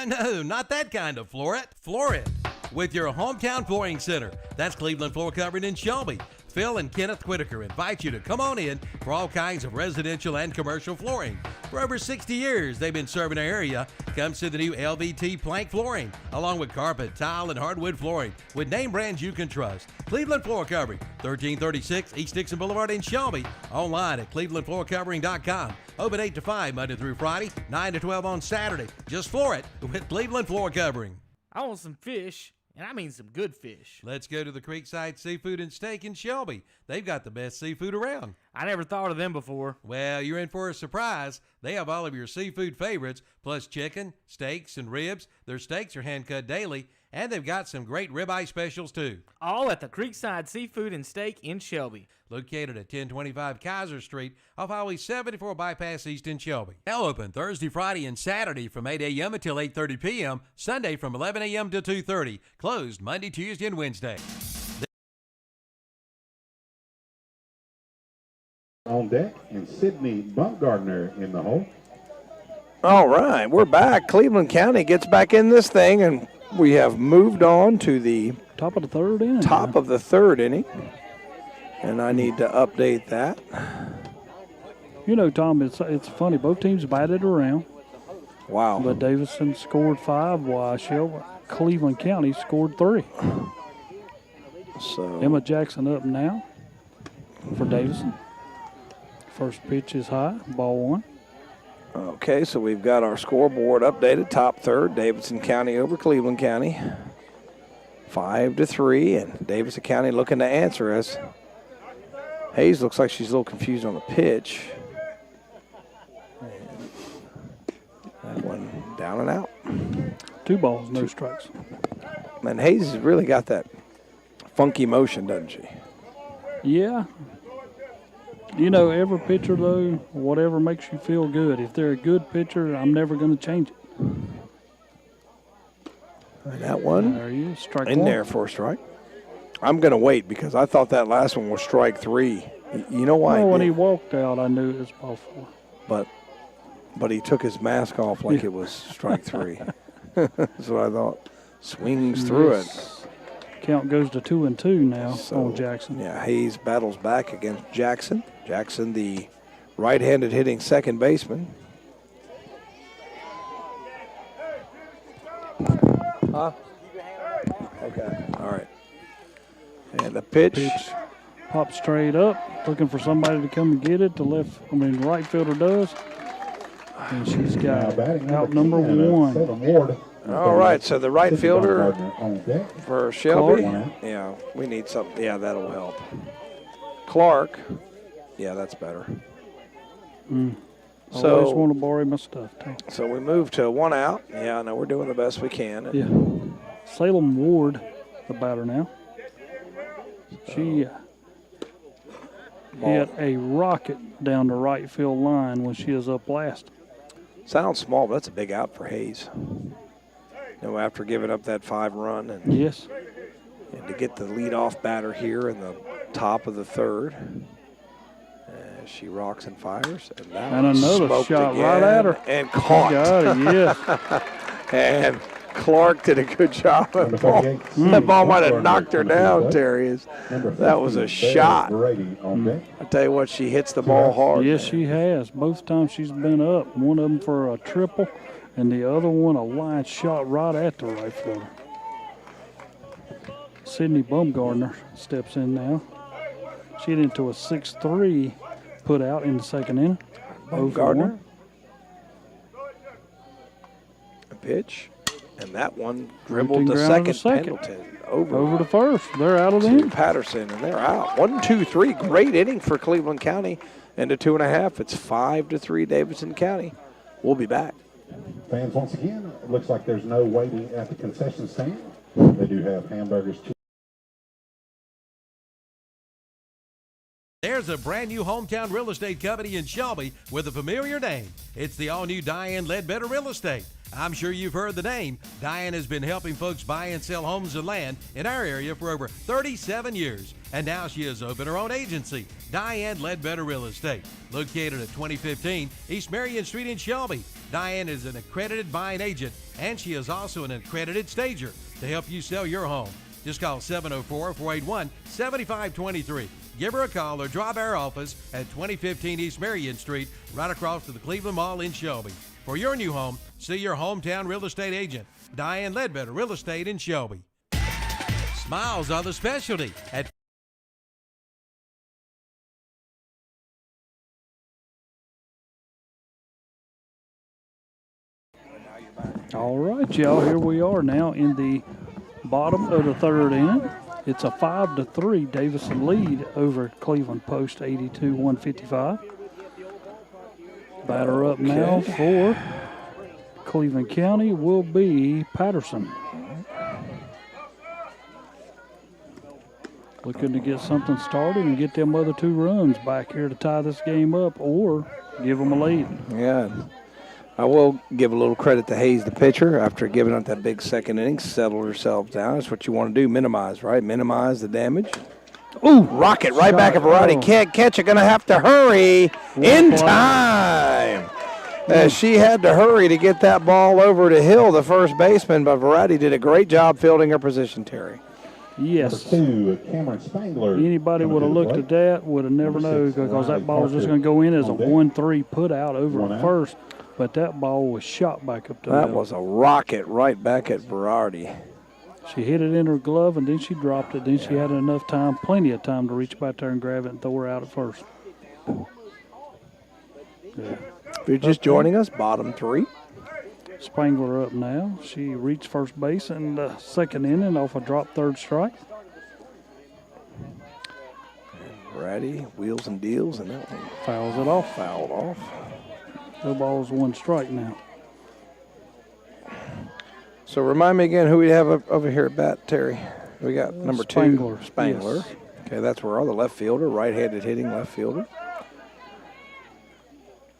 Speaker 13: No, not that kind of floor it. Floor it with your hometown flooring center. That's Cleveland Floor Covering in Shelby. Phil and Kenneth Whitaker invite you to come on in for all kinds of residential and commercial flooring. For over 60 years, they've been serving our area. Come see the new LVT plank flooring, along with carpet, tile, and hardwood flooring with name brands you can trust. Cleveland Floor Covering, 1336 East Dixon Boulevard in Shelby. Online at clevelandfloorcovering.com. Open 8 to 5 Monday through Friday, 9 to 12 on Saturday. Just floor it with Cleveland Floor Covering.
Speaker 17: I want some fish, and I mean some good fish.
Speaker 13: Let's go to the Creekside Seafood and Steak in Shelby. They've got the best seafood around.
Speaker 17: I never thought of them before.
Speaker 13: Well, you're in for a surprise. They have all of your seafood favorites, plus chicken, steaks, and ribs. Their steaks are hand-cut daily, and they've got some great ribeye specials, too.
Speaker 17: All at the Creekside Seafood and Steak in Shelby.
Speaker 13: Located at 1025 Kaiser Street off Highway 74 Bypass East in Shelby. They'll open Thursday, Friday, and Saturday from 8 a.m. until 8:30 p.m., Sunday from 11 a.m. to 2:30, closed Monday, Tuesday, and Wednesday.
Speaker 16: On deck, and Sydney Bumgardner in the hole.
Speaker 3: All right, we're back. Cleveland County gets back in this thing, and we have moved on to the
Speaker 15: top of the third inning.
Speaker 3: Top of the third inning. And I need to update that.
Speaker 15: You know, Tom, it's funny. Both teams batted around.
Speaker 3: Wow.
Speaker 15: But Davidson scored 5 while Cleveland County scored 3.
Speaker 3: So
Speaker 15: Emma Jackson up now for Davidson. First pitch is high, ball 1.
Speaker 3: Okay, so we've got our scoreboard updated. Top third, Davidson County over Cleveland County. 5-3, and Davidson County looking to answer as Hayes looks like she's a little confused on the pitch. And that one down and out.
Speaker 15: 2 balls, no strikes.
Speaker 3: And Hayes has really got that funky motion, doesn't she?
Speaker 15: Yeah. You know, every pitcher, though, whatever makes you feel good. If they're a good pitcher, I'm never going to change it.
Speaker 3: And that one
Speaker 15: There he is, strike
Speaker 3: in
Speaker 15: one.
Speaker 3: there for a strike. I'm going to wait because I thought that last one was strike 3. You know why?
Speaker 15: Well, when
Speaker 3: did?
Speaker 15: he walked out, I knew it was ball 4.
Speaker 3: But he took his mask off like it was strike 3. That's what I thought. Swings through it.
Speaker 15: Count goes to 2-2 now on Jackson.
Speaker 3: Yeah, Hayes battles back against Jackson. Jackson, the right-handed hitting second baseman. Huh? Okay, all right. And the pitch.
Speaker 15: Pop straight up, looking for somebody to come and get it. Right fielder does. And she's got out number 1.
Speaker 3: All right, so the right fielder for Shelby.
Speaker 15: Clark.
Speaker 3: Yeah, we need something. Yeah, that'll help. Clark. Yeah, that's better.
Speaker 15: Always want to borrow my stuff, too.
Speaker 3: So we move to 1 out. Yeah, no, we're doing the best we can.
Speaker 15: Yeah. Salem Ward, the batter now. She hit a rocket down the right field line when she was up last.
Speaker 3: Sounds small, but that's a big out for Hayes. After giving up that 5-run. And
Speaker 15: yes.
Speaker 3: And to get the leadoff batter here in the top of the 3rd. She rocks and fires. And
Speaker 15: another shot
Speaker 3: again,
Speaker 15: right at her.
Speaker 3: And caught.
Speaker 15: Got it, yes.
Speaker 3: And Clark did a good job. That ball might have knocked her down, Terry. That was a shot. I tell you what, she hits the ball hard.
Speaker 15: Yes, she has. Both times she's been up. One of them for a triple, and the other one a line shot right at the right fielder. Sydney Bumgardner steps in now. She hit into a 6-3 put out in the second inning.
Speaker 3: Bumgardner. A pitch. And that one dribbled to second. Pendleton
Speaker 15: over to first. They're out of the inning.
Speaker 3: Patterson, and they're out. 1, 2, 3. Great inning for Cleveland County. And to 2.5. It's 5-3 Davidson County. We'll be back.
Speaker 16: Fans, once again, it looks like there's no waiting at the concession stand. They do have hamburgers.
Speaker 13: There's a brand new hometown real estate company in Shelby with a familiar name. It's the all-new Diane Ledbetter Real Estate. I'm sure you've heard the name. Diane has been helping folks buy and sell homes and land in our area for over 37 years. And now she has opened her own agency, Diane Ledbetter Real Estate, located at 2015 East Marion Street in Shelby. Diane is an accredited buying agent, and she is also an accredited stager to help you sell your home. Just call 704-481-7523. Give her a call or drop our office at 2015 East Marion Street, right across from the Cleveland Mall in Shelby. For your new home, see your hometown real estate agent, Diane Ledbetter Real Estate in Shelby. Smiles are the specialty at
Speaker 15: All right, y'all, here we are now in the bottom of the 3rd inning. It's a 5-3 Davison lead over Cleveland Post 82-155. Batter up now for Cleveland County will be Patterson. Looking to get something started and get them other 2 runs back here to tie this game up or give them a lead.
Speaker 3: Yeah. I will give a little credit to Hayes, the pitcher, after giving up that big second inning, settled herself down. That's what you want to do, minimize, right? Minimize the damage. Ooh, rocket right back at Variety. Can't catch it, going to have to hurry in time. She had to hurry to get that ball over to Hill, the first baseman, but Variety did a great job fielding her position, Terry.
Speaker 15: Yes.
Speaker 16: Number 2, Cameron Spangler.
Speaker 15: Anybody would have looked at that, would have never known, because that ball was just going to go in as a 1-3 put out over the first. But that ball was shot back up to
Speaker 3: that was a rocket right back at Variety.
Speaker 15: She hit it in her glove, and then she dropped it. Then she had enough time, plenty of time, to reach back there and grab it and throw her out at first.
Speaker 3: If you're just joining us, bottom 3.
Speaker 15: Spangler up now. She reached first base in the second inning off a drop 3rd strike.
Speaker 3: Variety wheels and deals, and that one
Speaker 15: fouls it off.
Speaker 3: Fouled off.
Speaker 15: No ball's 1 strike now.
Speaker 3: So remind me again who we have over here at bat, Terry. We got number
Speaker 15: Spangler.
Speaker 3: 2, Spangler.
Speaker 15: Yes.
Speaker 3: Okay, that's where all the left fielder, right-handed hitting left fielder.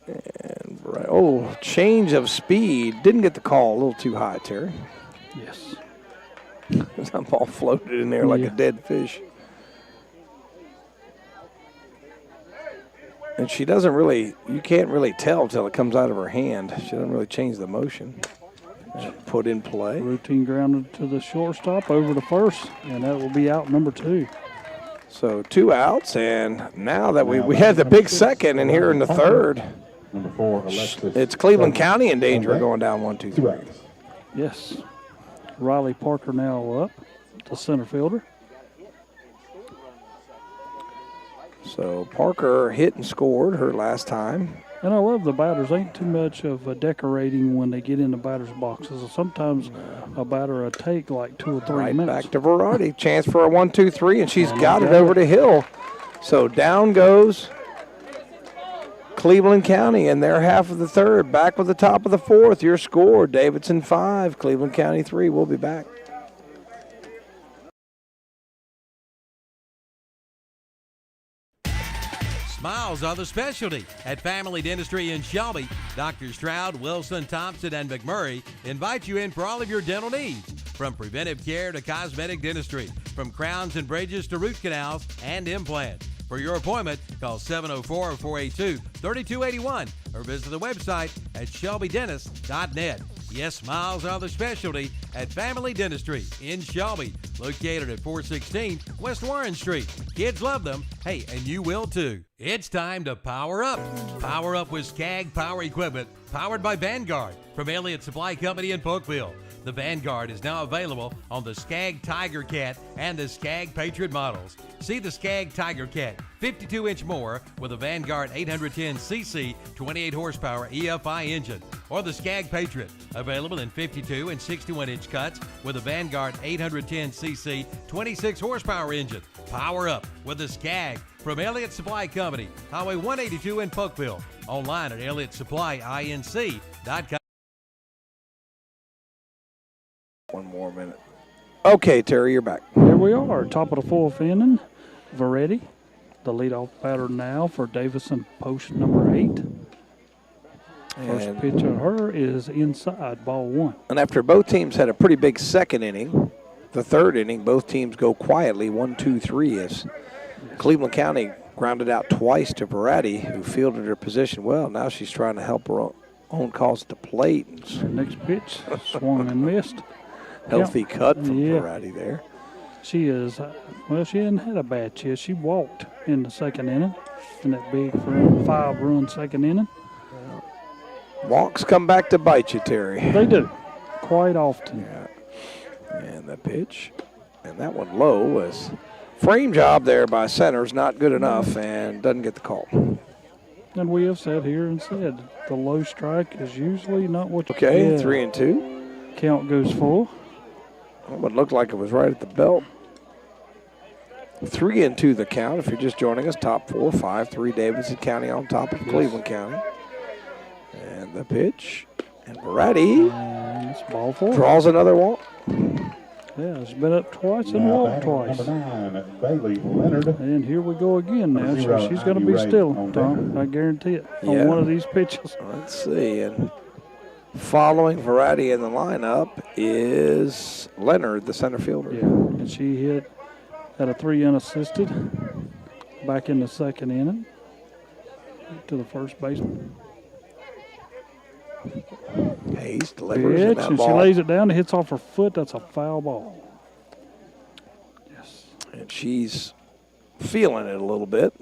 Speaker 3: And change of speed. Didn't get the call, a little too high, Terry.
Speaker 15: Yes.
Speaker 3: That ball floated in there like
Speaker 15: Yeah.
Speaker 3: a dead fish. And she doesn't really, you can't really tell till it comes out of her hand. She doesn't really change the motion. Put in play.
Speaker 15: Routine grounded to the shortstop over to first, and that will be out number 2.
Speaker 3: So 2 outs, and now that we had the big second in here in the third,
Speaker 16: Number 4, Alexis.
Speaker 3: it's Cleveland County in danger of going down 1, 2, 3.
Speaker 15: Yes. Riley Parker now up, the center fielder.
Speaker 3: So Parker hit and scored her last time.
Speaker 15: And I love the batters. Ain't too much of a decorating when they get in the batter's boxes. Sometimes a batter will take like 2 or 3
Speaker 3: Right
Speaker 15: minutes.
Speaker 3: back to Variety. Chance for a 1, 2, 3, and she's got it over to Hill. So down goes Cleveland County in their half of the third. Back with the top of the fourth. Your score, Davidson 5, Cleveland County 3. We'll be back.
Speaker 13: Smiles are the specialty at Family Dentistry in Shelby. Dr. Stroud, Wilson, Thompson, and McMurray invite you in for all of your dental needs, from preventive care to cosmetic dentistry, from crowns and bridges to root canals and implants. For your appointment, call 704-482-3281 or visit the website at shelbydentist.net. Yes, smiles are the specialty at Family Dentistry in Shelby, located at 416 West Warren Street. Kids love them. Hey, and you will too. It's time to power up. Power up with Skag Power Equipment, powered by Vanguard from Elliott Supply Company in Polkville. The Vanguard is now available on the Skag Tiger Cat and the Skag Patriot models. See the Skag Tiger Cat, 52-inch mower with a Vanguard 810cc 28 horsepower EFI engine, or the Skag Patriot, available in 52 and 61-inch cuts with a Vanguard 810cc 26 horsepower engine. Power up with the Skag from Elliott Supply Company, Highway 182 in Polkville. Online at ElliottSupplyINC.com.
Speaker 3: 1 more minute. Okay, Terry, you're back.
Speaker 15: Here we are, top of the 4th inning. Varetti, the leadoff batter now for Davison, post number 8. First
Speaker 3: And-
Speaker 15: pitch of her is inside, ball 1.
Speaker 3: And after both teams had a pretty big second inning, the third inning, both teams go quietly 1, 2, 3 as Cleveland County grounded out twice to Variety, who fielded her position well. Now she's trying to help her own cause at the plate.
Speaker 15: Next pitch, swung and missed.
Speaker 3: Healthy
Speaker 15: Yep.
Speaker 3: cut from
Speaker 15: Yeah.
Speaker 3: Variety there.
Speaker 15: She is, well, she hadn't had a bad chance. She walked in the second inning, in that big 5-run second inning.
Speaker 3: Walks come back to bite you, Terry.
Speaker 15: They do, quite often.
Speaker 3: Yeah. And the pitch, and that one low was frame job there by center's not good enough and doesn't get the call.
Speaker 15: And we have said here and said the low strike is usually not what you
Speaker 3: Okay,
Speaker 15: get.
Speaker 3: 3 and 2.
Speaker 15: Count goes full.
Speaker 3: It would look like it was right at the belt. 3 and 2 the count. If you're just joining us, top 4, 5-3 Davidson County on top of Cleveland County. And the pitch, and Variety
Speaker 15: And it's ball 4.
Speaker 3: draws another walk.
Speaker 15: Yeah, it's been up twice and
Speaker 16: Now
Speaker 15: walked
Speaker 16: batting
Speaker 15: twice.
Speaker 16: number 9, Bailey Leonard.
Speaker 15: And here we go again now.
Speaker 16: Number
Speaker 15: So
Speaker 16: 0,
Speaker 15: she's going to
Speaker 16: Ivy
Speaker 15: be
Speaker 16: Ray
Speaker 15: still,
Speaker 16: on
Speaker 15: Tom.
Speaker 16: deck.
Speaker 15: I guarantee it.
Speaker 3: Yeah.
Speaker 15: On one of these pitches.
Speaker 3: Let's see. And following Variety in the lineup is Leonard, the center fielder.
Speaker 15: Yeah, and she hit at a 3 unassisted back in the second inning to the first baseman.
Speaker 3: Hayes delivers and
Speaker 15: Pitch,
Speaker 3: that
Speaker 15: and she
Speaker 3: ball.
Speaker 15: lays it down. It hits off her foot. That's a foul ball.
Speaker 3: And she's feeling it a little bit.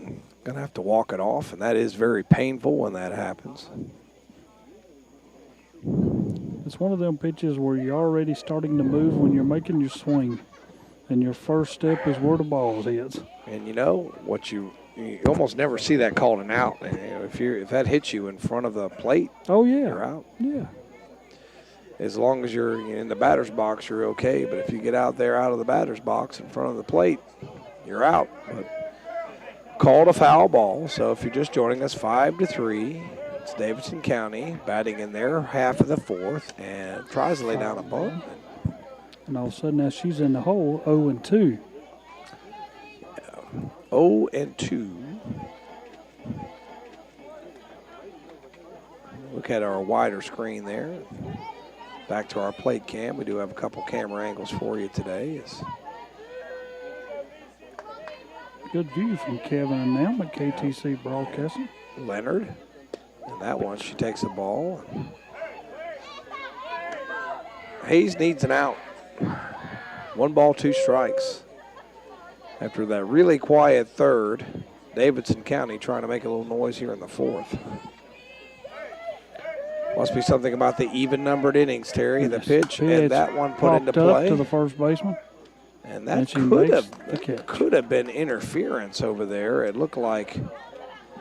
Speaker 3: Going to have to walk it off, and that is very painful when that happens.
Speaker 15: It's one of them pitches where you're already starting to move when you're making your swing, and your first step is where the ball hits.
Speaker 3: And you know what you almost never see that called an out. And if that hits you in front of the plate,
Speaker 15: oh yeah,
Speaker 3: you're out.
Speaker 15: Yeah.
Speaker 3: As long as you're in the batter's box, you're okay. But if you get out there out of the batter's box in front of the plate, you're out. But called a foul ball. So if you're just joining us, 5-3. It's Davidson County batting in their half of the fourth and tries to lay down a bunt.
Speaker 15: And all of a sudden now she's in the hole, 0-2.
Speaker 3: 0-2. Look at our wider screen there. Back to our plate cam. We do have a couple camera angles for you today.
Speaker 15: Good view from Kevin and them at KTC Broadcasting.
Speaker 3: Leonard. And that one, she takes the ball. Hayes needs an out. 1 ball, 2 strikes. After that really quiet third, Davidson County trying to make a little noise here in the 4th. Must be something about the even-numbered innings, Terry. The pitch and that one put into play.
Speaker 15: Up to the first baseman.
Speaker 3: And that
Speaker 15: And
Speaker 3: could have been interference over there. It looked like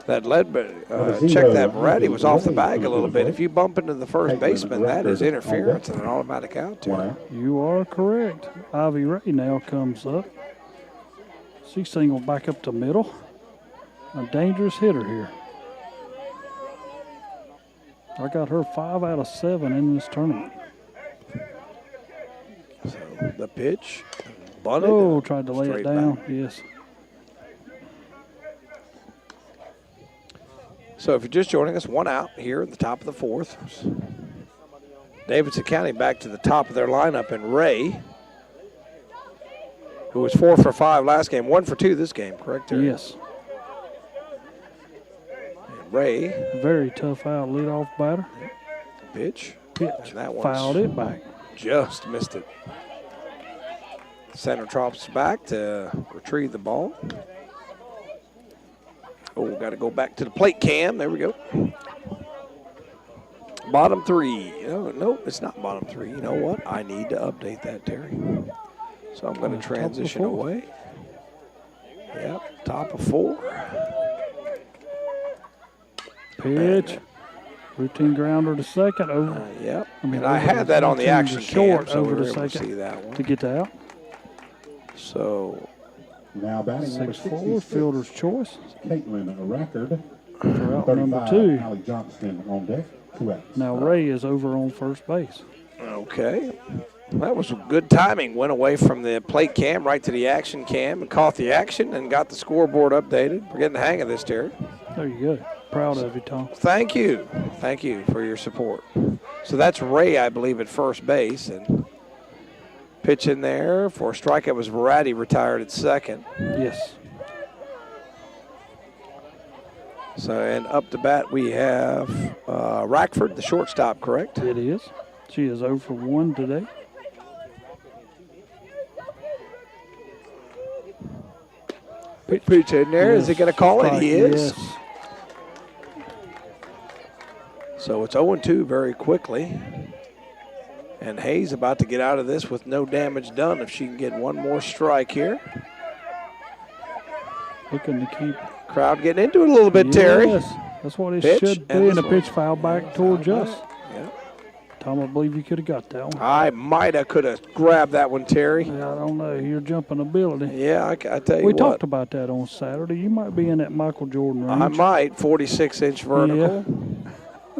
Speaker 3: that check that Moretti was off the bag a little bit. If you bump into the first baseman, that is interference and an automatic out, Terry.
Speaker 15: You are correct. Ivy Ray now comes up. She's singled back up to middle. A dangerous hitter here. I got her 5 out of 7 in this tournament.
Speaker 3: So the pitch, bunted.
Speaker 15: Oh, tried to lay it down.
Speaker 3: Back.
Speaker 15: Yes.
Speaker 3: So if you're just joining us, 1 out here in the top of the 4th. Davidson County back to the top of their lineup, and Ray, who was 4 for 5 last game, 1 for 2 this game, correct, Terry?
Speaker 15: Yes.
Speaker 3: And Ray.
Speaker 15: Very tough out leadoff batter.
Speaker 3: Pitch.
Speaker 15: Pitch.
Speaker 3: And that one
Speaker 15: Fouled it back.
Speaker 3: Just missed it. Center drops back to retrieve the ball. Oh, got to go back to the plate cam. There we go. Bottom 3. Oh, no, it's not bottom 3. You know what? I need to update that, Terry. So I'm going to transition away. Yep, top of 4.
Speaker 15: Pitch. Routine grounder to second. Over.
Speaker 3: Yep.
Speaker 15: And
Speaker 3: I had that on the action
Speaker 15: short
Speaker 3: cam, so
Speaker 15: over
Speaker 3: we were
Speaker 15: to
Speaker 3: able to
Speaker 15: second
Speaker 3: see that one.
Speaker 15: to get to out.
Speaker 3: So
Speaker 16: now batting number
Speaker 15: 6-4, fielder's choice.
Speaker 16: Caitlin Rackard.
Speaker 15: For out number 2.
Speaker 16: Allie Johnston on deck. 2 outs.
Speaker 15: Now Ray is over on first base.
Speaker 3: Okay. That was good timing. Went away from the plate cam right to the action cam and caught the action and got the scoreboard updated. We're getting the hang of this, Terry.
Speaker 15: There you go. Proud of you, Tom.
Speaker 3: Thank you. Thank you for your support. So that's Ray, I believe, at first base. And pitch in there for a strikeout was Moretti, retired at second.
Speaker 15: Yes.
Speaker 3: So, and up to bat we have Rackford, the shortstop, correct?
Speaker 15: It is. She is 0 for 1 today.
Speaker 3: Pitch in there. Is he going to call it? He is.
Speaker 15: Yes.
Speaker 3: So it's 0-2 very quickly. And Hayes about to get out of this with no damage done if she can get one more strike here.
Speaker 15: Looking to keep.
Speaker 3: Crowd getting into it a little bit, Terry.
Speaker 15: Yes, that's what it
Speaker 3: Pitch,
Speaker 15: should be.
Speaker 3: and
Speaker 15: And a
Speaker 3: this
Speaker 15: pitch foul back towards us.
Speaker 3: Yeah.
Speaker 15: Tom, I believe you could have got that one.
Speaker 3: I could have grabbed that one, Terry.
Speaker 15: Yeah, I don't know. Your jumping ability.
Speaker 3: Yeah, I tell you
Speaker 15: We
Speaker 3: what.
Speaker 15: talked about that on Saturday. You might be in that Michael Jordan range.
Speaker 3: I might. 46-inch vertical.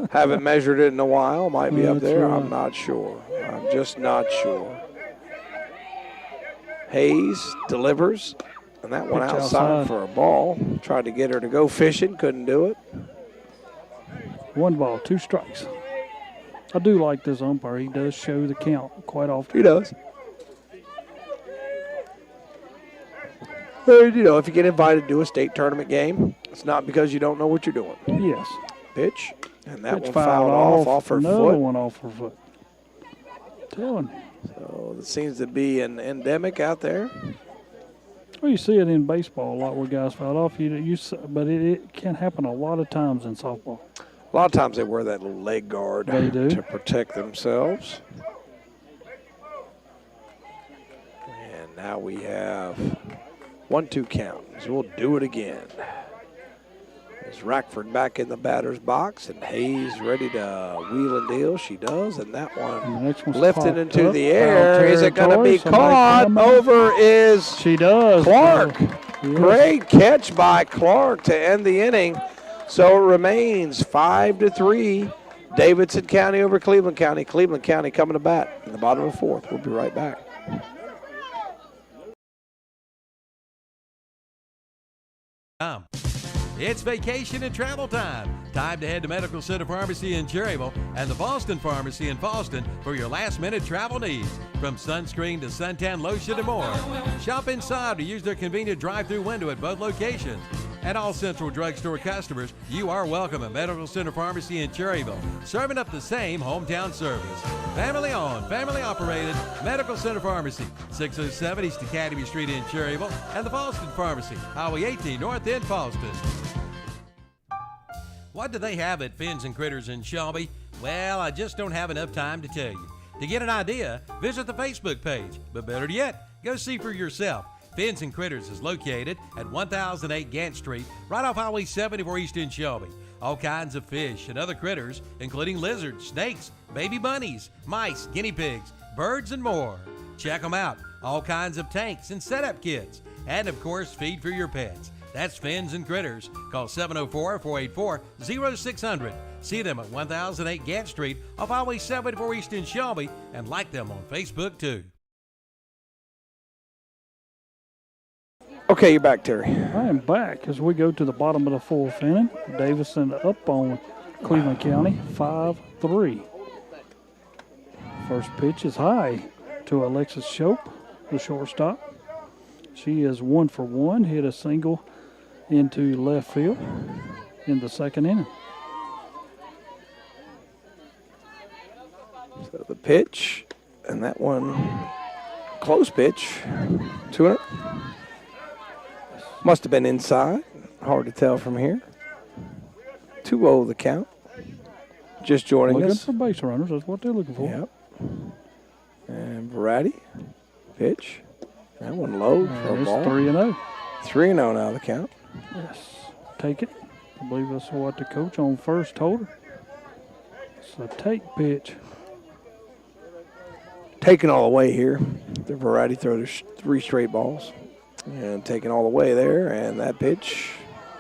Speaker 3: Haven't measured it in a while. Might be up
Speaker 15: That's
Speaker 3: there.
Speaker 15: right.
Speaker 3: I'm not sure. I'm just not sure. Hayes delivers. And that one
Speaker 15: Pitch
Speaker 3: outside
Speaker 15: outside.
Speaker 3: for a ball. Tried to get her to go fishing. Couldn't do it.
Speaker 15: 1 ball, 2 strikes. I do like this umpire. He does show the count quite often.
Speaker 3: He does. You know, if you get invited to a state tournament game, it's not because you don't know what you're doing.
Speaker 15: Yes.
Speaker 3: Pitch. And that
Speaker 15: Pitch
Speaker 3: one fouled off her
Speaker 15: Another
Speaker 3: foot.
Speaker 15: one off her foot. Telling you.
Speaker 3: So it seems to be an endemic out there.
Speaker 15: Well, you see it in baseball a lot where guys foul off. But it can happen a lot of times in softball.
Speaker 3: A lot of times they wear that little leg guard
Speaker 15: They do.
Speaker 3: to protect themselves. And now we have 1-2 count. So we'll do it again. Is Rackford back in the batter's box, and Hayes ready to wheel and deal. She does, and that one lifted
Speaker 15: popped
Speaker 3: into
Speaker 15: up.
Speaker 3: the air.
Speaker 15: Foul
Speaker 3: Is it going to be
Speaker 15: territory.
Speaker 3: caught?
Speaker 15: Somebody
Speaker 3: Over is
Speaker 15: She does.
Speaker 3: Clark.
Speaker 15: Yes.
Speaker 3: Great catch by Clark to end the inning. So it remains 5-3. Davidson County over Cleveland County. Cleveland County coming to bat in the bottom of the 4th. We'll be right back.
Speaker 13: It's vacation and travel time. Time to head to Medical Center Pharmacy in Cherryville and the Boston Pharmacy in Boston for your last-minute travel needs. From sunscreen to suntan lotion and more. Shop inside or use their convenient drive-through window at both locations. And all Central Drugstore customers, you are welcome at Medical Center Pharmacy in Cherryville, serving up the same hometown service. Family-owned, family-operated Medical Center Pharmacy, 607 East Academy Street in Cherryville, and the Boston Pharmacy, Highway 18 North in Boston. What do they have at Fins and Critters in Shelby? Well, I just don't have enough time to tell you. To get an idea, visit the Facebook page. But better yet, go see for yourself. Fins and Critters is located at 1008 Gant Street, right off Highway 74 East in Shelby. All kinds of fish and other critters, including lizards, snakes, baby bunnies, mice, guinea pigs, birds, and more. Check them out. All kinds of tanks and setup kits. And, of course, feed for your pets. That's Fins and Critters. Call 704-484-0600. See them at 1008 Gant Street off Highway 74 East in Shelby and like them on Facebook too.
Speaker 3: Okay, you're back, Terry.
Speaker 15: I am back as we go to the bottom of the fourth inning. Davison up on Cleveland County, 5-3. First pitch is high to Alexis Shope, the shortstop. She is 1 for 1, hit a single into left field in the second inning.
Speaker 3: So the pitch, and that one, close pitch, 2-0. Must have been inside. Hard to tell from here. 2-0 the count. Just joining
Speaker 15: looking
Speaker 3: us.
Speaker 15: for base runners. That's what they're looking for.
Speaker 3: Yep. And Verratti, pitch. That one low for a ball.
Speaker 15: 3-0.
Speaker 3: 3-0 now the count.
Speaker 15: Yes. Take it. I believe that's what the coach on first told her. It's a take pitch.
Speaker 3: Taking all the way here. The Verratti throw to 3 straight balls. And taking all the way there, and that pitch,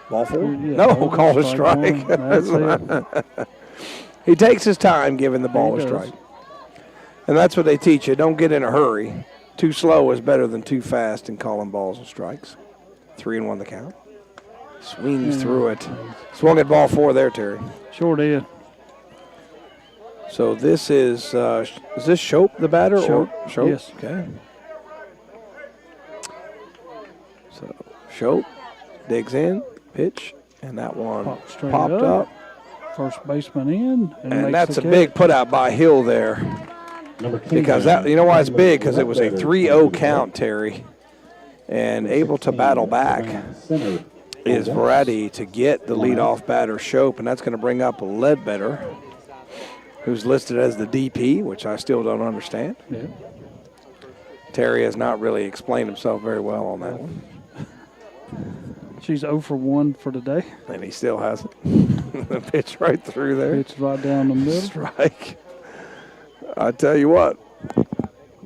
Speaker 3: ball 4?
Speaker 15: Yeah,
Speaker 3: no, call a strike.
Speaker 15: That's it.
Speaker 3: He takes his time giving the ball a strike. And that's what they teach you. Don't get in a hurry. Too slow is better than too fast in calling balls and strikes. 3-1 the count. Swings through it. Swung at ball 4 there, Terry.
Speaker 15: Sure did.
Speaker 3: So this is this Shope the batter?
Speaker 15: Shope.
Speaker 3: Or Shope?
Speaker 15: Yes.
Speaker 3: Okay. So Shope digs in, pitch, and that one popped up.
Speaker 15: First baseman in.
Speaker 3: And that's a big put out by Hill there. Because that, you know why it's big? Because it was a 3-0 count, Terry. And able to battle back is Verratti to get the leadoff batter, Shope, and that's going to bring up Ledbetter, who's listed as the DP, which I still don't understand.
Speaker 15: Yeah.
Speaker 3: Terry has not really explained himself very well on that one.
Speaker 15: She's 0 for 1 for today.
Speaker 3: And he still hasn't. The pitch right through there.
Speaker 15: Pitch right down the middle.
Speaker 3: Strike. I tell you what,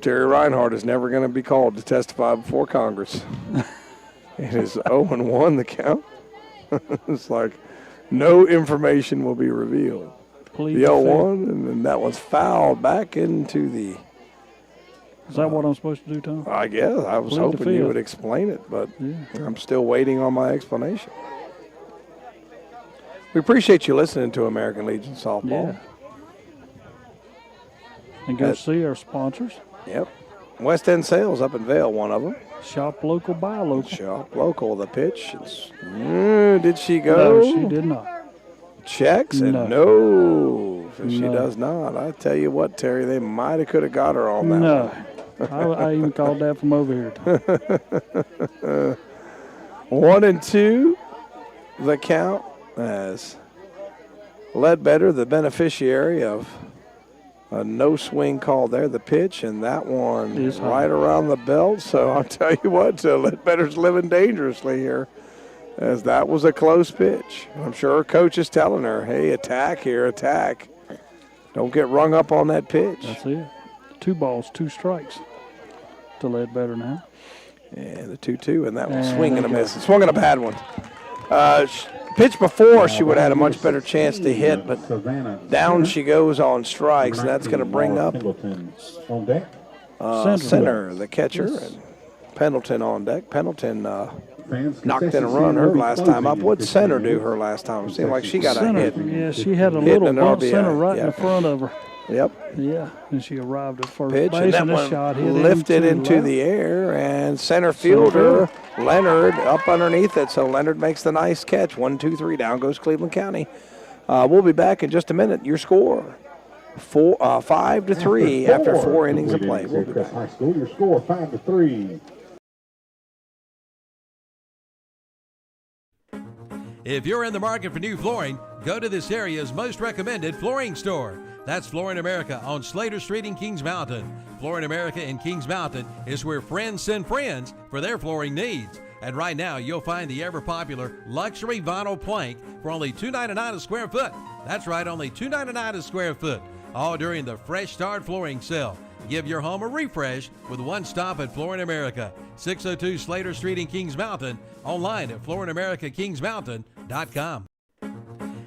Speaker 3: Terry Reinhardt is never going to be called to testify before Congress. It is 0-1 the count. It's like no information will be revealed.
Speaker 15: Please
Speaker 3: the 0-1, and then that one's fouled back into the.
Speaker 15: Is that what I'm supposed to do, Tom?
Speaker 3: I guess. I was hoping you would explain it, but I'm still waiting on my explanation. We appreciate you listening to American Legion Softball.
Speaker 15: Yeah. And go see our sponsors.
Speaker 3: Yep. West End Sales up in Vail, one of them.
Speaker 15: Shop local, buy local.
Speaker 3: Shop local. The pitch. Did she go?
Speaker 15: No, she did not.
Speaker 3: Checks and no. She does not. I tell you what, Terry, they might have could have got her on that
Speaker 15: one. I even called that from over here.
Speaker 3: 1-2 the count as Ledbetter, the beneficiary of a no swing call there, the pitch, and that one is right around the belt. So I'll tell you what, Ledbetter's living dangerously here, as that was a close pitch. I'm sure her coach is telling her, hey, attack here, attack. Don't get rung up on that pitch.
Speaker 15: That's it. 2 balls, 2 strikes to Ledbetter now.
Speaker 3: And the 2-2, and that was swing and a miss. Swung and a bad one. Pitch before, she would have had a much better chance to hit, but down she goes on strikes, and that's going to bring up
Speaker 16: on deck.
Speaker 3: Center, the catcher, and Pendleton on deck. Pendleton
Speaker 16: Fans,
Speaker 3: knocked in a
Speaker 16: concession
Speaker 3: run
Speaker 16: stand
Speaker 3: her
Speaker 16: will be
Speaker 3: last
Speaker 16: closing
Speaker 3: time up.
Speaker 16: in
Speaker 3: What'd
Speaker 16: 15
Speaker 3: center do
Speaker 16: minutes.
Speaker 3: her last time? It seemed like she got a
Speaker 15: Center,
Speaker 3: hit.
Speaker 15: yeah, she had a
Speaker 3: Hitting
Speaker 15: little
Speaker 3: an
Speaker 15: bump
Speaker 3: RBI,
Speaker 15: center right in
Speaker 3: yeah.
Speaker 15: the front of her.
Speaker 3: Yep.
Speaker 15: Yeah, and she arrived at first
Speaker 3: Pitch,
Speaker 15: base,
Speaker 3: and that
Speaker 15: and this shot hit
Speaker 3: one lifted into
Speaker 15: left.
Speaker 3: the air, and center fielder Leonard up underneath it. So Leonard makes the nice catch. 1-2-3, down goes Cleveland County. We'll be back in just a minute. Your score, 5-3 after 4 innings of play. We'll be back.
Speaker 16: High School, your score 5-3.
Speaker 13: If you're in the market for new flooring, go to this area's most recommended flooring store. That's Flooring America on Slater Street in Kings Mountain. Flooring America in Kings Mountain is where friends send friends for their flooring needs. And right now, you'll find the ever-popular luxury vinyl plank for only $2.99 a square foot. That's right, only $2.99 a square foot. All during the Fresh Start Flooring Sale. Give your home a refresh with one stop at Flooring America, 602 Slater Street in Kings Mountain, online at flooringamericakingsmountain.com.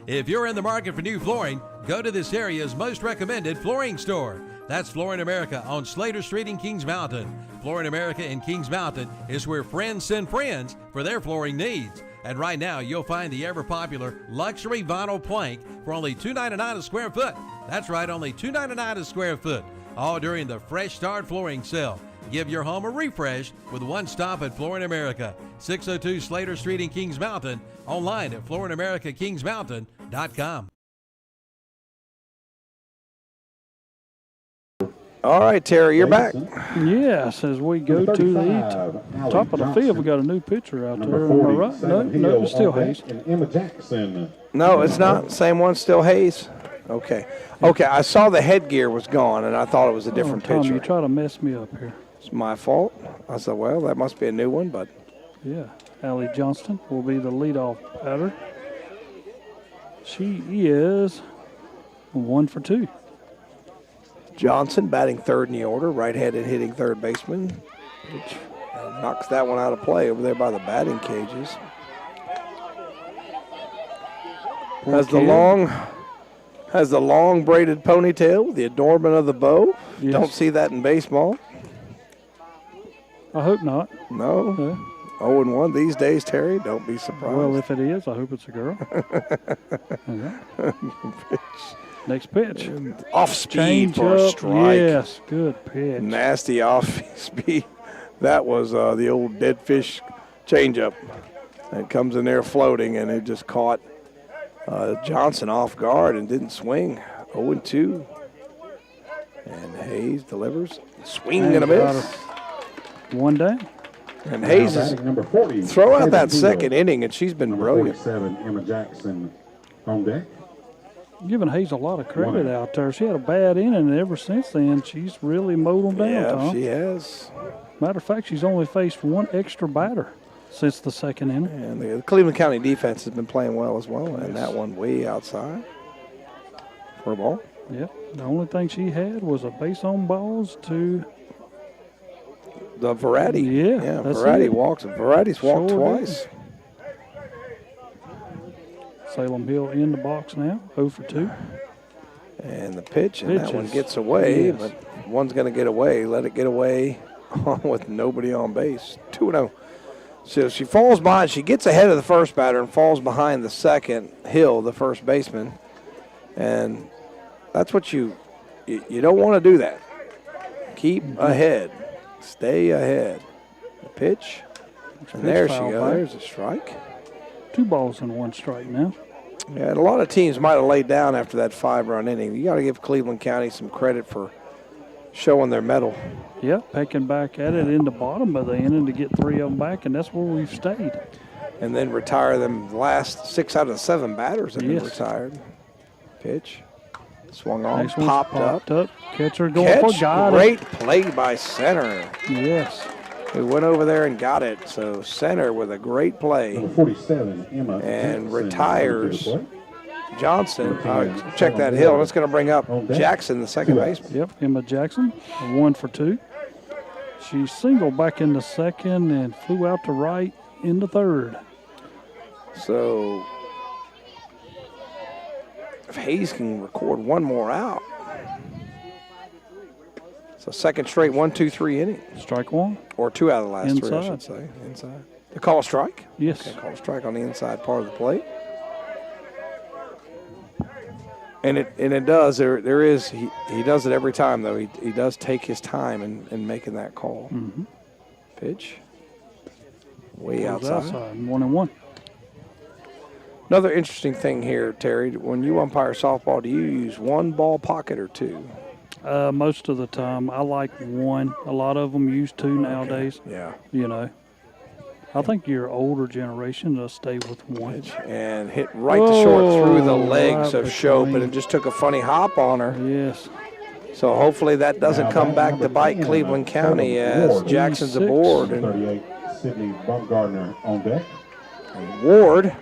Speaker 13: If you're in the market for new flooring, go to this area's most recommended flooring store. That's Flooring America on Slater Street in Kings Mountain. Flooring America in Kings Mountain is where friends send friends for their flooring needs. And right now, you'll find the ever-popular luxury vinyl plank for only $2.99 a square foot. That's right, only $2.99 a square foot. All during the Fresh Start Flooring Sale. Give your home a refresh with one stop at Flooring America, 602 Slater Street in Kings Mountain, online at flooringamericakingsmountain.com.
Speaker 3: All right, Terry, you're back.
Speaker 15: Yes, as we go to the top of the field, we got a new pitcher out there. Am I right? No, it's still Hayes.
Speaker 16: And Emma Jackson.
Speaker 3: No, it's not. Same one, still Hayes. Okay. Okay, I saw the headgear was gone, and I thought it was a different
Speaker 15: Tom,
Speaker 3: pitcher.
Speaker 15: you try to mess me up here.
Speaker 3: It's my fault. I said, well, that must be a new one, but.
Speaker 15: Yeah, Allie Johnston will be the leadoff batter. She is 1 for 2.
Speaker 3: Johnson batting third in the order, right-handed hitting third baseman. Which knocks that one out of play over there by the batting cages. Has the long braided ponytail with the adornment of the bow.
Speaker 15: Yes.
Speaker 3: Don't see that in baseball.
Speaker 15: I hope not.
Speaker 3: No. 0-1 these days, Terry. Don't be surprised.
Speaker 15: Well, if it is, I hope it's a girl. Next pitch.
Speaker 3: Off speed
Speaker 15: Change
Speaker 3: for a
Speaker 15: up.
Speaker 3: strike.
Speaker 15: Yes, good pitch.
Speaker 3: Nasty off speed. That was the old dead fish changeup. It comes in there floating, and it just caught Johnson off guard and didn't swing. 0-2. And Hayes delivers. Swing and a miss.
Speaker 15: One down.
Speaker 3: And Hayes is
Speaker 16: number 40.
Speaker 3: Throw out that second inning, and she's been
Speaker 16: Number
Speaker 3: brilliant.
Speaker 16: 47, Emma Jackson on deck.
Speaker 15: Giving Hayes a lot of credit out there. She had a bad inning, and ever since then, she's really mowed them down,
Speaker 3: Yeah,
Speaker 15: Tom.
Speaker 3: she has.
Speaker 15: Matter of fact, she's only faced one extra batter since the second inning.
Speaker 3: And the Cleveland County defense has been playing well as well, and that one way outside for a ball.
Speaker 15: Yep. The only thing she had was a base on balls to
Speaker 3: The Verratti.
Speaker 15: Yeah, that's
Speaker 3: Verratti
Speaker 15: it.
Speaker 3: walks. Variety's walked
Speaker 15: Sure
Speaker 3: twice.
Speaker 15: Salem Hill in the box now, 0 for 2.
Speaker 3: And the pitch, and that one
Speaker 15: Pitches.
Speaker 3: gets away,
Speaker 15: Yes.
Speaker 3: but one's going to get away. Let it get away with nobody on base. 2-0. So she falls behind. She gets ahead of the first batter and falls behind the second, Hill, the first baseman. And that's what you don't want to do that. Keep ahead. Stay ahead. The pitch. And there she
Speaker 15: foul
Speaker 3: goes.
Speaker 15: back.
Speaker 3: There's a strike.
Speaker 15: 2 balls and 1 strike now.
Speaker 3: Yeah, and a lot of teams might have laid down after that 5-run inning. You got to give Cleveland County some credit for showing their mettle.
Speaker 15: Yep, pecking back at it in the bottom of the inning to get 3 of them back, and that's where we've stayed.
Speaker 3: And then retire them last 6 out of the 7 batters that have been
Speaker 15: Yes.
Speaker 3: retired. Pitch. Swung on,
Speaker 15: Next one's
Speaker 3: popped
Speaker 15: up. Catcher going
Speaker 3: Catch,
Speaker 15: for got
Speaker 3: great
Speaker 15: it.
Speaker 3: play by center.
Speaker 15: Yes.
Speaker 3: Who went over there and got it. So center with a great play.
Speaker 16: Number 47, Emma
Speaker 3: And
Speaker 16: Jackson.
Speaker 3: retires Johnson. Check that Hill. That's going to bring up Jackson, the second baseman.
Speaker 15: Yep, Emma Jackson, 1 for 2. She singled back in the second and flew out to right in the third.
Speaker 3: So if Hayes can record one more out, it's a second straight 1-2-3 inning.
Speaker 15: Strike one.
Speaker 3: Or 2 out of the last 3, I
Speaker 15: Inside.
Speaker 3: should say. Inside. To call a strike?
Speaker 15: Yes.
Speaker 3: Okay, call a strike on the inside part of the plate. And it does. There is he does it every time though. He does take his time in making that call.
Speaker 15: Mm-hmm.
Speaker 3: Pitch. Way
Speaker 15: Goes
Speaker 3: outside.
Speaker 15: 1-1.
Speaker 3: Another interesting thing here, Terry. When you umpire softball, do you use one ball pocket or two?
Speaker 15: Most of the time, I like one. A lot of them use two nowadays.
Speaker 3: Yeah.
Speaker 15: You know. I think your older generation will stay with one.
Speaker 3: And hit right to short through the legs of Shope, and it just took a funny hop on her.
Speaker 15: Yes.
Speaker 3: So hopefully that doesn't come back to bite Cleveland County as Jackson's aboard. And
Speaker 16: 38, Sydney Bumgardner on deck.
Speaker 3: And Ward,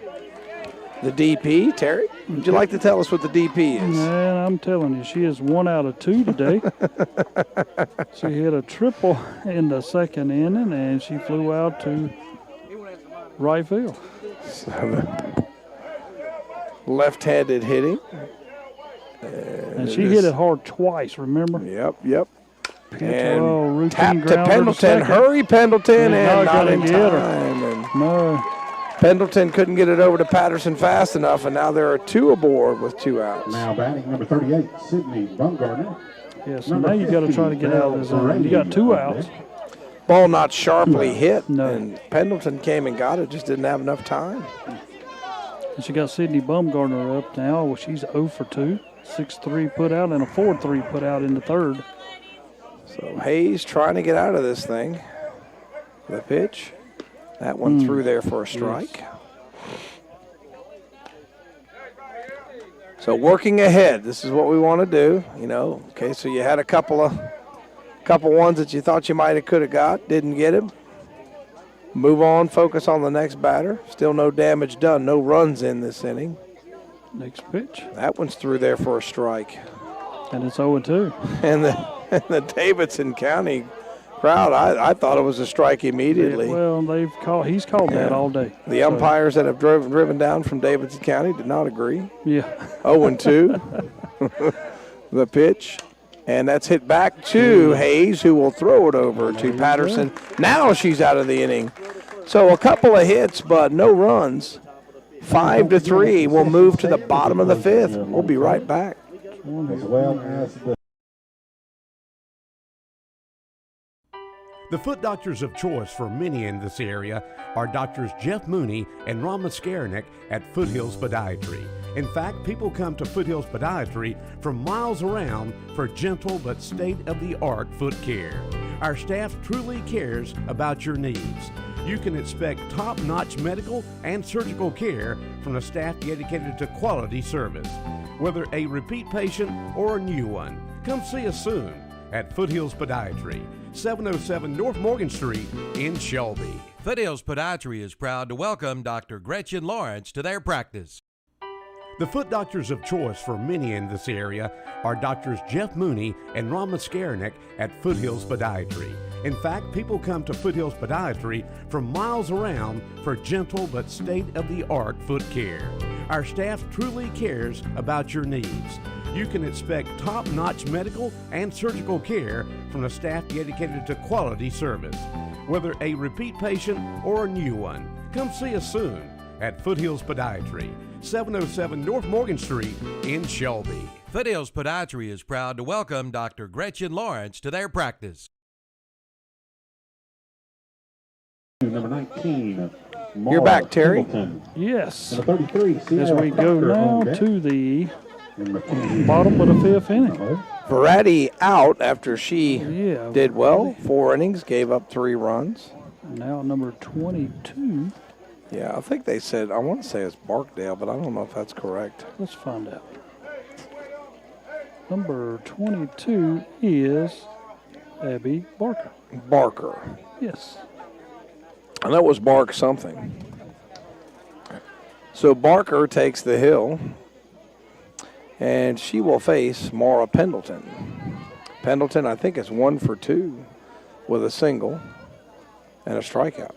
Speaker 3: the DP. Terry, would you like to tell us what the DP is?
Speaker 15: Man, I'm telling you, she is 1 out of 2 today. She hit a triple in the second inning, and she flew out to right field.
Speaker 3: Left-handed hitting.
Speaker 15: And she hit it hard twice, remember?
Speaker 3: Yep. And tap to
Speaker 15: grounder
Speaker 3: Pendleton. Hurry, Pendleton, and not in
Speaker 15: get her.
Speaker 3: time. And
Speaker 15: No.
Speaker 3: Pendleton couldn't get it over to Patterson fast enough, and now there are 2 aboard with 2 outs.
Speaker 16: Now batting number 38, Sydney Bumgardner.
Speaker 15: Yeah, so now you got to try to get out of the zone. You got 2 outs.
Speaker 3: Ball not sharply hit,
Speaker 15: No.
Speaker 3: and Pendleton came and got it, just didn't have enough time.
Speaker 15: And she got Sydney Bumgardner up now. Well, she's 0 for 2. 6-3 put out and a 4-3 put out in the third.
Speaker 3: So Hayes trying to get out of this thing. The pitch. That one through there for a strike. Yes. So working ahead, this is what we want to do, you know. Okay, so you had a couple ones that you thought you might have could have got, didn't get him. Move on, focus on the next batter. Still no damage done, no runs in this inning.
Speaker 15: Next pitch.
Speaker 3: That one's through there for a strike.
Speaker 15: And it's 0-2.
Speaker 3: And the Davidson County crowd, I thought it was a strike immediately.
Speaker 15: Yeah, well, he's called that all day.
Speaker 3: The umpires that have driven down from Davidson County did not agree.
Speaker 15: Yeah.
Speaker 3: 0-2. The pitch. And that's hit back to Hayes, who will throw it over to Patterson. Now she's out of the inning. So a couple of hits, but no runs. 5-3. We'll move to the bottom of the 5th. We'll be right back.
Speaker 16: As well as
Speaker 18: the foot doctors of choice for many in this area are Doctors Jeff Mooney and Ron Maskarnik at Foothills Podiatry. In fact, people come to Foothills Podiatry from miles around for gentle but state-of-the-art foot care. Our staff truly cares about your needs. You can expect top-notch medical and surgical care from a staff dedicated to quality service. Whether a repeat patient or a new one, come see us soon at Foothills Podiatry, 707 North Morgan Street in Shelby.
Speaker 13: Foothills Podiatry is proud to welcome Dr. Gretchen Lawrence to their practice.
Speaker 18: The foot doctors of choice for many in this area are Doctors Jeff Mooney and Ron Maskarnik at Foothills Podiatry. In fact, people come to Foothills Podiatry from miles around for gentle but state-of-the-art foot care. Our staff truly cares about your needs. You can expect top-notch medical and surgical care from a staff dedicated to quality service. Whether a repeat patient or a new one, come see us soon at Foothills Podiatry, 707 North Morgan Street in Shelby.
Speaker 13: Foothills Podiatry is proud to welcome Dr. Gretchen Lawrence to their practice.
Speaker 16: Number 19.
Speaker 3: You're back, Terry.
Speaker 16: Pendleton.
Speaker 15: Yes.
Speaker 16: Number 33.
Speaker 15: As we go now to the bottom of the 5th inning.
Speaker 3: Verratti out after she did well. 4 innings, gave up 3 runs.
Speaker 15: Now number 22.
Speaker 3: Yeah, I think they said, I want to say it's Barkdale, but I don't know if that's correct.
Speaker 15: Let's find out. Number 22 is Abby Barker.
Speaker 3: Barker.
Speaker 15: Yes.
Speaker 3: I know it was Bark something. So Barker takes the hill, and she will face Mara Pendleton. Pendleton, I think, is 1 for 2 with a single and a strikeout.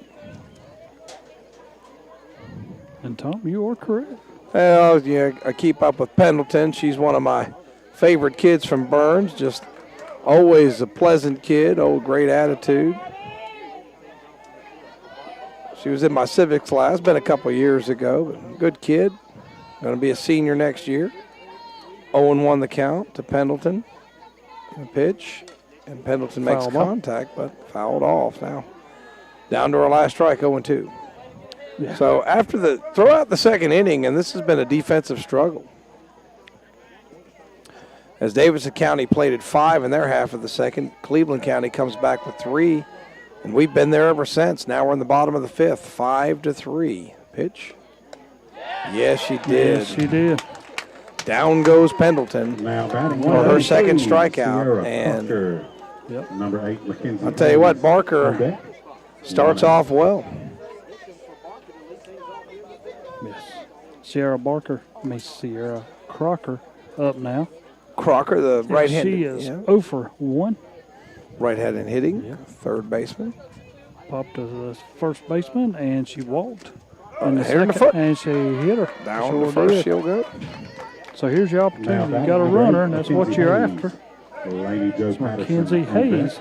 Speaker 15: And Tom, you are correct.
Speaker 3: Well, yeah, I keep up with Pendleton. She's one of my favorite kids from Burns. Just always a pleasant kid. Oh, great attitude. She was in my civics class, been a couple years ago, but good kid. Going to be a senior next year. 0-1 the count to Pendleton. The pitch, and Pendleton makes
Speaker 15: Fouled off.
Speaker 3: contact, but fouled off now. Down to our last strike, 0-2.
Speaker 15: Yeah.
Speaker 3: So throughout the second inning, and this has been a defensive struggle. As Davidson County plated 5 in their half of the second, Cleveland County comes back with 3, and we've been there ever since. Now we're in the bottom of the 5th, 5-3. Pitch. Yes, she did.
Speaker 15: Yes, she did.
Speaker 3: Down goes Pendleton
Speaker 16: Now batting
Speaker 3: for her
Speaker 16: 1,
Speaker 3: second strikeout.
Speaker 16: Sierra
Speaker 3: And
Speaker 16: Parker.
Speaker 15: Yep.
Speaker 16: Number 8, Mackenzie.
Speaker 3: I'll tell you what,
Speaker 16: Hayes.
Speaker 3: Barker starts off well.
Speaker 15: Yes. Sierra Crocker up now.
Speaker 3: Crocker, the right-handed.
Speaker 15: She is 0 for 1.
Speaker 3: Right-handed hitting, third baseman.
Speaker 15: Popped to the first baseman, and she walked.
Speaker 3: Hit her in the
Speaker 15: second,
Speaker 3: foot.
Speaker 15: and she hit her.
Speaker 3: Down
Speaker 15: Sure
Speaker 3: to first,
Speaker 15: did.
Speaker 3: she'll go.
Speaker 15: So here's your
Speaker 16: Now
Speaker 15: opportunity. You
Speaker 16: batting
Speaker 15: got a
Speaker 16: number
Speaker 15: runner,
Speaker 16: 8,
Speaker 15: and that's what
Speaker 16: Mackenzie
Speaker 15: you're
Speaker 16: Hayes.
Speaker 15: after.
Speaker 16: Lady Jo Patterson.
Speaker 15: Mackenzie
Speaker 16: on deck.
Speaker 15: Hayes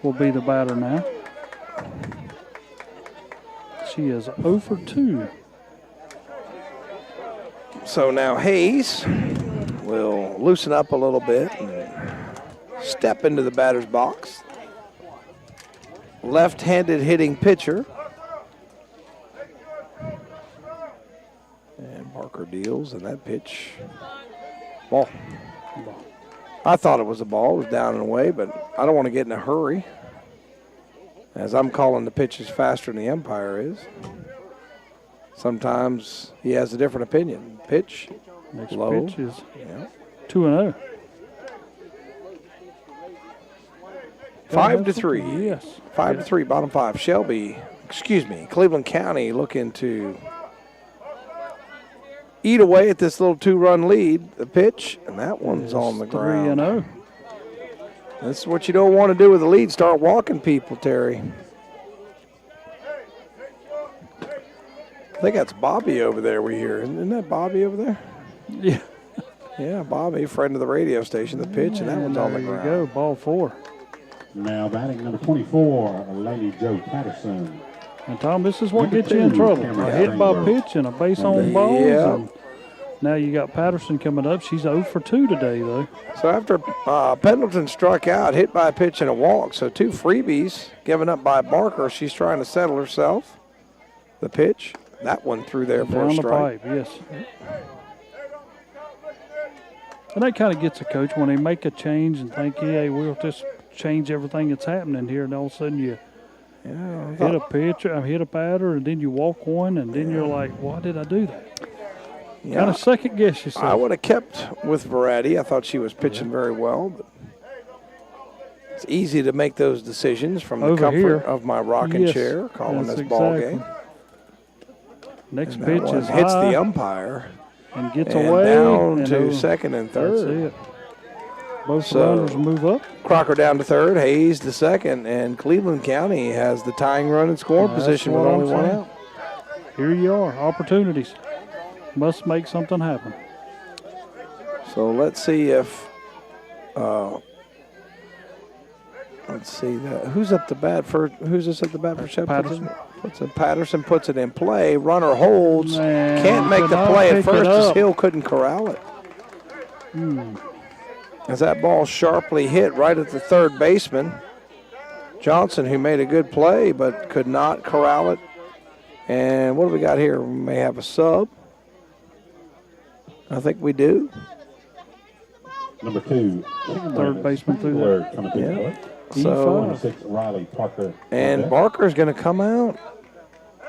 Speaker 15: will be the batter now. She is 0 for 2.
Speaker 3: So now Hayes will loosen up a little bit and step into the batter's box. Left-handed hitting pitcher. And Barker deals, and that pitch, ball. I thought it was a ball. It was down and away, but I don't want to get in a hurry, as I'm calling the pitches faster than the umpire is. Sometimes he has a different opinion. Pitch,
Speaker 15: Next
Speaker 3: low.
Speaker 15: pitch is
Speaker 3: Yeah.
Speaker 15: 2-0.
Speaker 3: 5-3.
Speaker 15: Yes.
Speaker 3: 5-3, bottom 5. Cleveland County looking to eat away at this little 2-run lead. The pitch, and that one's on the ground.
Speaker 15: 3-0.
Speaker 3: This is what you don't want to do with a lead. Start walking people, Terry. I think that's Bobby over there we hear. Isn't that Bobby over there?
Speaker 15: Yeah.
Speaker 3: Yeah, Bobby, friend of the radio station, the pitch, and that one's on the
Speaker 15: There you
Speaker 3: ground.
Speaker 15: go, ball 4.
Speaker 16: Now batting number 24, Lady Jo Patterson.
Speaker 15: And Tom, this is what
Speaker 16: Number
Speaker 15: gets you in
Speaker 16: 2,
Speaker 15: trouble.
Speaker 16: Cameron
Speaker 15: A hit by
Speaker 16: Greenberg.
Speaker 15: pitch and a base on balls.
Speaker 3: Yeah.
Speaker 15: And now you got Patterson coming up. She's 0 for 2 today, though.
Speaker 3: So after Pendleton struck out, hit by a pitch and a walk, so 2 freebies given up by Barker. She's trying to settle herself. The pitch, that one through there for a
Speaker 15: Down the
Speaker 3: strike.
Speaker 15: pipe, yes. And that kind of gets a coach when they make a change and think, yeah, we'll just change everything that's happening here, and all of a sudden you hit a pitch, hit a batter, and then you walk one, and then you're like, why did I do that?
Speaker 3: Yeah.
Speaker 15: Kind of second guess yourself.
Speaker 3: I would have kept with Verratti. I thought she was pitching very well, but it's easy to make those decisions from the
Speaker 15: Over
Speaker 3: comfort
Speaker 15: here.
Speaker 3: of my rocking
Speaker 15: Yes,
Speaker 3: chair, calling
Speaker 15: that's
Speaker 3: this ball
Speaker 15: exactly.
Speaker 3: game.
Speaker 15: Next
Speaker 3: And that
Speaker 15: pitch
Speaker 3: one
Speaker 15: is
Speaker 3: hits
Speaker 15: high
Speaker 3: the umpire
Speaker 15: and gets
Speaker 3: and
Speaker 15: away.
Speaker 3: down
Speaker 15: and
Speaker 3: to
Speaker 15: over.
Speaker 3: second and
Speaker 15: That's
Speaker 3: third.
Speaker 15: it. Both
Speaker 3: So-
Speaker 15: runners move up.
Speaker 3: Crocker down to third, Hayes to second, and Cleveland County has the tying run in scoring
Speaker 15: That's
Speaker 3: position with
Speaker 15: what I'm
Speaker 3: only one
Speaker 15: saying.
Speaker 3: out.
Speaker 15: Here you are, opportunities. Must make something happen.
Speaker 3: So let's see if who's up the bat for who's this at the bat for Shep?
Speaker 15: Patterson.
Speaker 3: Patterson puts it in play. Runner holds.
Speaker 15: Man,
Speaker 3: Can't make the
Speaker 15: could not
Speaker 3: play at
Speaker 15: pick it
Speaker 3: first as
Speaker 15: up.
Speaker 3: Hill couldn't corral it. As that ball sharply hit right at the third baseman. Johnson, who made a good play but could not corral it. And what do we got here? We may have a sub. I think we do.
Speaker 16: Number 2, Cameron
Speaker 15: Third baseman through
Speaker 16: Spangler
Speaker 15: there.
Speaker 16: coming to the plate.
Speaker 3: So,
Speaker 16: Number 6, Riley Parker.
Speaker 3: and Barker's going to come out.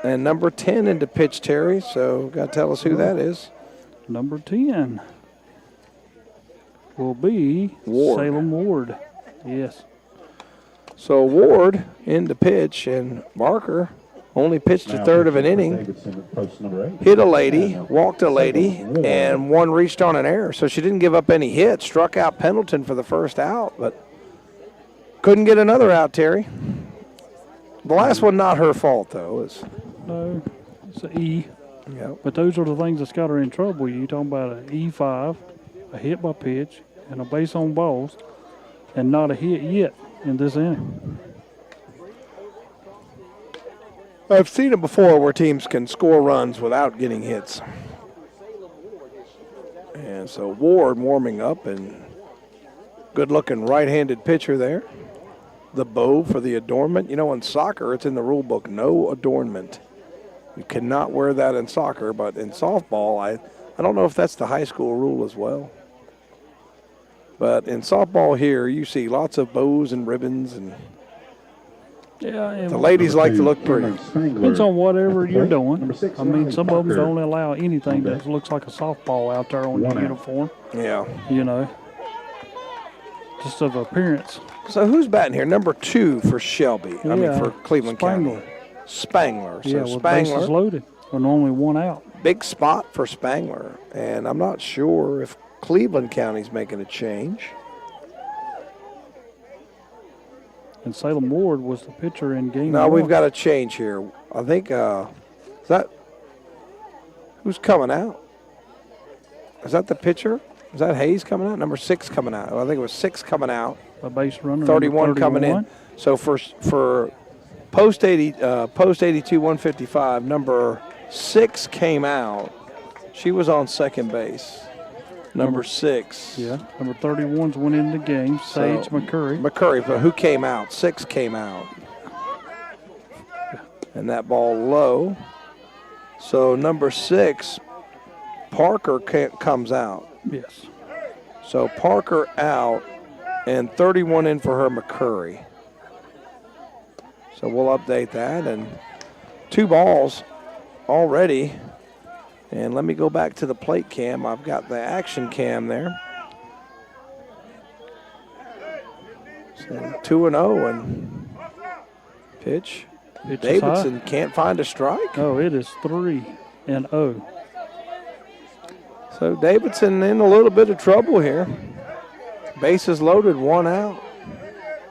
Speaker 3: And number 10 into pitch, Terry. So, got to tell us who that is.
Speaker 15: Number 10 will be
Speaker 3: Ward.
Speaker 15: Salem Ward. Yes.
Speaker 3: So, Ward into pitch, and Barker only pitched a
Speaker 16: Now
Speaker 3: third of an
Speaker 16: pitching for
Speaker 3: inning.
Speaker 16: Davidson at post number 8.
Speaker 3: Hit a lady, walked a lady, and one reached on an error. So she didn't give up any hits. Struck out Pendleton for the first out, but couldn't get another out, Terry. The last one, not her fault, though.
Speaker 15: No, it's an E.
Speaker 3: Yep.
Speaker 15: But those are the things that's got her in trouble. You're talking about an E5, a hit by pitch, and a base on balls, and not a hit yet in this inning.
Speaker 3: I've seen it before where teams can score runs without getting hits. And so Ward warming up, and good-looking right-handed pitcher there. The bow for the adornment. You know, in soccer, it's in the rule book, no adornment. You cannot wear that in soccer, but in softball, I don't know if that's the high school rule as well. But in softball here, you see lots of bows and ribbons, and
Speaker 15: Yeah,
Speaker 3: the ladies like to look pretty.
Speaker 15: Depends on whatever you're doing. I mean, some of them don't allow anything that looks like a softball out there on your uniform.
Speaker 3: Yeah.
Speaker 15: You know, just of appearance.
Speaker 3: So who's batting here? Number 2 for Shelby. I mean,
Speaker 15: Yeah,
Speaker 3: for Cleveland
Speaker 15: Spangler.
Speaker 3: County. Spangler. So
Speaker 15: Yeah, with
Speaker 3: Spangler.
Speaker 15: bases loaded, with only one out.
Speaker 3: Big spot for Spangler. And I'm not sure if Cleveland County's making a change.
Speaker 15: And Salem Ward was the pitcher in game
Speaker 3: No,
Speaker 15: one.
Speaker 3: we've got a change here. I think, is that, who's coming out? Is that the pitcher? Is that Hayes coming out? Number 6 coming out. I think it was 6 coming out.
Speaker 15: A base runner.
Speaker 3: 31 coming in. So for post 82 155, number 6 came out. She was on second base. Number 6.
Speaker 15: Yeah, number 31's went in the game. Sage McCurry.
Speaker 3: McCurry, but who came out? 6 came out. And that ball low. So number 6, Parker comes out.
Speaker 15: Yes.
Speaker 3: So Parker out and 31 in for her McCurry. So we'll update that. And 2 balls already. And let me go back to the plate cam. I've got the action cam there. So 2-0 and pitch.
Speaker 15: Pitch is
Speaker 3: Davidson
Speaker 15: high.
Speaker 3: can't find a strike.
Speaker 15: Oh, it is 3-0.
Speaker 3: So Davidson in a little bit of trouble here. Bases loaded, 1 out.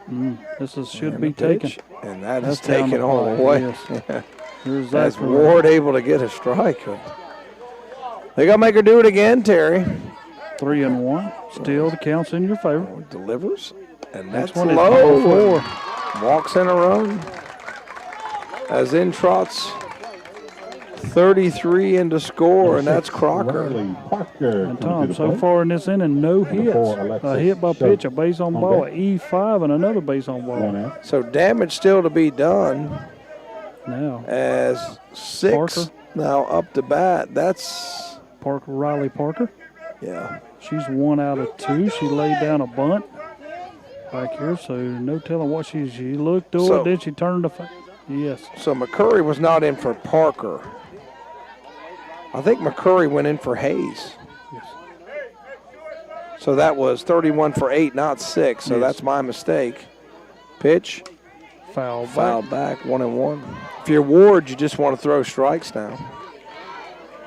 Speaker 15: Should
Speaker 3: And
Speaker 15: be
Speaker 3: the pitch,
Speaker 15: taken.
Speaker 3: And that
Speaker 15: That's
Speaker 3: is taken
Speaker 15: down the
Speaker 3: all the
Speaker 15: plate,
Speaker 3: way.
Speaker 15: yes. There's that
Speaker 3: That's
Speaker 15: for-
Speaker 3: Ward able to get a strike. They got to make her do it again, Terry.
Speaker 15: 3-1. Still, the count's in your favor.
Speaker 3: Delivers. And
Speaker 15: Next
Speaker 3: that's
Speaker 15: one is
Speaker 3: low.
Speaker 15: ball 4.
Speaker 3: Walks in a run. As in trots 33 into score, and that's Crocker.
Speaker 15: And Tom, so far in this inning, no hits. A hit by pitch, a base on ball, an E5, and another base on ball.
Speaker 3: So damage still to be done.
Speaker 15: Now,
Speaker 3: as 6
Speaker 15: Parker.
Speaker 3: now up to bat. That's
Speaker 15: Riley Parker.
Speaker 3: Yeah.
Speaker 15: She's 1 out of 2. She laid down a bunt back here, so no telling what she looked to
Speaker 3: So-
Speaker 15: it, then she turned the yes.
Speaker 3: So McCurry was not in for Parker. I think McCurry went in for Hayes.
Speaker 15: Yes.
Speaker 3: So that was 31 for 8, not 6. So
Speaker 15: Yes.
Speaker 3: that's my mistake. Pitch.
Speaker 15: Foul
Speaker 3: back, 1-1. If you're Ward, you just want to throw strikes now.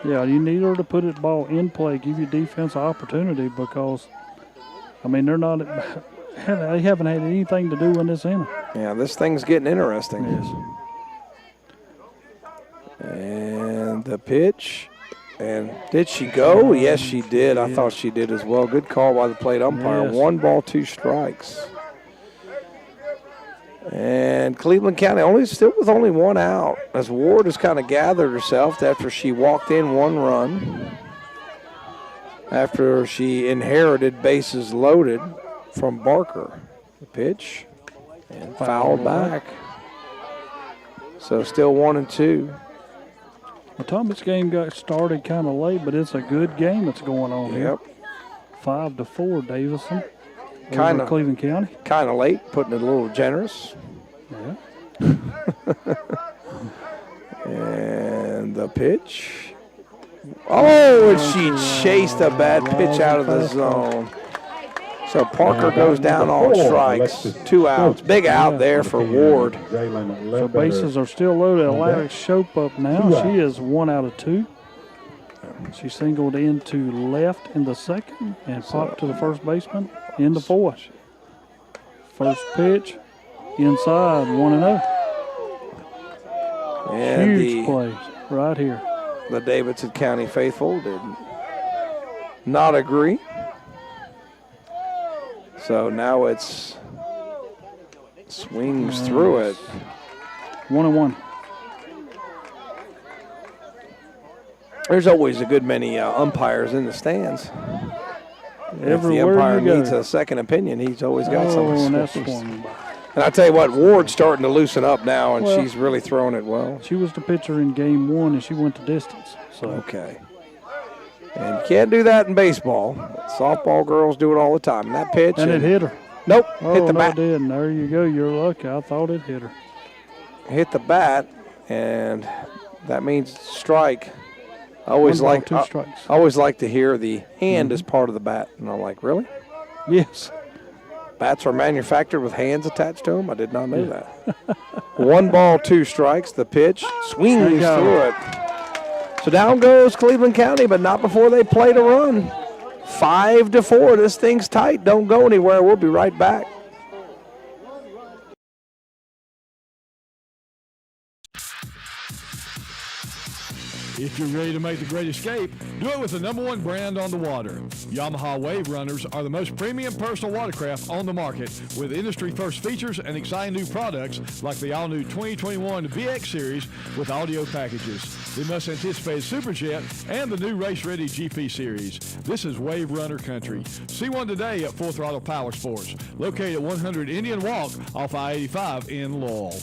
Speaker 15: Yeah, you need her to put it ball in play, give your defense an opportunity because, I mean, they're not, they haven't had anything to do in this inning.
Speaker 3: Yeah, this thing's getting interesting.
Speaker 15: Yes.
Speaker 3: And the pitch. And did she go? Yes, she did. I thought she did as well. Good call by the plate umpire.
Speaker 15: Yes.
Speaker 3: 1 ball, 2 strikes. And Cleveland County still with only 1 out, as Ward has kind of gathered herself after she walked in 1 run, after she inherited bases loaded from Barker. The pitch and fouled back. So still 1-2.
Speaker 15: Well, Tom, this game got started kind of late, but it's a good game that's going on here. 5-4, Davison.
Speaker 3: Kind of
Speaker 15: Cleveland County.
Speaker 3: Kind of late, putting it a little generous.
Speaker 15: Yeah.
Speaker 3: And the pitch. Oh, and she chased a bad pitch out of the zone. So Parker goes down on strikes. 2 outs. Big out there for Ward.
Speaker 15: So bases are still loaded. Alex Shope up now. She is 1 out of 2. She singled into left in the second and popped to the first baseman in the fourth. First pitch, inside, 1-0.
Speaker 3: And
Speaker 15: Huge plays right here.
Speaker 3: The Davidson County faithful did not agree. So now it's swings through it.
Speaker 15: 1-1.
Speaker 3: There's always a good many umpires in the stands. If
Speaker 15: Everywhere
Speaker 3: the umpire
Speaker 15: you go.
Speaker 3: needs a second opinion, he's always got
Speaker 15: and that's
Speaker 3: some.
Speaker 15: one.
Speaker 3: And I tell you what, Ward's starting to loosen up now, and
Speaker 15: Well,
Speaker 3: she's really throwing it well.
Speaker 15: She was the pitcher in game 1, and she went the distance. So
Speaker 3: Okay. And you can't do that in baseball. Softball girls do it all the time. And that pitch.
Speaker 15: And it hit her.
Speaker 3: Nope.
Speaker 15: Oh,
Speaker 3: hit the
Speaker 15: no,
Speaker 3: bat.
Speaker 15: it didn't. There you go. You're lucky. I thought it hit her.
Speaker 3: Hit the bat, and that means strike. I always
Speaker 15: One ball,
Speaker 3: like
Speaker 15: 2 strikes.
Speaker 3: I always like to hear the hand as part of the bat, and I'm like, really?
Speaker 15: Yes.
Speaker 3: Bats are manufactured with hands attached to them. I did not know that. 1 ball, 2 strikes. The pitch swings
Speaker 15: you go.
Speaker 3: through it. So down goes Cleveland County, but not before they played a run. 5-4. This thing's tight. Don't go anywhere. We'll be right back.
Speaker 19: If you're ready to make the great escape, do it with the #1 brand on the water. Yamaha Wave Runners are the most premium personal watercraft on the market, with industry-first features and exciting new products like the all-new 2021 VX Series with audio packages, the most-anticipated Superjet, and the new race-ready GP Series. This is Wave Runner country. See one today at Full Throttle Power Sports, located at 100 Indian Walk off I-85 in Laurel.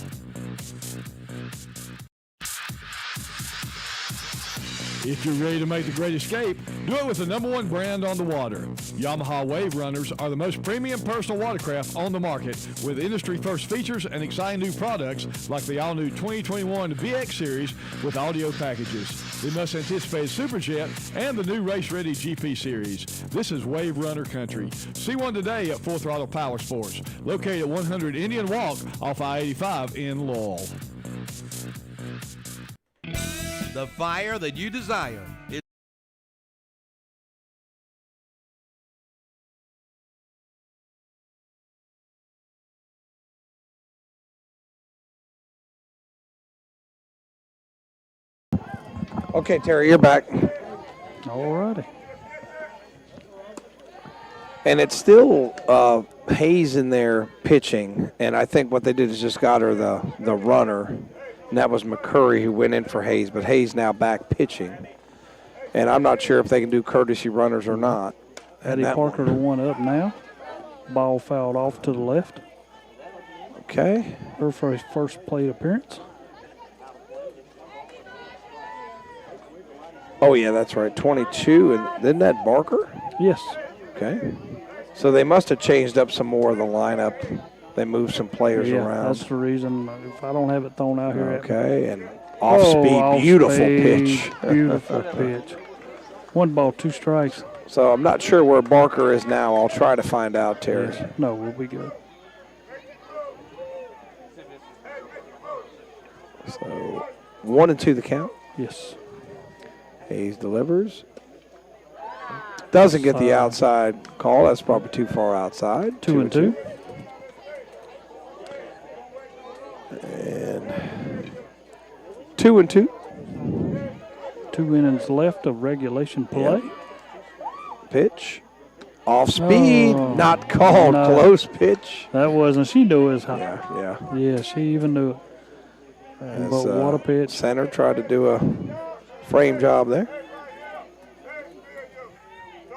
Speaker 19: If you're ready to make the great escape, do it with the #1 brand on the water. Yamaha Wave Runners are the most premium personal watercraft on the market, with industry-first features and exciting new products like the all-new 2021 VX Series with audio packages, the most-anticipated Superjet, and the new race-ready GP Series. This is Wave Runner country. See one today at Full Throttle Power Sports, located at 100 Indian Walk off I-85 in Laurel.
Speaker 13: The fire that you desire is
Speaker 3: Okay, Terry, you're back.
Speaker 15: All righty.
Speaker 3: And it's still Hayes in there pitching, and I think what they did is just got her the runner, and that was McCurry who went in for Hayes, but Hayes now back pitching. And I'm not sure if they can do courtesy runners or not.
Speaker 15: Addie Parker to one up now. Ball fouled off to the left.
Speaker 3: Okay.
Speaker 15: Her first plate appearance.
Speaker 3: Oh, yeah, that's right, 22. And isn't that Barker?
Speaker 15: Yes.
Speaker 3: Okay. So they must have changed up some more of the lineup. They moved some players around.
Speaker 15: That's the reason. If I don't have it thrown out here.
Speaker 3: Okay, and off-speed, beautiful pitch.
Speaker 15: Beautiful pitch. 1 ball, 2 strikes.
Speaker 3: So I'm not sure where Barker is now. I'll try to find out, Terry.
Speaker 15: Yes. No, we'll be good.
Speaker 3: So 1-2 the count.
Speaker 15: Yes.
Speaker 3: Hayes delivers. Doesn't get the outside call. That's probably too far outside.
Speaker 15: 2-2.
Speaker 3: And 2-2.
Speaker 15: 2 innings left of regulation play.
Speaker 3: Yep. Pitch. Off speed.
Speaker 15: Oh,
Speaker 3: not called.
Speaker 15: no.
Speaker 3: Close pitch.
Speaker 15: That wasn't. She knew it was high.
Speaker 3: Yeah.
Speaker 15: Yeah, she even knew it.
Speaker 3: As,
Speaker 15: But what a pitch.
Speaker 3: Center tried to do a frame job there.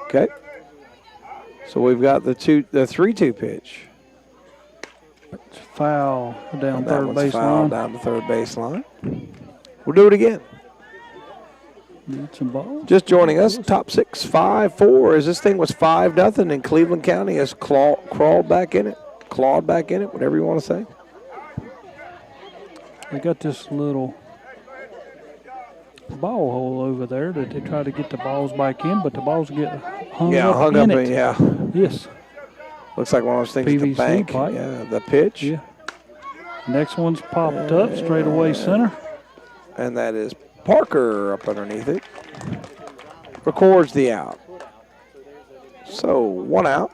Speaker 3: Okay. So we've got the 3-2 pitch.
Speaker 15: Foul down
Speaker 3: That
Speaker 15: third
Speaker 3: one's
Speaker 15: base
Speaker 3: foul
Speaker 15: line.
Speaker 3: down the third baseline. We'll do it again.
Speaker 15: Need some balls.
Speaker 3: Just joining us, top 6, 5-4. As this thing was 5-0, and Cleveland County has clawed back in it, whatever you want to say.
Speaker 15: They got this little ball hole over there that they try to get the balls back in, but the balls get hung up in it.
Speaker 3: Yeah.
Speaker 15: Yes.
Speaker 3: Looks like one of those things at the
Speaker 15: PVC
Speaker 3: bank.
Speaker 15: pipe.
Speaker 3: Yeah, the pitch.
Speaker 15: Yeah. Next one's popped up, straightaway center.
Speaker 3: And that is Parker up underneath it. Records the out. So 1 out.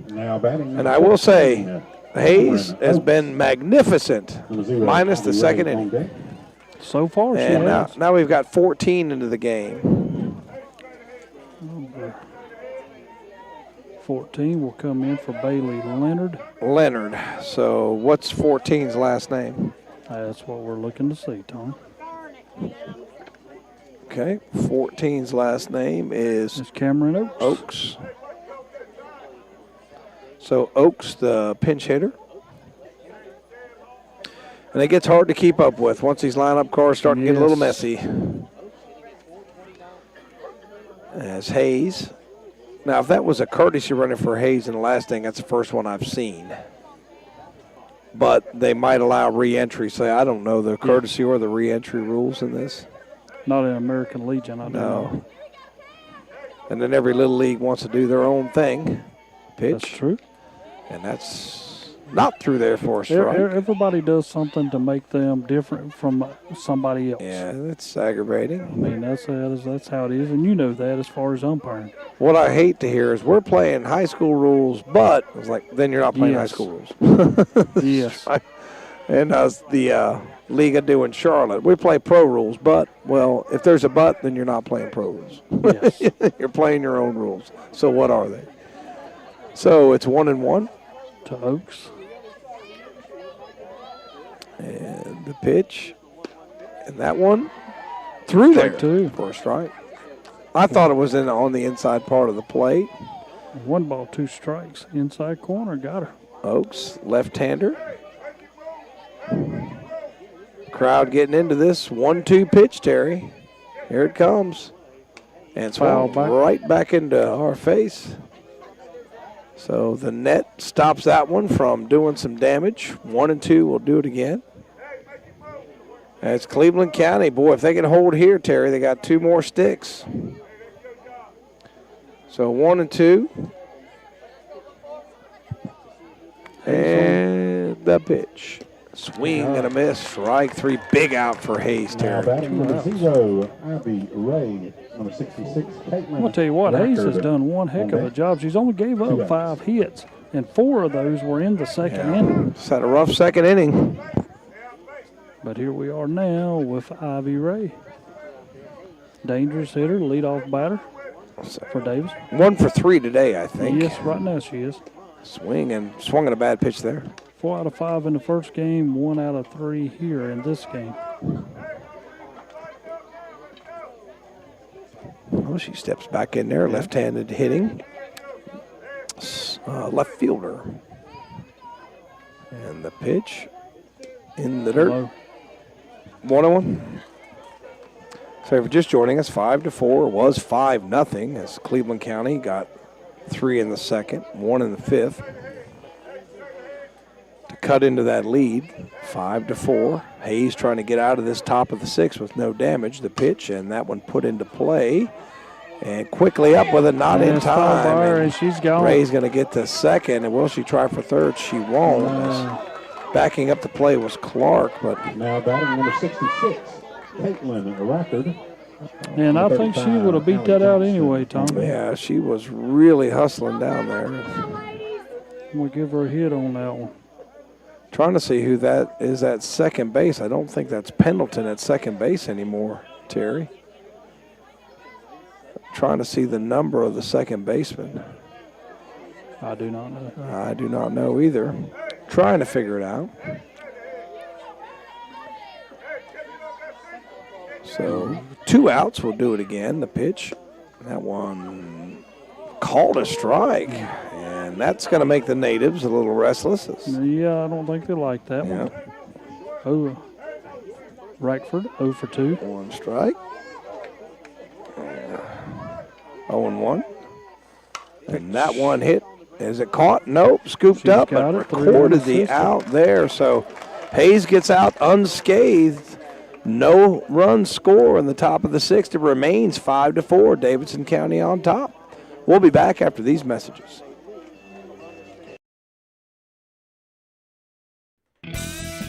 Speaker 16: Now batting.
Speaker 3: And I will say, Hayes has been magnificent, minus the second inning.
Speaker 15: So far, she
Speaker 3: And
Speaker 15: has.
Speaker 3: now we've got 14 into the game.
Speaker 15: Number 14 will come in for Bailey
Speaker 3: Leonard. So what's 14's last name?
Speaker 15: That's what we're looking to see, Tom.
Speaker 3: Okay. 14's last name is
Speaker 15: Cameron Oaks.
Speaker 3: Oaks. So Oaks, the pinch hitter. And it gets hard to keep up with once these lineup cars start to get a little messy. As Hayes. Now, if that was a courtesy running for Hayes in the last thing, that's the first one I've seen. But they might allow re-entry. So I don't know the courtesy or the re-entry rules in this.
Speaker 15: Not in American Legion, I don't know.
Speaker 3: And then every little league wants to do their own thing. Pitch.
Speaker 15: That's true.
Speaker 3: And that's not through there for a strike.
Speaker 15: Everybody does something to make them different from somebody else.
Speaker 3: Yeah, that's aggravating.
Speaker 15: I mean, that's how it is, and you know that as far as umpiring.
Speaker 3: What I hate to hear is we're playing high school rules, but it's like, then you're not playing high school rules.
Speaker 15: Yes.
Speaker 3: And the league I do in Charlotte, we play pro rules, but, well, if there's a but, then you're not playing pro rules.
Speaker 15: Yes.
Speaker 3: You're playing your own rules. So what are they? So it's 1-1.
Speaker 15: To Oaks.
Speaker 3: And the pitch. And that one through there for a strike. I thought it was on the inside part of the plate.
Speaker 15: 1 ball, 2 strikes. Inside corner, got her.
Speaker 3: Oaks, left-hander. Crowd getting into this 1-2 pitch, Terry. Here it comes. And swung right back into our face. So the net stops that one from doing some damage. 1-2 will do it again. That's Cleveland County. Boy, if they can hold here, Terry, they got 2 more sticks. So 1-2. And the pitch. Swing and a miss. Strike 3. Big out for Hayes,
Speaker 16: Now
Speaker 3: Terry.
Speaker 16: batting number 0, Abby Ray. Number 66, Caitlin.
Speaker 15: I'm going to tell you what, Hayes has
Speaker 16: Rackard.
Speaker 15: done one heck of a job. She's only gave up 5 hits, and 4 of those were in the second inning.
Speaker 3: It's had a rough second inning.
Speaker 15: But here we are now with Ivy Ray. Dangerous hitter, leadoff batter for Davis.
Speaker 3: 1 for 3 today, I think.
Speaker 15: Yes, right now she is.
Speaker 3: Swung at a bad pitch there.
Speaker 15: 4 out of 5 in the first game, 1 out of 3 here in this game.
Speaker 3: Well, she steps back in there, left-handed hitting. Left fielder. And the pitch in the dirt. 1-1. So if you're just joining us, 5-4. It was 5-0 as Cleveland County got 3 in the second, 1 in the fifth. To cut into that lead, 5-4. Hayes trying to get out of this top of the 6th with no damage. The pitch, and that one put into play. And quickly up with a not in time.
Speaker 15: And she's gone.
Speaker 3: Ray's going to get to second, and will she try for third? She won't. Backing up the play was Clark, but
Speaker 16: now batting number 66, Caitlin Rackard.
Speaker 15: And I think she would have beat that out anyway, Tom.
Speaker 3: Yeah, she was really hustling down there.
Speaker 15: We'll give her a hit on that one.
Speaker 3: Trying to see who that is at second base. I don't think that's Pendleton at second base anymore, Terry. Trying to see the number of the second baseman.
Speaker 15: I do not know.
Speaker 3: I do not know either. Trying to figure it out. So 2 outs. We'll do it again. The pitch. That one called a strike. And that's going to make the natives a little restless.
Speaker 15: Yeah, I don't think they like that one. Oh, Rackford, 0 for 2.
Speaker 3: 1 strike. 0-1. And that one hit. Is it caught? Nope. Scooped up, but recorded the out there. So Hayes gets out unscathed. No run score in the top of the 6th. It remains 5-4. Davidson County on top. We'll be back after these messages.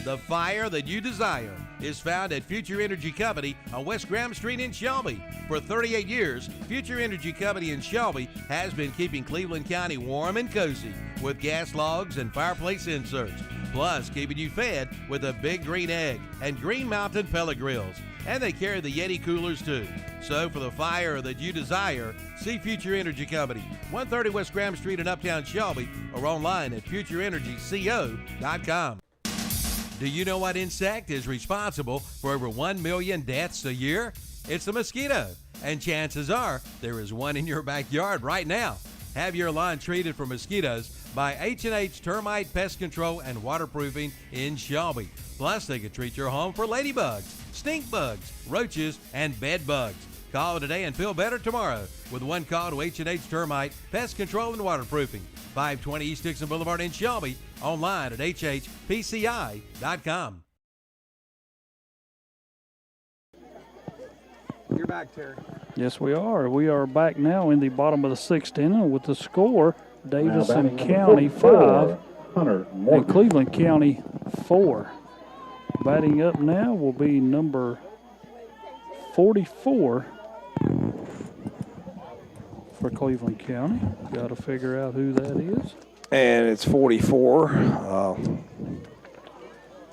Speaker 13: The fire that you desire is found at Future Energy Company on West Graham Street in Shelby. For 38 years, Future Energy Company in Shelby has been keeping Cleveland County warm and cozy with gas logs and fireplace inserts, plus keeping you fed with a Big Green Egg and Green Mountain pellet grills. And they carry the Yeti coolers too. So for the fire that you desire, see Future Energy Company, 130 West Graham Street in Uptown Shelby, or online at futureenergyco.com. Do you know what insect is responsible for over 1 million deaths a year? It's a mosquito, and chances are there is one in your backyard right now. Have your lawn treated for mosquitoes by H&H Termite Pest Control and Waterproofing in Shelby. Plus, they can treat your home for ladybugs, stink bugs, roaches, and bed bugs. Call today and feel better tomorrow with one call to H&H Termite Pest Control and Waterproofing, 520 East Dixon Boulevard in Shelby, online at hhpci.com.
Speaker 3: You're back, Terry.
Speaker 15: Yes, we are. We are back now in the bottom of the sixth inning with the score, Davidson County 5 and Cleveland County 4. Batting up now will be number 44 for Cleveland County. Got to figure out who that is.
Speaker 3: And it's 44.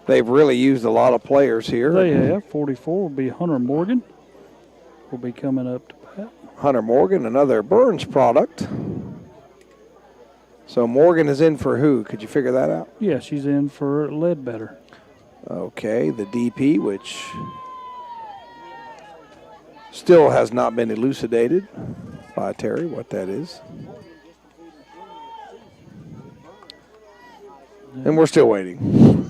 Speaker 3: They've really used a lot of players here.
Speaker 15: They have. 44 will be Hunter Morgan. Will be coming up to bat.
Speaker 3: Hunter Morgan, another Burns product. So Morgan is in for who? Could you figure that out?
Speaker 15: Yeah, she's in for Ledbetter.
Speaker 3: Okay, the DP, which still has not been elucidated by Terry what that is. And we're still waiting.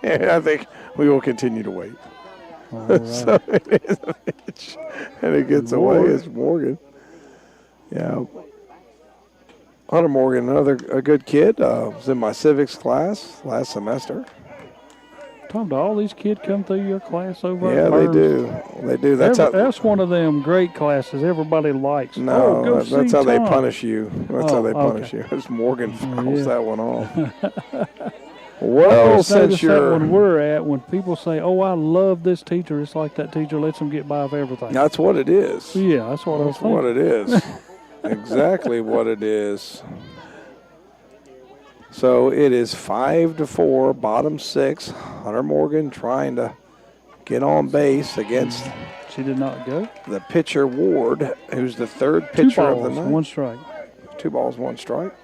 Speaker 3: I think we will continue to wait.
Speaker 15: Right.
Speaker 3: So it is a pitch, and it gets away. It's Morgan. Yeah. Hunter Morgan, a good kid. Was in my civics class last semester.
Speaker 15: Tom, do all these kids come through your class over
Speaker 3: Yeah,
Speaker 15: at
Speaker 3: they
Speaker 15: Burns?
Speaker 3: do. They do.
Speaker 15: That's one of them great classes everybody likes.
Speaker 3: No,
Speaker 15: go
Speaker 3: that's
Speaker 15: see
Speaker 3: how they
Speaker 15: Tom.
Speaker 3: punish you. That's how they punish you. It's Morgan fouls that one off. Well, since
Speaker 15: you're when we're at, when people say, "Oh, I love this teacher," it's like that teacher lets them get by with everything.
Speaker 3: That's what it is.
Speaker 15: Yeah, that's what I was
Speaker 3: That's
Speaker 15: thinking.
Speaker 3: what it is. Exactly what it is. So it is 5-4, bottom six. Hunter Morgan trying to get on base against.
Speaker 15: She did not go.
Speaker 3: The pitcher Ward, who's the third pitcher of the night.
Speaker 15: 1 strike.
Speaker 3: 2 balls, 1 strike.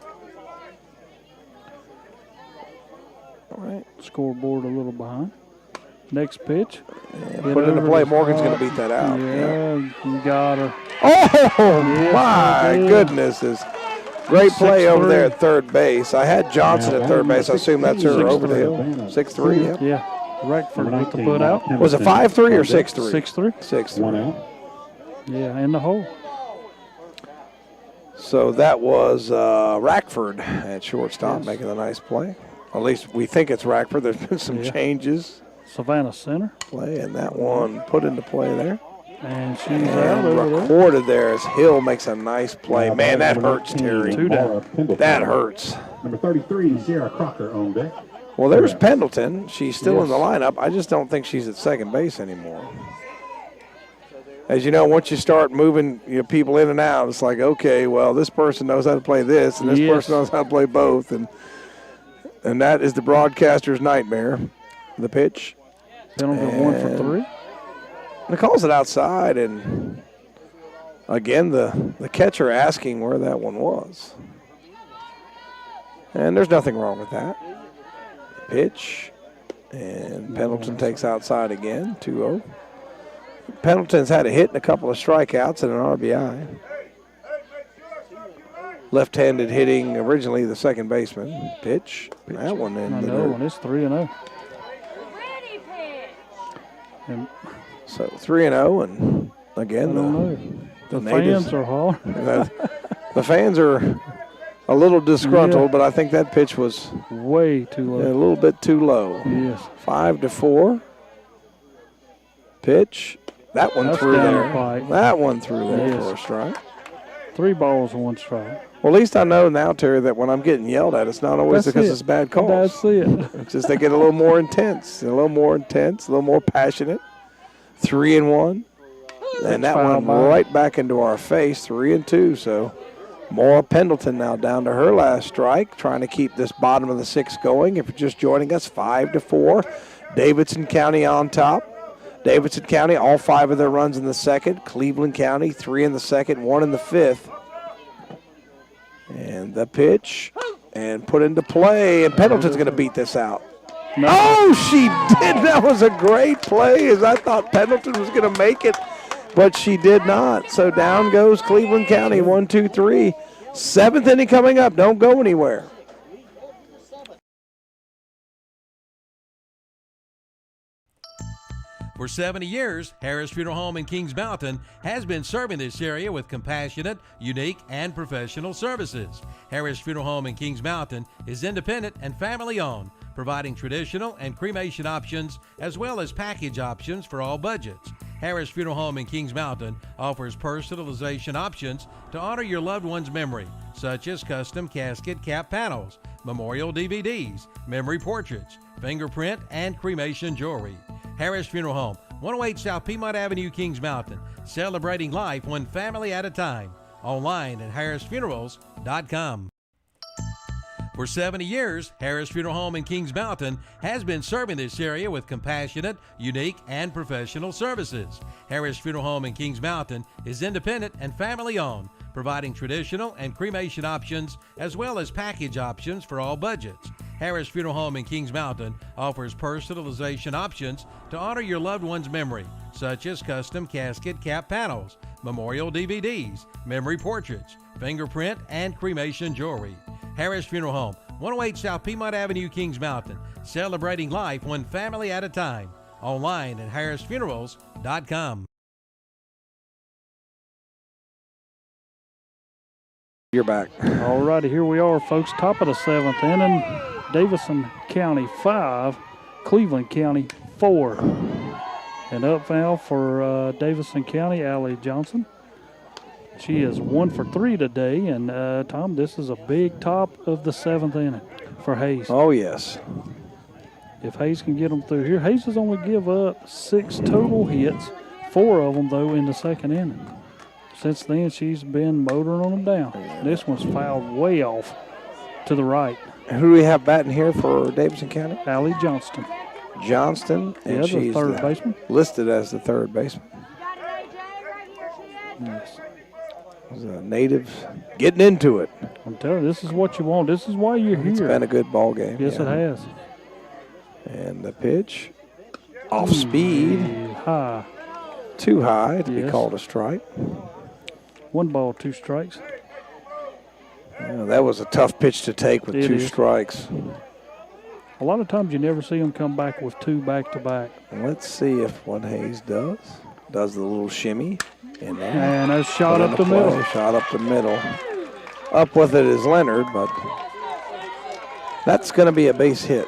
Speaker 3: All right.
Speaker 15: Scoreboard a little behind. Next pitch.
Speaker 3: Put it into play. Morgan's going to beat that out.
Speaker 15: Yeah, you got her.
Speaker 3: Oh,
Speaker 15: Yes,
Speaker 3: my
Speaker 15: I did.
Speaker 3: goodness. Great play over
Speaker 15: 6-3.
Speaker 3: there at third base. I had Johnson at third base. I assume that's her over the hill. 6-3, yep.
Speaker 15: Yeah. Rackford with the put out.
Speaker 3: Was it 5-3 or 6-3?
Speaker 15: 6-3.
Speaker 3: 6-3.
Speaker 16: 1 out.
Speaker 15: Yeah, in the hole.
Speaker 3: So that was Rackford at shortstop making a nice play. At least we think it's Rackford. There's been some changes.
Speaker 15: Savannah center.
Speaker 3: Play, and that one put into play there.
Speaker 15: And she's out over there.
Speaker 3: Recorded there as Hill makes a nice play. Man, that hurts, Terry.
Speaker 15: 2 down.
Speaker 3: That hurts.
Speaker 16: Number 33, Sierra Crocker on deck.
Speaker 3: Well, there's Pendleton. She's still in the lineup. I just don't think she's at second base anymore. As you know, once you start moving people in and out, it's like, okay, well, this person knows how to play this, and this person knows how to play both, and that is the broadcaster's nightmare. The pitch.
Speaker 15: Penalty 1 for 3.
Speaker 3: And it calls it outside, and again, the catcher asking where that one was. And there's nothing wrong with that. Pitch, and Pendleton takes outside again, 2-0. Pendleton's had a hit and a couple of strikeouts and an RBI. Left-handed hitting originally the second baseman. Pitch. That one in.
Speaker 15: Another one. It's 3-0. And
Speaker 3: so 3-0, and again,
Speaker 15: the fans are hard.
Speaker 3: The fans are a little disgruntled, but I think that pitch was
Speaker 15: way too low.
Speaker 3: A little bit too low.
Speaker 15: Yes.
Speaker 3: 5-4. Pitch. That one
Speaker 15: That's
Speaker 3: through
Speaker 15: down
Speaker 3: there.
Speaker 15: the pipe.
Speaker 3: That one through there
Speaker 15: Yes.
Speaker 3: for a strike.
Speaker 15: 3 balls and 1 strike.
Speaker 3: Well, at least I know now, Terry, that when I'm getting yelled at, it's not always
Speaker 15: That's
Speaker 3: because
Speaker 15: it.
Speaker 3: it's bad calls.
Speaker 15: That's it.
Speaker 3: It's just they get a little more intense, a little more passionate. 3-1. And that
Speaker 15: foul
Speaker 3: went
Speaker 15: ball.
Speaker 3: right back into our face, 3-2. So Maura Pendleton now down to her last strike, trying to keep this bottom of the sixth going. If you're just joining us, 5-4. Davidson County on top. Davidson County, all 5 of their runs in the second. Cleveland County, 3 in the second, 1 in the fifth. And the pitch, and put into play, and Pendleton's going to beat this out. Oh, she did. That was a great play, as I thought Pendleton was going to make it. but she did not. So down goes Cleveland County, 1, 2, 3. 7th inning coming up. Don't go anywhere.
Speaker 13: For 70 years, Harris Funeral Home in Kings Mountain has been serving this area with compassionate, unique, and professional services. Harris Funeral Home in Kings Mountain is independent and family-owned, providing traditional and cremation options as well as package options for all budgets. Harris Funeral Home in Kings Mountain offers personalization options to honor your loved one's memory, such as custom casket cap panels, memorial DVDs, memory portraits, fingerprint, and cremation jewelry. Harris Funeral Home, 108 South Piedmont Avenue, Kings Mountain, celebrating life one family at a time. Online at harrisfunerals.com. For 70 years, Harris Funeral Home in Kings Mountain has been serving this area with compassionate, unique, and professional services. Harris Funeral Home in Kings Mountain is independent and family-owned, providing traditional and cremation options as well as package options for all budgets. Harris Funeral Home in Kings Mountain offers personalization options to honor your loved one's memory, such as custom casket cap panels, memorial DVDs, memory portraits, fingerprint, and cremation jewelry. Harris Funeral Home, 108 South Piedmont Avenue, Kings Mountain, celebrating life one family at a time. Online at harrisfunerals.com.
Speaker 3: You're back.
Speaker 15: All righty, here we are, folks. Top of the 7th inning. Davison County 5, Cleveland County 4. And up now for Davison County, Allie Johnson. She is 1 for 3 today. And, Tom, this is a big top of the 7th inning for Hayes.
Speaker 3: Oh, yes.
Speaker 15: If Hayes can get them through here. Hayes has only give up 6 total hits, 4 of them, though, in the 2nd inning. Since then, she's been motoring on them down. This one's fouled way off to the right.
Speaker 3: Who do we have batting here for Davidson County?
Speaker 15: Allie Johnston.
Speaker 3: Johnston, and
Speaker 15: Yeah,
Speaker 3: she's
Speaker 15: the third baseman.
Speaker 3: listed as the third baseman.
Speaker 15: Yes.
Speaker 3: The natives getting into it.
Speaker 15: I'm telling you, this is what you want. This is why you're here.
Speaker 3: It's been a good ball game.
Speaker 15: Yes, it has.
Speaker 3: And the pitch, off speed,
Speaker 15: high,
Speaker 3: too high to be
Speaker 15: Yes.
Speaker 3: called a strike.
Speaker 15: 1 ball, 2 strikes.
Speaker 3: Yeah, that was a tough pitch to take with
Speaker 15: It
Speaker 3: 2
Speaker 15: is.
Speaker 3: strikes.
Speaker 15: A lot of times you never see them come back with 2 back-to-back.
Speaker 3: Let's see if what Hayes does. Does the little shimmy. And
Speaker 15: And a shot up the middle.
Speaker 3: Shot up the middle. Up with it is Leonard, but that's going to be a base hit.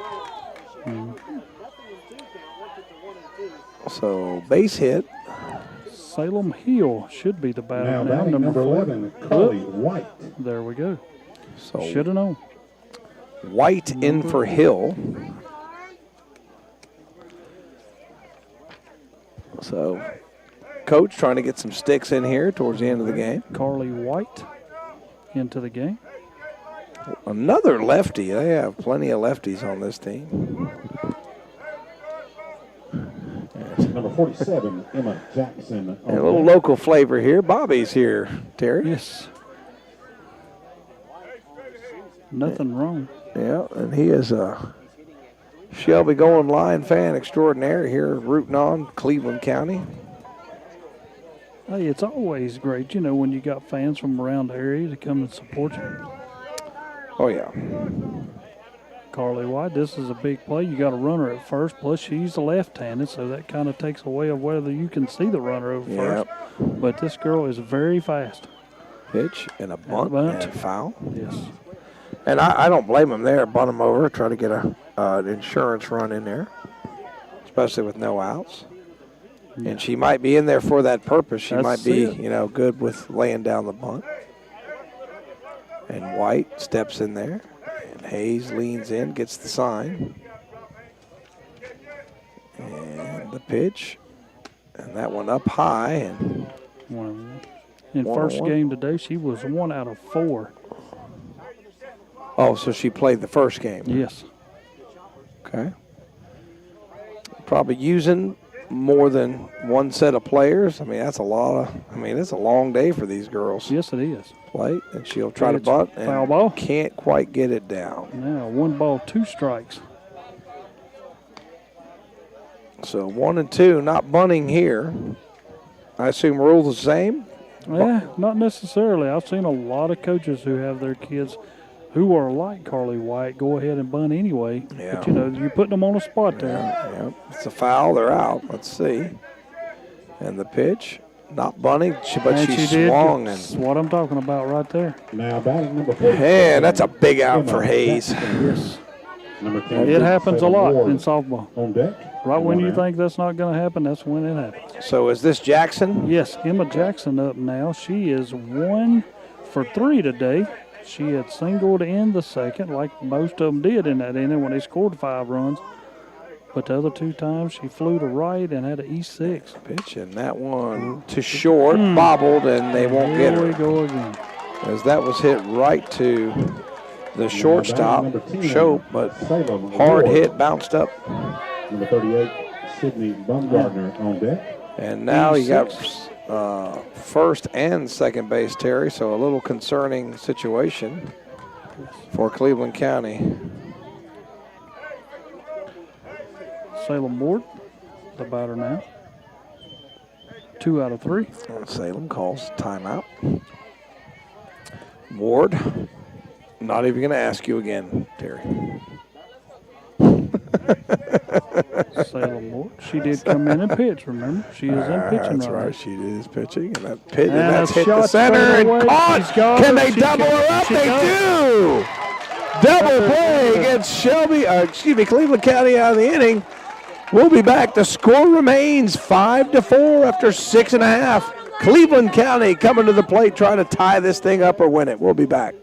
Speaker 3: So base hit.
Speaker 15: Salem Hill should be the batter
Speaker 16: Now
Speaker 15: now.
Speaker 16: batting number
Speaker 15: 4.
Speaker 16: 11, Carly White.
Speaker 15: There we go.
Speaker 3: So
Speaker 15: Should have known.
Speaker 3: White in for Hill. So coach trying to get some sticks in here towards the end of the game.
Speaker 15: Carly White into the game.
Speaker 3: Another lefty. They have plenty of lefties on this team.
Speaker 16: Number 47, Emma Jackson.
Speaker 3: And a little local flavor here. Bobby's here, Terry.
Speaker 15: Yes. Nothing wrong.
Speaker 3: Yeah, and he is a Shelby Going Lion fan extraordinaire here rooting on Cleveland County.
Speaker 15: Hey, it's always great, you know, when you got fans from around the area to come and support you.
Speaker 3: Oh, yeah.
Speaker 15: Carly White, this is a big play. You got a runner at first, plus she's a left-handed, so that kind of takes away of whether you can see the runner over first. But this girl is very fast.
Speaker 3: Pitch and a bunt and foul.
Speaker 15: Yes.
Speaker 3: And I don't blame him there. Bunt him over, try to get an insurance run in there, especially with no outs. Yeah. And she might be in there for that purpose. She might be, you know, good with laying down the bunt. And White steps in there. And Hayes leans in, gets the sign. And the pitch. And that one up high. And
Speaker 15: in first game today, she was 1 out of 4.
Speaker 3: Oh, so she played the first game?
Speaker 15: Yes.
Speaker 3: Okay. Probably using more than one set of players. I mean, that's a lot of, it's a long day for these girls.
Speaker 15: Yes, it is.
Speaker 3: Play, and she'll try to bunt and
Speaker 15: foul ball.
Speaker 3: Can't quite get it down.
Speaker 15: Now 1 ball, 2 strikes.
Speaker 3: So 1 and 2, not bunting here. I assume rules the same?
Speaker 15: Yeah, not necessarily. I've seen a lot of coaches who have their kids who are like Carly White go ahead and bunt anyway.
Speaker 3: Yeah.
Speaker 15: But, you know, you're putting them on a spot there.
Speaker 3: Yeah, it's a foul. They're out. Let's see. And the pitch, not bunting, but
Speaker 15: And
Speaker 3: she
Speaker 15: did.
Speaker 3: swung.
Speaker 15: That's
Speaker 3: And
Speaker 15: what I'm talking about right there.
Speaker 16: Now batting number 4.
Speaker 3: man, that's a big out for Hayes.
Speaker 15: Yes.
Speaker 16: Number 10.
Speaker 15: It happens a lot
Speaker 16: Ward
Speaker 15: in softball.
Speaker 16: on deck.
Speaker 15: Right when you
Speaker 16: One out.
Speaker 15: think that's not going to happen, that's when it happens.
Speaker 3: So is this Jackson?
Speaker 15: Yes, Emma Jackson up now. She is 1 for 3 today. She had singled in the second, like most of them did in that inning when they scored 5 runs. But the other 2 times, she flew to right and had an E6.
Speaker 3: Pitch, and that one to short, bobbled, and they won't get
Speaker 15: Here
Speaker 3: her.
Speaker 15: we go again.
Speaker 3: As that was hit right to the shortstop, Shope, but
Speaker 16: Salem
Speaker 3: hard
Speaker 16: Ward.
Speaker 3: hit, bounced up.
Speaker 16: Number 38, Sydney Bumgardner on deck.
Speaker 3: And now you got first and second base, Terry, so a little concerning situation for Cleveland County.
Speaker 15: Salem Ward, the batter now. 2 out of 3.
Speaker 3: Salem calls timeout. Ward, not even going to ask you again, Terry.
Speaker 15: Salem Ward. She did come in and pitch, remember? She is in pitching
Speaker 3: That's
Speaker 15: right
Speaker 3: right.
Speaker 15: now.
Speaker 3: She is pitching, and that pitch, and
Speaker 15: And
Speaker 3: that's
Speaker 15: a
Speaker 3: hit the
Speaker 15: shot
Speaker 3: center
Speaker 15: straight
Speaker 3: and
Speaker 15: away.
Speaker 3: caught.
Speaker 15: She's got
Speaker 3: Can
Speaker 15: her.
Speaker 3: they
Speaker 15: She
Speaker 3: double
Speaker 15: got-
Speaker 3: her up?
Speaker 15: she
Speaker 3: They
Speaker 15: got
Speaker 3: do. Double play against Cleveland County out of the inning. We'll be back. The score remains 5-4 after 6.5. Cleveland County coming to the plate trying to tie this thing up or win it. We'll be back.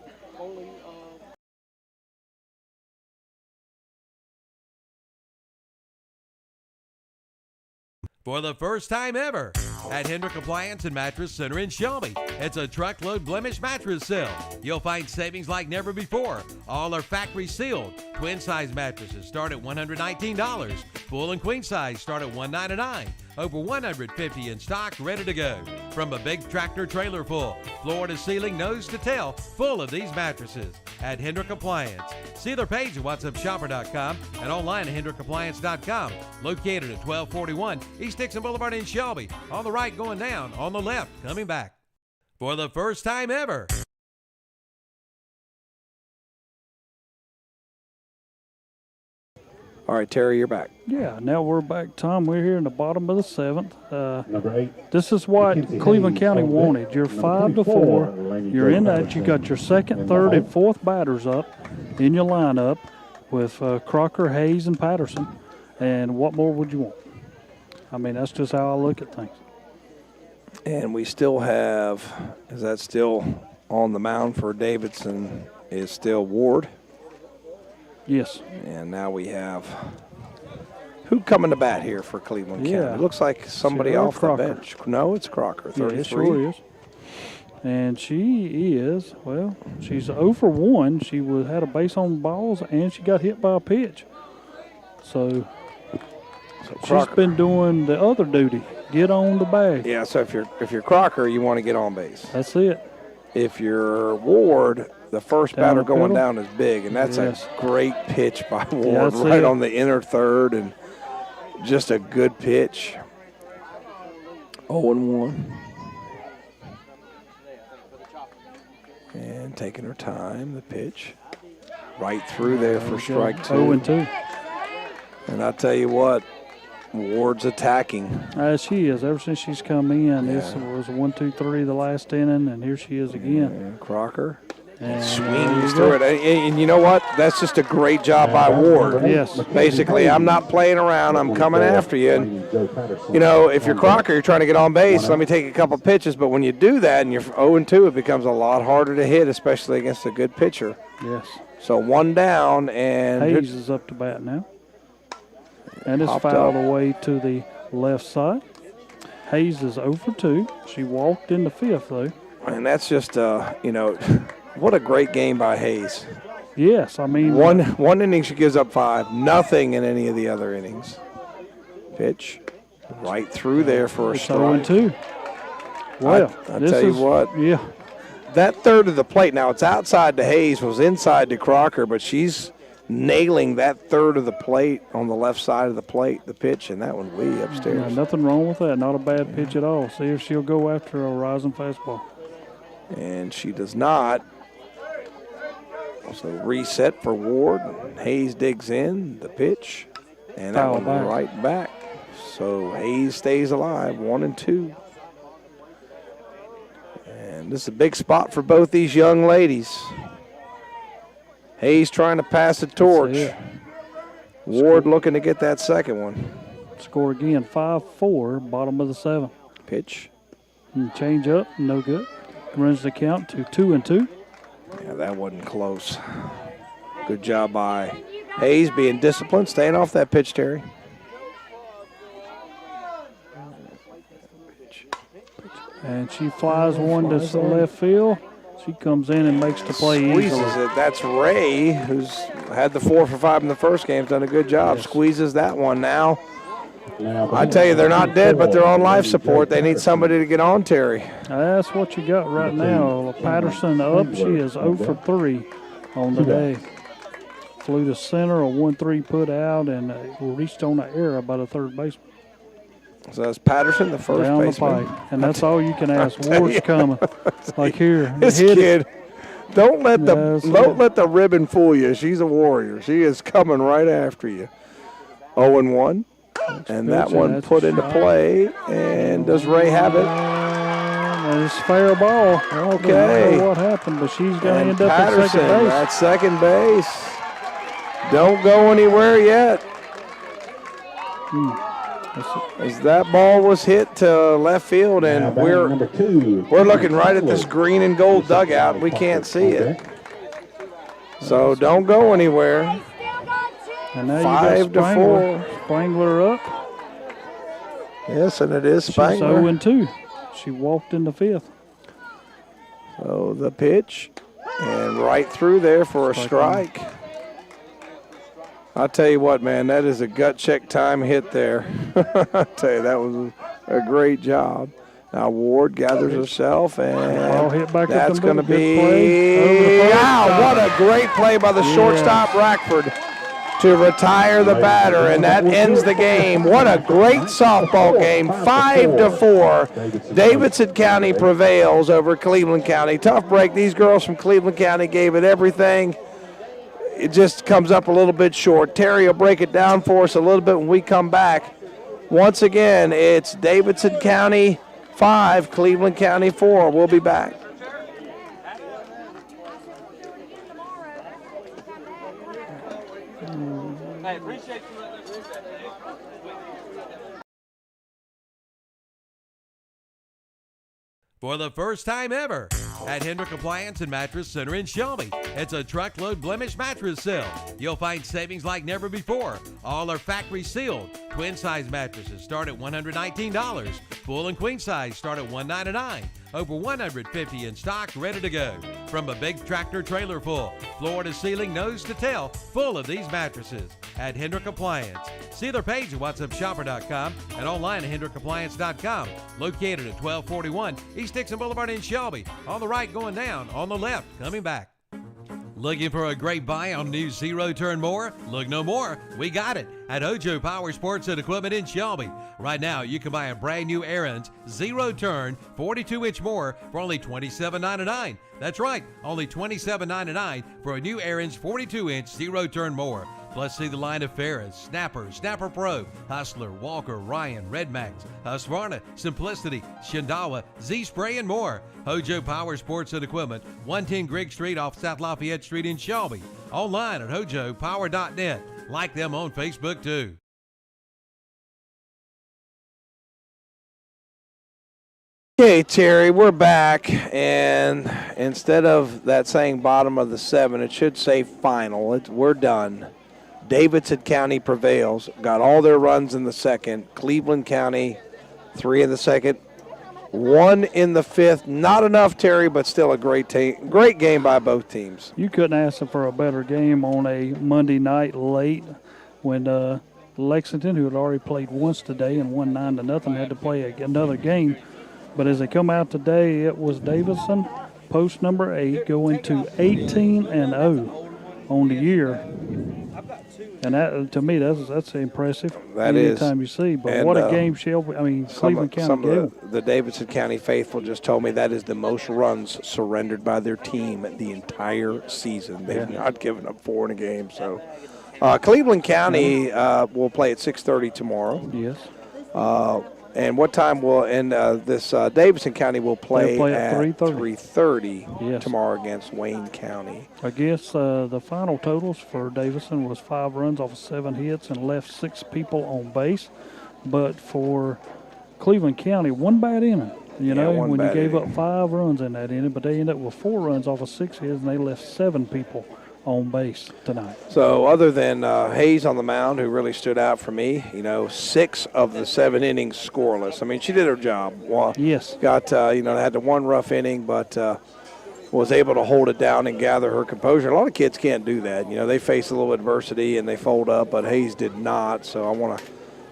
Speaker 13: For the first time ever at Hendrick Appliance and Mattress Center in Shelby, it's a truckload blemish mattress sale. You'll find savings like never before. All are factory sealed. Twin size mattresses start at $119. Full and queen size start at $199. Over 150 in stock, ready to go. From a big tractor trailer full, floor to ceiling, nose to tail, full of these mattresses at Hendrick Appliance. See their page at whatsupshopper.com and online at hendrickappliance.com. Located at 1241 East Dixon Boulevard in Shelby. On the right going down, on the left coming back. For the first time ever.
Speaker 3: All right, Terry, you're back.
Speaker 15: Yeah, now we're back, Tom. We're here in the bottom of the 7th.
Speaker 16: Number 8.
Speaker 15: This is what
Speaker 16: Mackenzie
Speaker 15: Cleveland
Speaker 16: Hayes
Speaker 15: County
Speaker 16: on deck.
Speaker 15: wanted. You're
Speaker 16: Number
Speaker 15: 5-4.
Speaker 16: 24, Laney
Speaker 15: You're
Speaker 16: Jo
Speaker 15: in that.
Speaker 16: Patterson.
Speaker 15: You got your second,
Speaker 16: And
Speaker 15: third, and
Speaker 16: Mike.
Speaker 15: fourth batters up in your lineup with Crocker, Hayes, and Patterson. And what more would you want? I mean, that's just how I look at things.
Speaker 3: And we still have, is that still on the mound for Davidson, is still Ward.
Speaker 15: Yes.
Speaker 3: And now we have, who coming to bat here for Cleveland County?
Speaker 15: Yeah.
Speaker 3: It looks like somebody
Speaker 15: Sarah
Speaker 3: off
Speaker 15: Crocker.
Speaker 3: the bench. No, it's Crocker,
Speaker 15: Yeah,
Speaker 3: 33.
Speaker 15: it sure is. And she is, well, she's 0 for 1. She had a base on balls, and she got hit by a pitch. So she's
Speaker 3: Crocker.
Speaker 15: been doing the other duty. Get on the bag.
Speaker 3: Yeah, so if you're Crocker, you want to get on base.
Speaker 15: That's it.
Speaker 3: If you're Ward, the first
Speaker 15: Down
Speaker 3: batter
Speaker 15: the
Speaker 3: going
Speaker 15: middle?
Speaker 3: down is big, and that's
Speaker 15: Yes.
Speaker 3: a great pitch by Ward,
Speaker 15: that's
Speaker 3: right
Speaker 15: it.
Speaker 3: on the inner third, and just a good pitch. 0-1. And taking her time, the pitch. Right through there for strike 2.
Speaker 15: 0-2.
Speaker 3: And I tell you what, Ward's attacking.
Speaker 15: As she is. Ever since she's come in, this was 1, 2, 3 the last inning, and here she is again.
Speaker 3: And Crocker.
Speaker 15: And
Speaker 3: Swings through it. And you know what? That's just a great job by Ward.
Speaker 15: Yes.
Speaker 3: Basically, I'm not playing around. I'm coming after you. And, you know, if you're Crocker, you're trying to get on base. Let me take a couple pitches. But when you do that and you're 0-2, it becomes a lot harder to hit, especially against a good pitcher.
Speaker 15: Yes.
Speaker 3: So 1 down, and
Speaker 15: Hayes is up to bat now. And it's
Speaker 3: Popped
Speaker 15: fouled
Speaker 3: up.
Speaker 15: away to the left side. Hayes is 0 for 2. She walked in the 5th, though.
Speaker 3: And that's just, you know, what a great game by Hayes.
Speaker 15: Yes, I mean.
Speaker 3: One inning she gives up 5, nothing in any of the other innings. Pitch right through there for a
Speaker 15: It's
Speaker 3: strike.
Speaker 15: 0-2. Well,
Speaker 3: I
Speaker 15: this
Speaker 3: tell you
Speaker 15: is-
Speaker 3: what.
Speaker 15: Yeah.
Speaker 3: That third of the plate, now it's outside to Hayes, was inside to Crocker, but she's nailing that third of the plate on the left side of the plate, the pitch, and that one way upstairs.
Speaker 15: Yeah, nothing wrong with that. Not a bad pitch at all. See if she'll go after a rising fastball.
Speaker 3: And she does not. So reset for Ward. Hayes digs in the pitch, and that
Speaker 15: Foul
Speaker 3: one
Speaker 15: back.
Speaker 3: right back. So Hayes stays alive, 1-2. And this is a big spot for both these young ladies. Hayes trying to pass the torch. Ward looking to get that second one.
Speaker 15: Score again, 5-4, bottom of the 7th.
Speaker 3: Pitch.
Speaker 15: And change up, no good. Runs the count to 2-2.
Speaker 3: Yeah, that wasn't close. Good job by Hayes being disciplined, staying off that pitch, Terry.
Speaker 15: And she flies one to left field. She comes in and makes the play
Speaker 3: Squeezes
Speaker 15: easily.
Speaker 3: it. That's Ray, who's had the 4 for 5 in the first game, done a good job. Squeezes that one now. I tell you, they're not dead, but they're on life support. They need somebody to get on, Terry.
Speaker 15: That's what you got right now. Patterson up. She is 0 for 3 on the day. Flew to center, a 1-3 put out, and reached on the error by the third baseman.
Speaker 3: So that's Patterson, the first
Speaker 15: Down
Speaker 3: baseman.
Speaker 15: the pipe. And that's all you can ask. Ward's coming. Like here.
Speaker 3: This
Speaker 15: hit
Speaker 3: kid,
Speaker 15: it.
Speaker 3: don't let
Speaker 15: Yes,
Speaker 3: the ribbon fool you. She's a warrior. She is coming right after you. 0-1. And that one put into play. And does Ray have it?
Speaker 15: And it's fair ball.
Speaker 3: Okay.
Speaker 15: I don't know what happened, but she's going to end up at
Speaker 3: Patterson
Speaker 15: second base.
Speaker 3: at second base. Don't go anywhere yet. As that ball was hit to left field, and we're looking right at this green and gold dugout. We can't see it. So don't go anywhere.
Speaker 15: And now
Speaker 3: 5-4.
Speaker 15: Spangler up.
Speaker 3: Yes, and it is
Speaker 15: She's
Speaker 3: Spangler.
Speaker 15: 0-2. She walked in the 5th.
Speaker 3: So the pitch, and right through there for a strike. I'll tell you what, man, that is a gut check time hit there. I'll tell you, that was a great job. Now Ward gathers herself,
Speaker 15: Ball hit
Speaker 3: and
Speaker 15: back up
Speaker 3: that's
Speaker 15: the
Speaker 3: going to
Speaker 15: middle. Good play. Over the
Speaker 3: be,
Speaker 15: first.
Speaker 3: wow, what a great play by the shortstop Rackford to retire the batter, and that ends the game. What a great softball game, 5-4. Davidson County prevails over Cleveland County. Tough break. These girls from Cleveland County gave it everything. It just comes up a little bit short. Terry will break it down for us a little bit when we come back. Once again, it's Davidson County 5, Cleveland County 4. We'll be back.
Speaker 17: Hey, appreciate you letting us use that, Dave.
Speaker 13: For the first time ever at Hendrick Appliance and Mattress Center in Shelby, it's a truckload blemish mattress sale. You'll find savings like never before. All are factory sealed. Twin size mattresses start at $119. Full and queen size start at $199. Over 150 in stock, ready to go. From a big tractor trailer full, floor to ceiling, nose to tail, full of these mattresses at Hendrick Appliance. See their page at whatsupshopper.com and online at hendrickappliance.com. Located at 1241 East Dixon Boulevard in Shelby. On the right going down, on the left coming back. Looking for a great buy on new zero-turn mower? Look no more. We got it at Hojo Power Sports and Equipment in Shelby. Right now, you can buy a brand new Ariens zero-turn 42-inch mower for only $27.99. That's right, only $27.99 for a new Ariens 42-inch zero-turn mower. Plus, see the line of Ferris, Snapper, Snapper Pro, Hustler, Walker, Ryan, Red Max, Husqvarna, Simplicity, Shindawa, Z-Spray, and more. Hojo Power Sports and Equipment, 110 Grigg Street off South Lafayette Street in Shelby. Online at hojopower.net. Like them on Facebook, too.
Speaker 3: Okay, Terry, we're back, and instead of that saying bottom of the 7, it should say final. We're done. Davidson County prevails, got all their runs in the second. Cleveland County, 3 in the second, 1 in the 5th. Not enough, Terry, but still a great game by both teams.
Speaker 15: You couldn't ask for a better game on a Monday night late when Lexington, who had already played once today and won 9-0, had to play another game. But as they come out today, it was Davidson, post number 8, going to 18-0 on the year. And that, to me, that's impressive.
Speaker 3: That is.
Speaker 15: Anytime you see. But
Speaker 3: And,
Speaker 15: what a game Shelby, Cleveland County
Speaker 3: some
Speaker 15: gave.
Speaker 3: of the Davidson County faithful just told me that is the most runs surrendered by their team the entire season. They've not given up 4 in a game. So Cleveland County will play at 6:30 tomorrow.
Speaker 15: Yes.
Speaker 3: And what time will this Davidson County will play,
Speaker 15: They'll play at
Speaker 3: 3:30
Speaker 15: Yes.
Speaker 3: tomorrow against Wayne County.
Speaker 15: I guess the final totals for Davison was 5 runs off of 7 hits and left 6 people on base. But for Cleveland County, 1 bad inning. You know,
Speaker 3: one
Speaker 15: when you
Speaker 3: bad
Speaker 15: gave
Speaker 3: inning.
Speaker 15: up 5 runs in that inning, but they ended up with 4 runs off of 6 hits, and they left 7 people on base tonight.
Speaker 3: So other than Hayes on the mound, who really stood out for me, 6 of the 7 innings scoreless. I mean, she did her job. Well,
Speaker 15: yes.
Speaker 3: Got, they had the 1 rough inning, but was able to hold it down and gather her composure. A lot of kids can't do that. They face a little adversity and they fold up, but Hayes did not. So I want to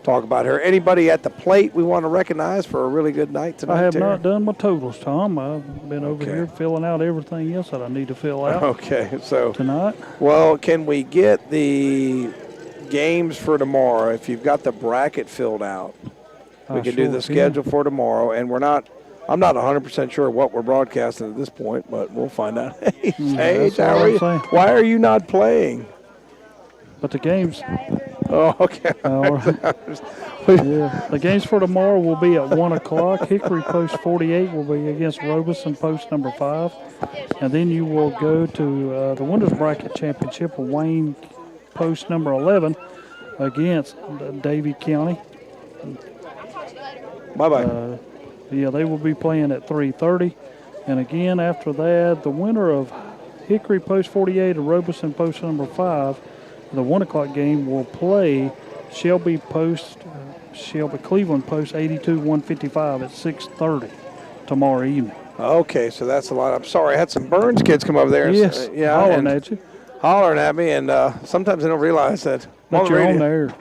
Speaker 3: talk about her. Anybody at the plate we want to recognize for a really good night tonight?
Speaker 15: I have
Speaker 3: Terry?
Speaker 15: not done my totals, Tom. I've been over here filling out everything else that I need to fill out.
Speaker 3: Okay, so
Speaker 15: tonight.
Speaker 3: Well, can we get the games for tomorrow? If you've got the bracket filled out, we can do
Speaker 15: sure
Speaker 3: the schedule for tomorrow. And I'm not 100% sure what we're broadcasting at this point, but we'll find out. Hey,
Speaker 15: that's all I'm saying.
Speaker 3: why are you not playing?
Speaker 15: But the games.
Speaker 3: Oh, okay.
Speaker 15: Yeah, the games for tomorrow will be at 1 o'clock. Hickory Post 48 will be against Robeson Post number 5. And then you will go to the Winners Bracket Championship of Wayne Post number 11 against Davie County.
Speaker 3: Bye-bye.
Speaker 15: Yeah, they will be playing at 3:30. And again, after that, the winner of Hickory Post 48 and Robeson Post number 5, the 1 o'clock game will play Shelby Cleveland Post 82-155 at 6:30 tomorrow evening.
Speaker 3: Okay, so that's a lot. I'm sorry, I had some Burns kids come over there. And,
Speaker 15: Yes, hollering at you.
Speaker 3: Hollering at me, and sometimes they don't realize that
Speaker 15: That
Speaker 3: on the
Speaker 15: you're on
Speaker 3: radio.
Speaker 15: there.